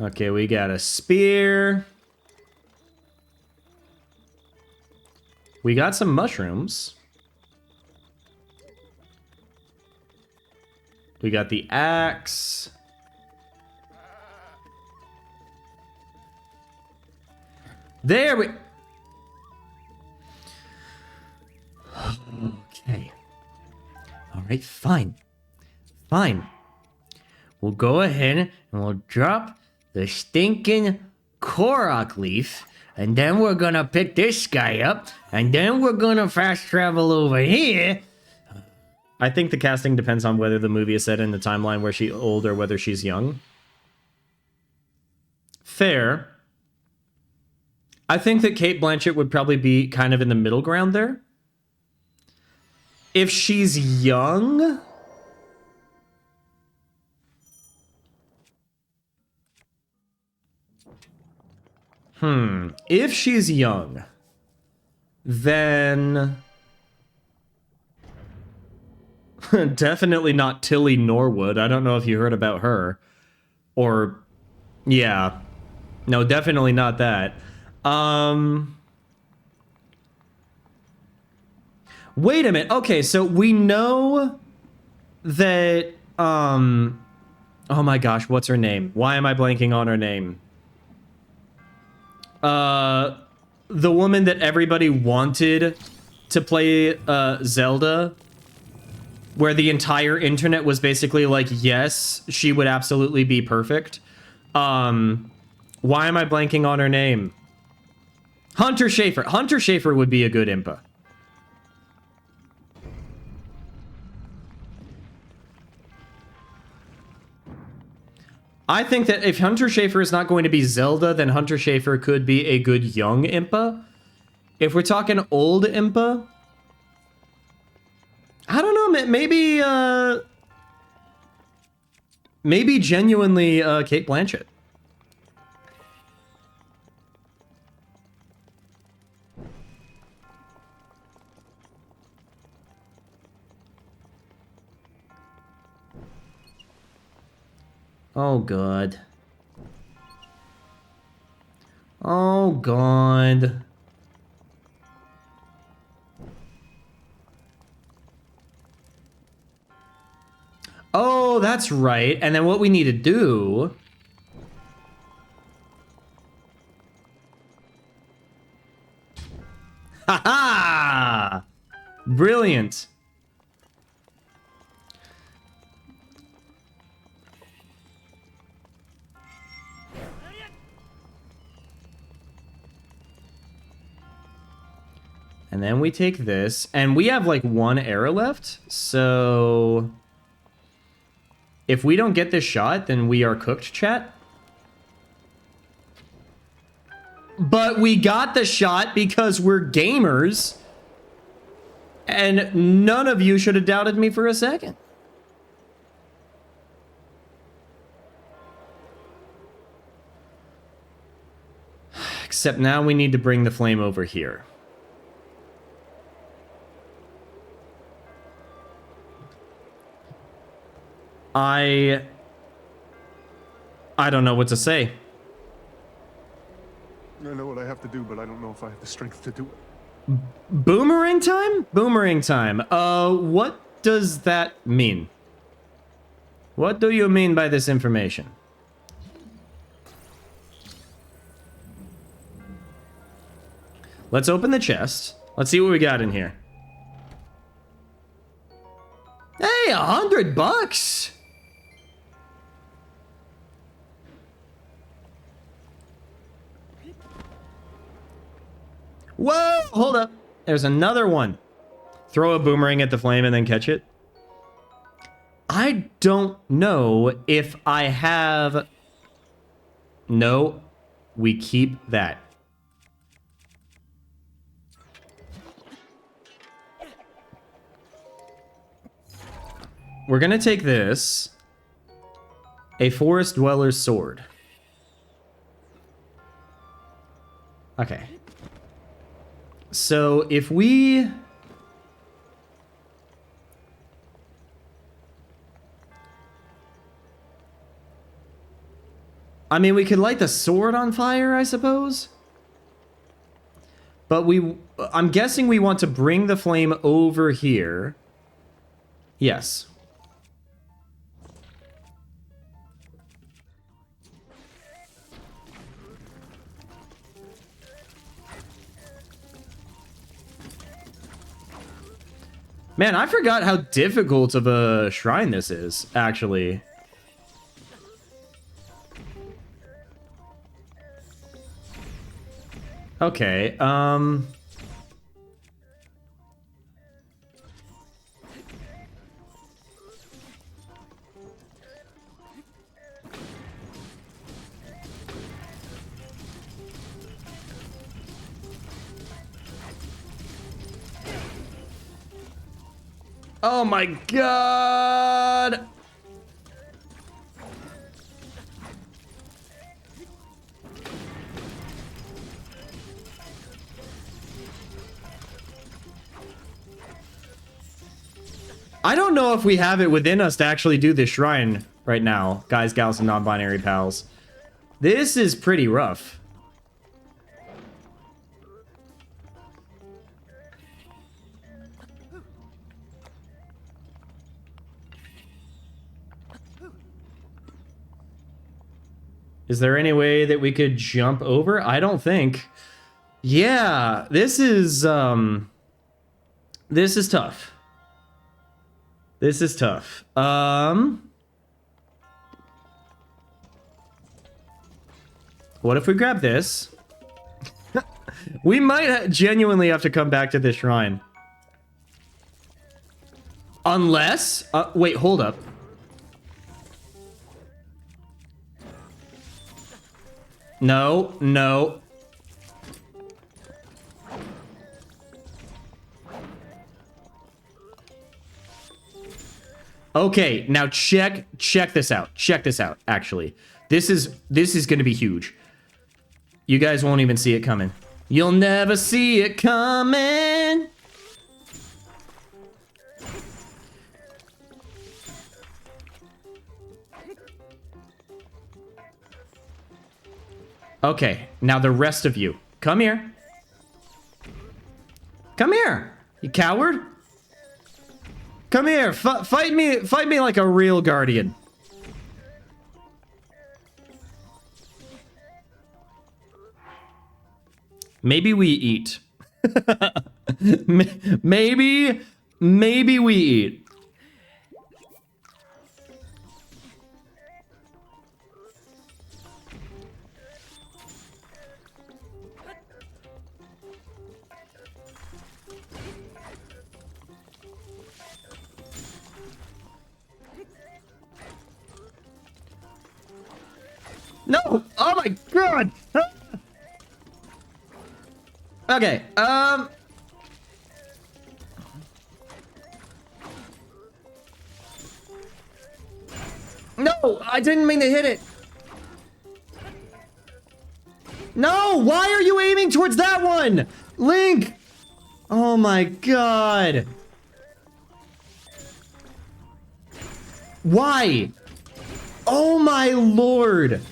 Okay, we got a spear. We got some mushrooms. We got the axe. There we... Okay. All right, fine. Fine. We'll go ahead and we'll drop the stinking Korok leaf, and then we're gonna pick this guy up, and then we're gonna fast travel over here. I think the casting depends on whether the movie is set in the timeline where she's old or whether she's young. Fair. I think that Cate Blanchett would probably be kind of in the middle ground there. If she's young... If she's young, then... definitely not Tilly Norwood. I don't know if you heard about her. Or... yeah. No, definitely not that. Wait a minute. Okay, so we know that... oh my gosh, what's her name? Why am I blanking on her name? The woman that everybody wanted to play Zelda, where the entire internet was basically like, yes, she would absolutely be perfect. Why am I blanking on her name? Hunter Schafer. Hunter Schafer would be a good Impa. I think that if Hunter Schafer is not going to be Zelda, then Hunter Schafer could be a good young Impa. If we're talking old Impa, I don't know, maybe, maybe genuinely Kate Blanchett. Oh, God. Oh, God. Oh, that's right. And then what we need to do... Ha-ha! Brilliant. And then we take this, and we have like one arrow left, so if we don't get this shot, then we are cooked, chat. But we got the shot because we're gamers, and none of you should have doubted me for a second. Except now we need to bring the flame over here. I don't know what to say. I know what I have to do, but I don't know if I have the strength to do it. Boomerang time? Boomerang time. What does that mean? What do you mean by this information? Let's open the chest. Let's see what we got in here. Hey, $100! Whoa, hold up. There's another one. Throw a boomerang at the flame and then catch it. I don't know if I have... No, we keep that. We're gonna take this. A forest dweller's sword. Okay. So if we... I mean, we could light the sword on fire, I suppose. But I'm guessing we want to bring the flame over here. Yes. Man, I forgot how difficult of a shrine this is, actually. Okay, oh my God! I don't know if we have it within us to actually do this shrine right now, guys, gals, and non-binary pals. This is pretty rough. Is there any way that we could jump over? I don't think. Yeah, this is tough. This is tough. What if we grab this? We might genuinely have to come back to this shrine. Unless... wait, hold up. No, no. Okay, now check this out. Check this out, actually. This is gonna be huge. You guys won't even see it coming. You'll never see it coming. Okay, now the rest of you. Come here. Come here, you coward. Come here, fight me like a real guardian. Maybe we eat. maybe we eat. No! Oh my god! Okay, no! I didn't mean to hit it! No! Why are you aiming towards that one? Link! Oh my god! Why? Oh my lord!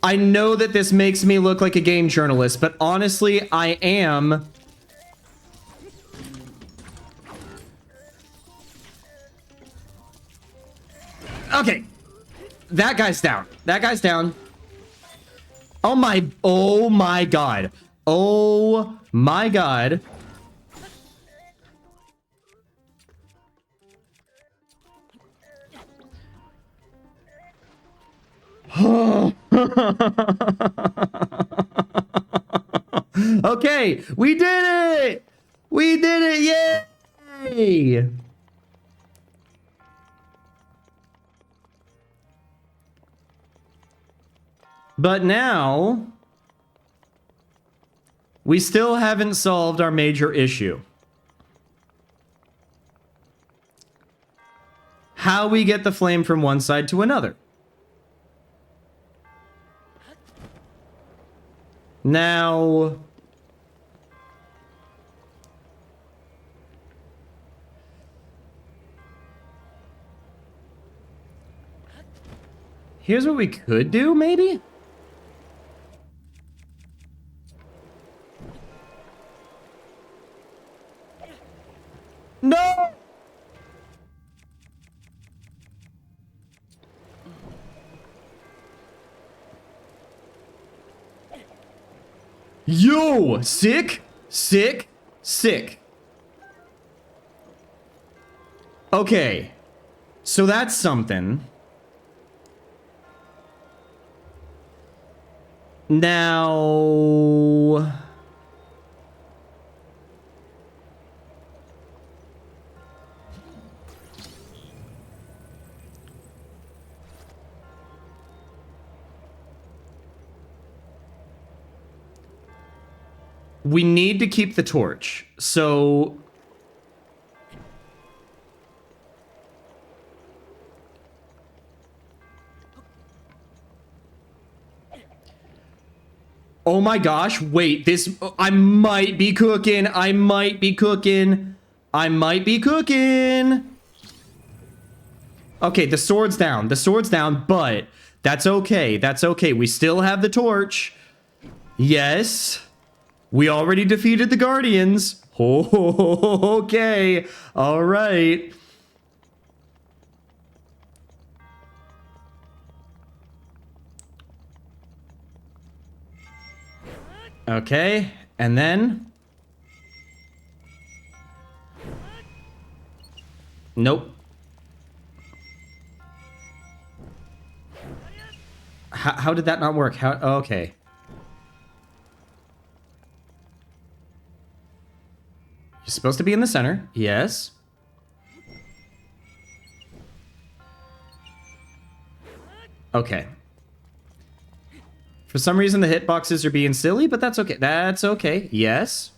I know that this makes me look like a game journalist, but honestly, I am. Okay. That guy's down. That guy's down. Oh my god. Oh my god. Okay, we did it! We did it! Yay! But now, we still haven't solved our major issue. How we get the flame from one side to another. Now, here's what we could do, maybe? No! Yo! Sick? Sick? Sick. Okay. So that's something. Now... we need to keep the torch. So... oh my gosh, wait, this... I might be cooking. I might be cooking. I might be cooking. Okay, the sword's down. The sword's down, but that's okay. That's okay. We still have the torch. Yes. We already defeated the Guardians. Oh, okay. All right. Okay, and then... nope. How did that not work? How? Okay. You're supposed to be in the center. Yes. Okay. For some reason, the hitboxes are being silly, but that's okay. That's okay. Yes.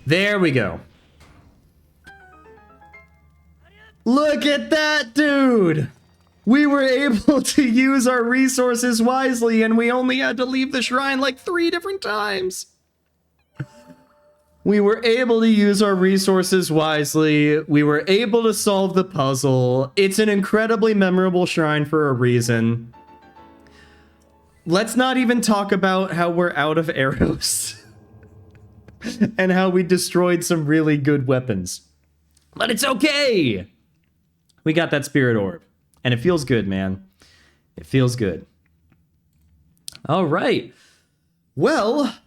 There we go. Look at that, dude! We were able to use our resources wisely, and we only had to leave the shrine like 3 different times. We were able to use our resources wisely. We were able to solve the puzzle. It's an incredibly memorable shrine for a reason. Let's not even talk about how we're out of arrows and how we destroyed some really good weapons. But it's okay. We got that spirit orb, and it feels good, man. It feels good. All right. Well,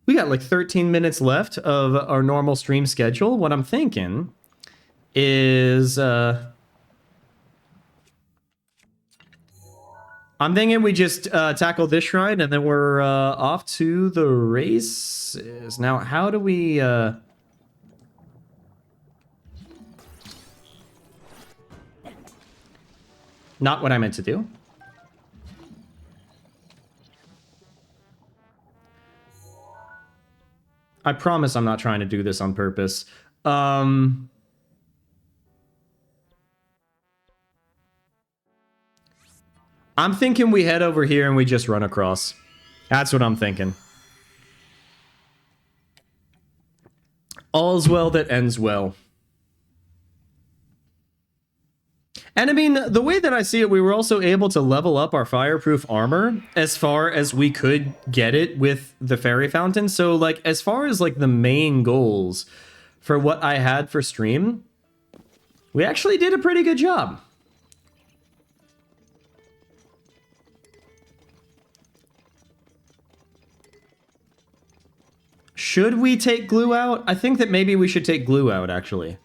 we got like 13 minutes left of our normal stream schedule. What I'm thinking is I'm thinking we just tackle this shrine and then we're off to the races. Now, how do we not what I meant to do. I promise I'm not trying to do this on purpose. I'm thinking we head over here and we just run across. That's what I'm thinking. All's well that ends well. And I mean, the way that I see it, we were also able to level up our fireproof armor as far as we could get it with the fairy fountain. So, like, as far as, like, the main goals for what I had for stream, we actually did a pretty good job. Should we take glue out? I think that maybe we should take glue out, actually.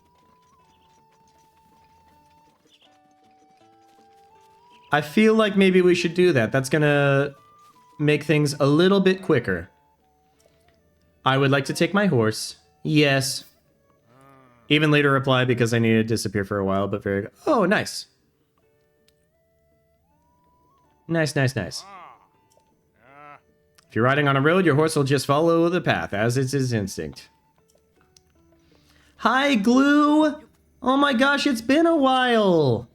I feel like maybe we should do that. That's gonna make things a little bit quicker. I would like to take my horse. Yes. Even later reply because I need to disappear for a while, but very... Oh, nice. Nice, nice, nice. If you're riding on a road, your horse will just follow the path, as it's his instinct. Hi, Glue! Oh my gosh, it's been a while!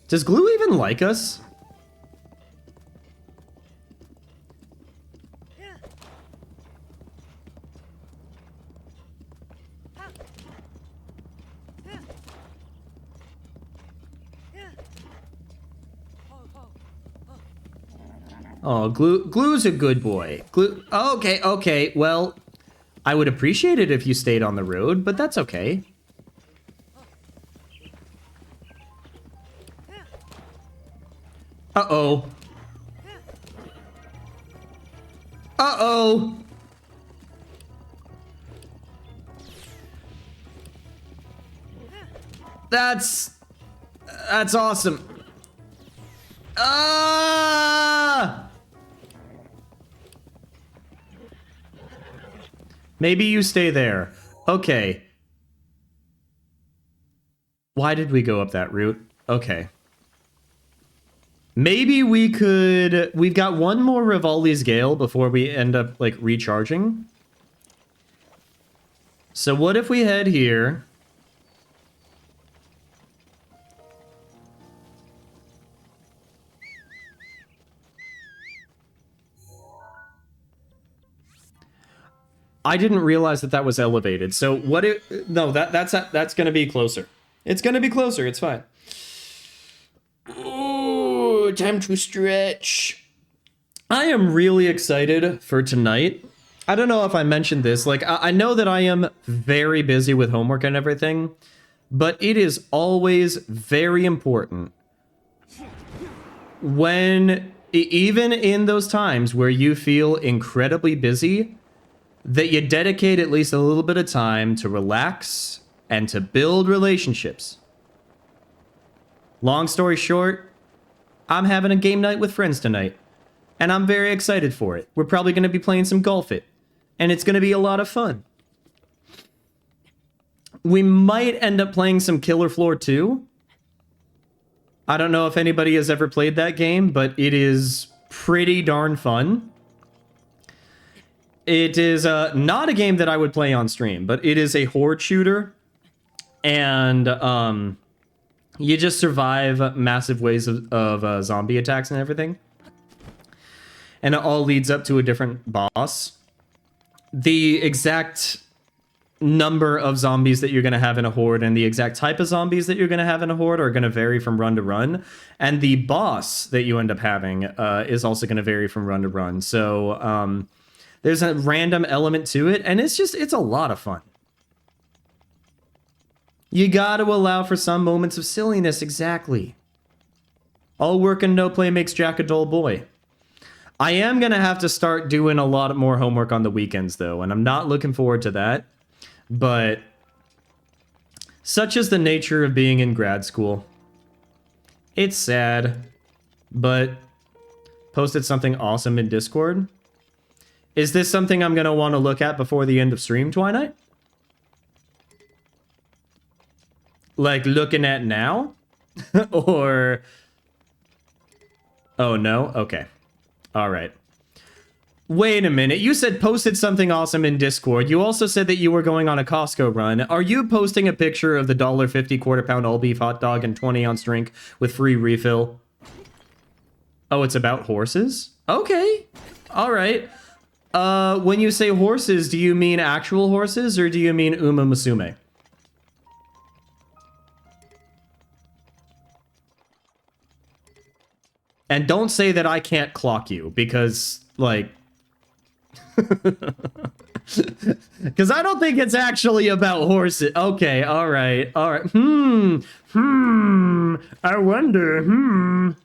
Does Glue even like us? Oh, Glue's a good boy. Glue. Oh, okay, okay. Well, I would appreciate it if you stayed on the road, but that's okay. Uh-oh. Uh-oh. That's awesome. Ah! Maybe you stay there. Okay. Why did we go up that route? Okay. Maybe we could... We've got one more Rivali's Gale before we end up, like, recharging. So what if we head here? I didn't realize that that was elevated. So what if... No, that's going to be closer. It's going to be closer. It's fine. Ooh, time to stretch. I am really excited for tonight. I don't know if I mentioned this. Like, I know that I am very busy with homework and everything, but it is always very important when, even in those times where you feel incredibly busy, that you dedicate at least a little bit of time to relax and to build relationships. Long story short, I'm having a game night with friends tonight, and I'm very excited for it. We're probably going to be playing some Golf It, and it's going to be a lot of fun. We might end up playing some Killer Floor 2. I don't know if anybody has ever played that game, but it is pretty darn fun. It is not a game that I would play on stream, but it is a horde shooter. And you just survive massive waves of zombie attacks and everything. And it all leads up to a different boss. The exact number of zombies that you're going to have in a horde and the exact type of zombies that you're going to have in a horde are going to vary from run to run. And the boss that you end up having is also going to vary from run to run. So there's a random element to it, and it's a lot of fun. You got to allow for some moments of silliness, exactly. All work and no play makes Jack a dull boy. I am going to have to start doing a lot more homework on the weekends, though, and I'm not looking forward to that. But such is the nature of being in grad school. It's sad, but posted something awesome in Discord. Is this something I'm going to want to look at before the end of stream, Twilight? Like, looking at now? Or... Oh, no? Okay. All right. Wait a minute. You said posted something awesome in Discord. You also said that you were going on a Costco run. Are you posting a picture of the $1.50 quarter-pound all-beef hot dog and 20 ounce drink with free refill? Oh, it's about horses? Okay. All right. When you say horses, do you mean actual horses or do you mean Uma Musume? And don't say that I can't clock you, because, like... Because I don't think it's actually about horses. Okay, alright, alright. I wonder,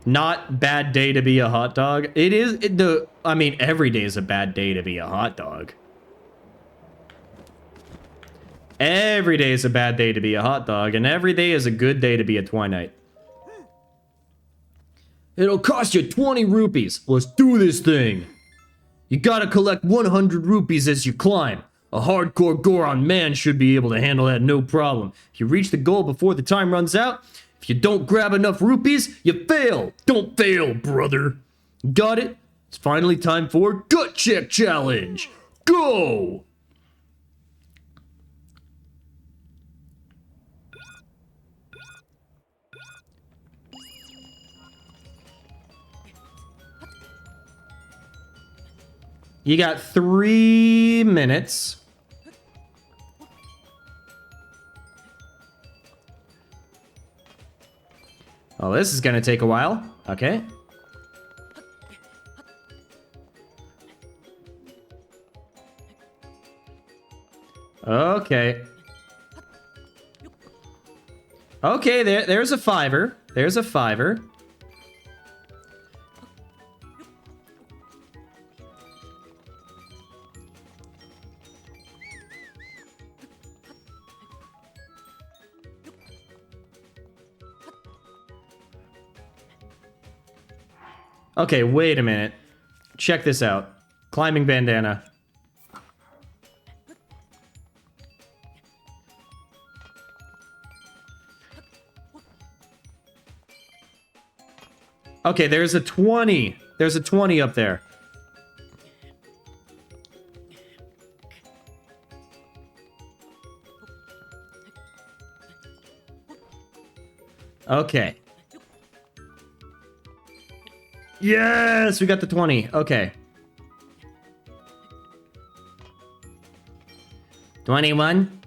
Not bad day to be a hot dog. It is, I mean, every day is a bad day to be a hot dog. Every day is a bad day to be a hot dog, and every day is a good day to be a Twinite. It'll cost you 20 rupees. Let's do this thing. You gotta collect 100 rupees as you climb. A hardcore Goron man should be able to handle that no problem. If you reach the goal before the time runs out, if you don't grab enough rupees, you fail. Don't fail, brother. Got it? It's finally time for Gut Check Challenge. Go! You got 3 minutes. Oh, this is gonna take a while. Okay. Okay. Okay, there's a fiver. There's a fiver. Okay, wait a minute. Check this out. Climbing bandana. Okay, there's a 20. There's a 20 up there. Okay. Yes, we got the 20. Okay. 21.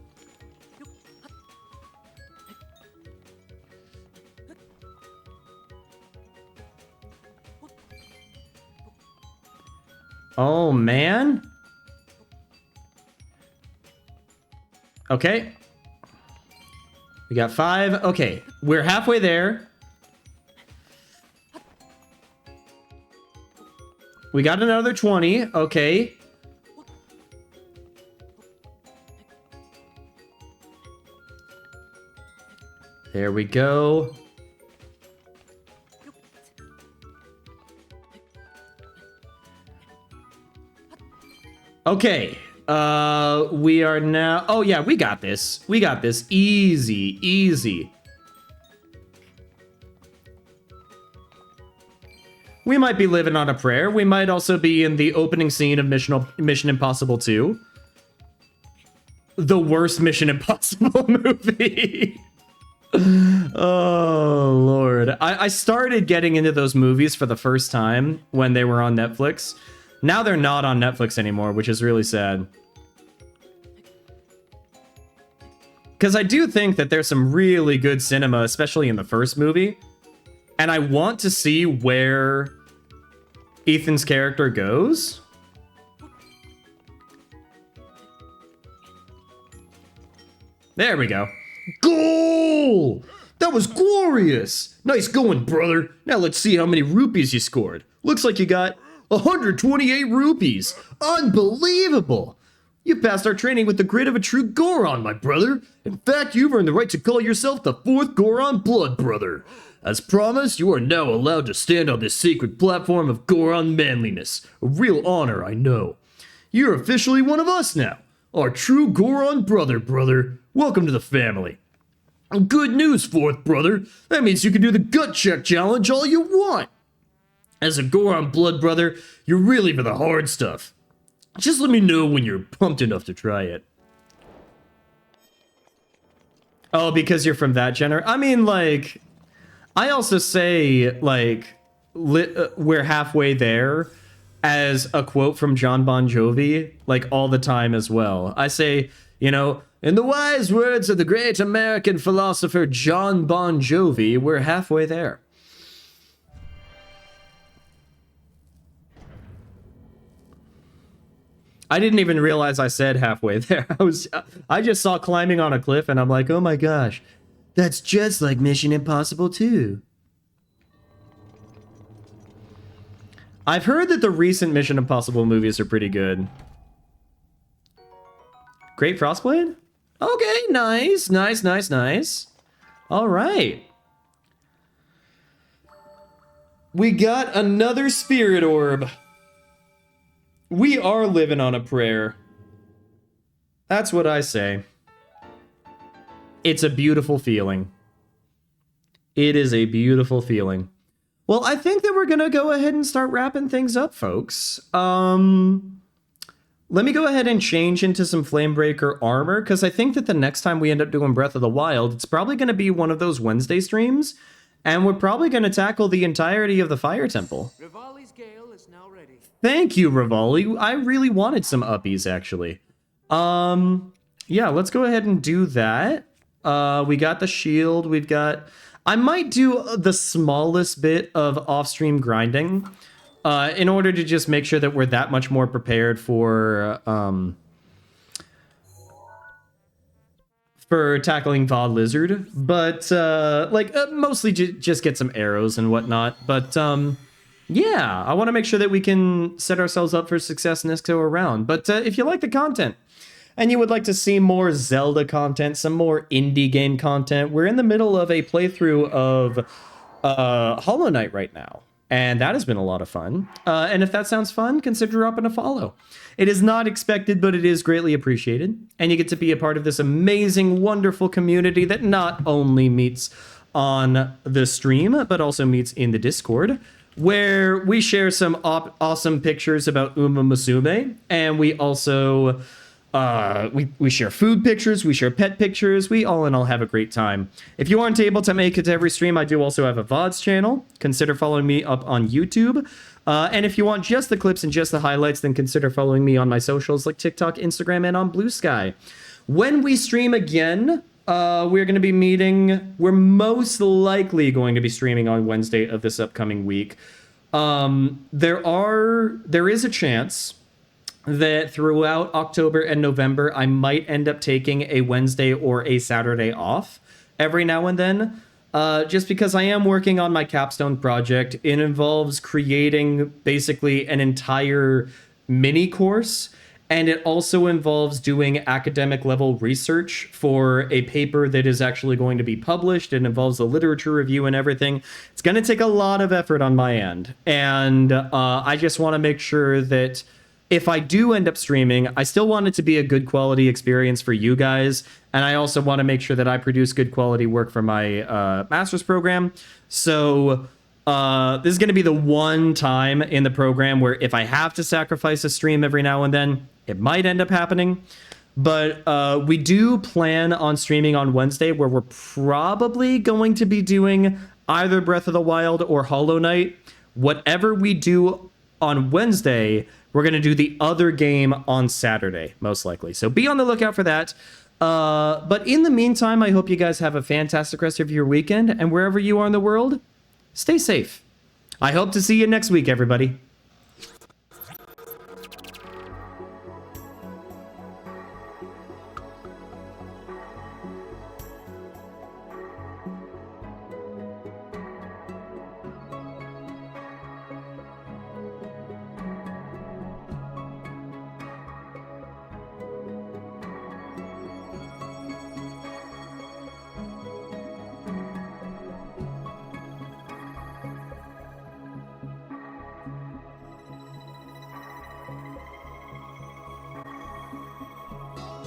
Oh, man. Okay. We got 5. Okay, we're halfway there. We got another 20. Okay. There we go. Okay. We are now... Oh, yeah, we got this. We got this. Easy, easy. We might be living on a prayer. We might also be in the opening scene of Mission Impossible 2. The worst Mission Impossible movie. Oh, Lord. I started getting into those movies for the first time when they were on Netflix. Now they're not on Netflix anymore, which is really sad. Because I do think that there's some really good cinema, especially in the first movie. And I want to see where Ethan's character goes. There we go. Goal! That was glorious! Nice going, brother. Now let's see how many rupees you scored. Looks like you got 128 rupees. Unbelievable! You passed our training with the grit of a true Goron, my brother. In fact, you've earned the right to call yourself the 4th Goron Blood Brother. As promised, you are now allowed to stand on this sacred platform of Goron manliness. A real honor, I know. You're officially one of us now. Our true Goron brother. Welcome to the family. Good news, 4th brother. That means you can do the gut check challenge all you want. As a Goron Blood Brother, you're really for the hard stuff. Just let me know when you're pumped enough to try it. Oh, because you're from that genre? I mean, like... I also say, like, we're halfway there as a quote from John Bon Jovi, like, all the time as well. I say, you know, in the wise words of the great American philosopher John Bon Jovi, we're halfway there. I didn't even realize I said halfway there. I just saw climbing on a cliff and I'm like, oh my gosh. That's just like Mission Impossible 2. I've heard that the recent Mission Impossible movies are pretty good. Great Frostblade? Okay, nice. All right. We got another spirit orb. We are living on a prayer. That's what I say. It's a beautiful feeling. It is a beautiful feeling. Well, I think that we're going to go ahead and start wrapping things up, folks. Let me go ahead and change into some Flamebreaker armor, because I think that the next time we end up doing Breath of the Wild, it's probably going to be one of those Wednesday streams, and we're probably going to tackle the entirety of the Fire Temple. Rivali's Gale is now ready. Thank you, Rivali. I really wanted some uppies, actually. Yeah, let's go ahead and do that. We got the shield. We've got... I might do the smallest bit of off-stream grinding in order to just make sure that we're that much more prepared for tackling Vod Lizard. But, mostly just get some arrows and whatnot. But, yeah, I want to make sure that we can set ourselves up for success next go around. But if you like the content, and you would like to see more Zelda content, some more indie game content, we're in the middle of a playthrough of Hollow Knight right now. And that has been a lot of fun. And if that sounds fun, consider dropping a follow. It is not expected, but it is greatly appreciated. And you get to be a part of this amazing, wonderful community that not only meets on the stream, but also meets in the Discord, where we share some awesome pictures about Uma Musume. And we also... we share food pictures, we share pet pictures, we all in all have a great time. If you aren't able to make it to every stream, I do also have a VODs channel. Consider following me up on YouTube. And if you want just the clips and just the highlights, then consider following me on my socials like TikTok, Instagram, and on Blue Sky. When we stream again, we're going to be meeting, we're most likely going to be streaming on Wednesday of this upcoming week. There is a chance that throughout October and November, I might end up taking a Wednesday or a Saturday off every now and then, just because I am working on my capstone project. It involves creating basically an entire mini course, and it also involves doing academic level research for a paper that is actually going to be published. It involves a literature review and everything. It's going to take a lot of effort on my end, and I just want to make sure that if I do end up streaming, I still want it to be a good quality experience for you guys. And I also want to make sure that I produce good quality work for my master's program. So this is going to be the one time in the program where if I have to sacrifice a stream every now and then, it might end up happening. But we do plan on streaming on Wednesday, where we're probably going to be doing either Breath of the Wild or Hollow Knight. Whatever we do on Wednesday, we're going to do the other game on Saturday, most likely. So be on the lookout for that. But in the meantime, I hope you guys have a fantastic rest of your weekend. And wherever you are in the world, stay safe. I hope to see you next week, everybody.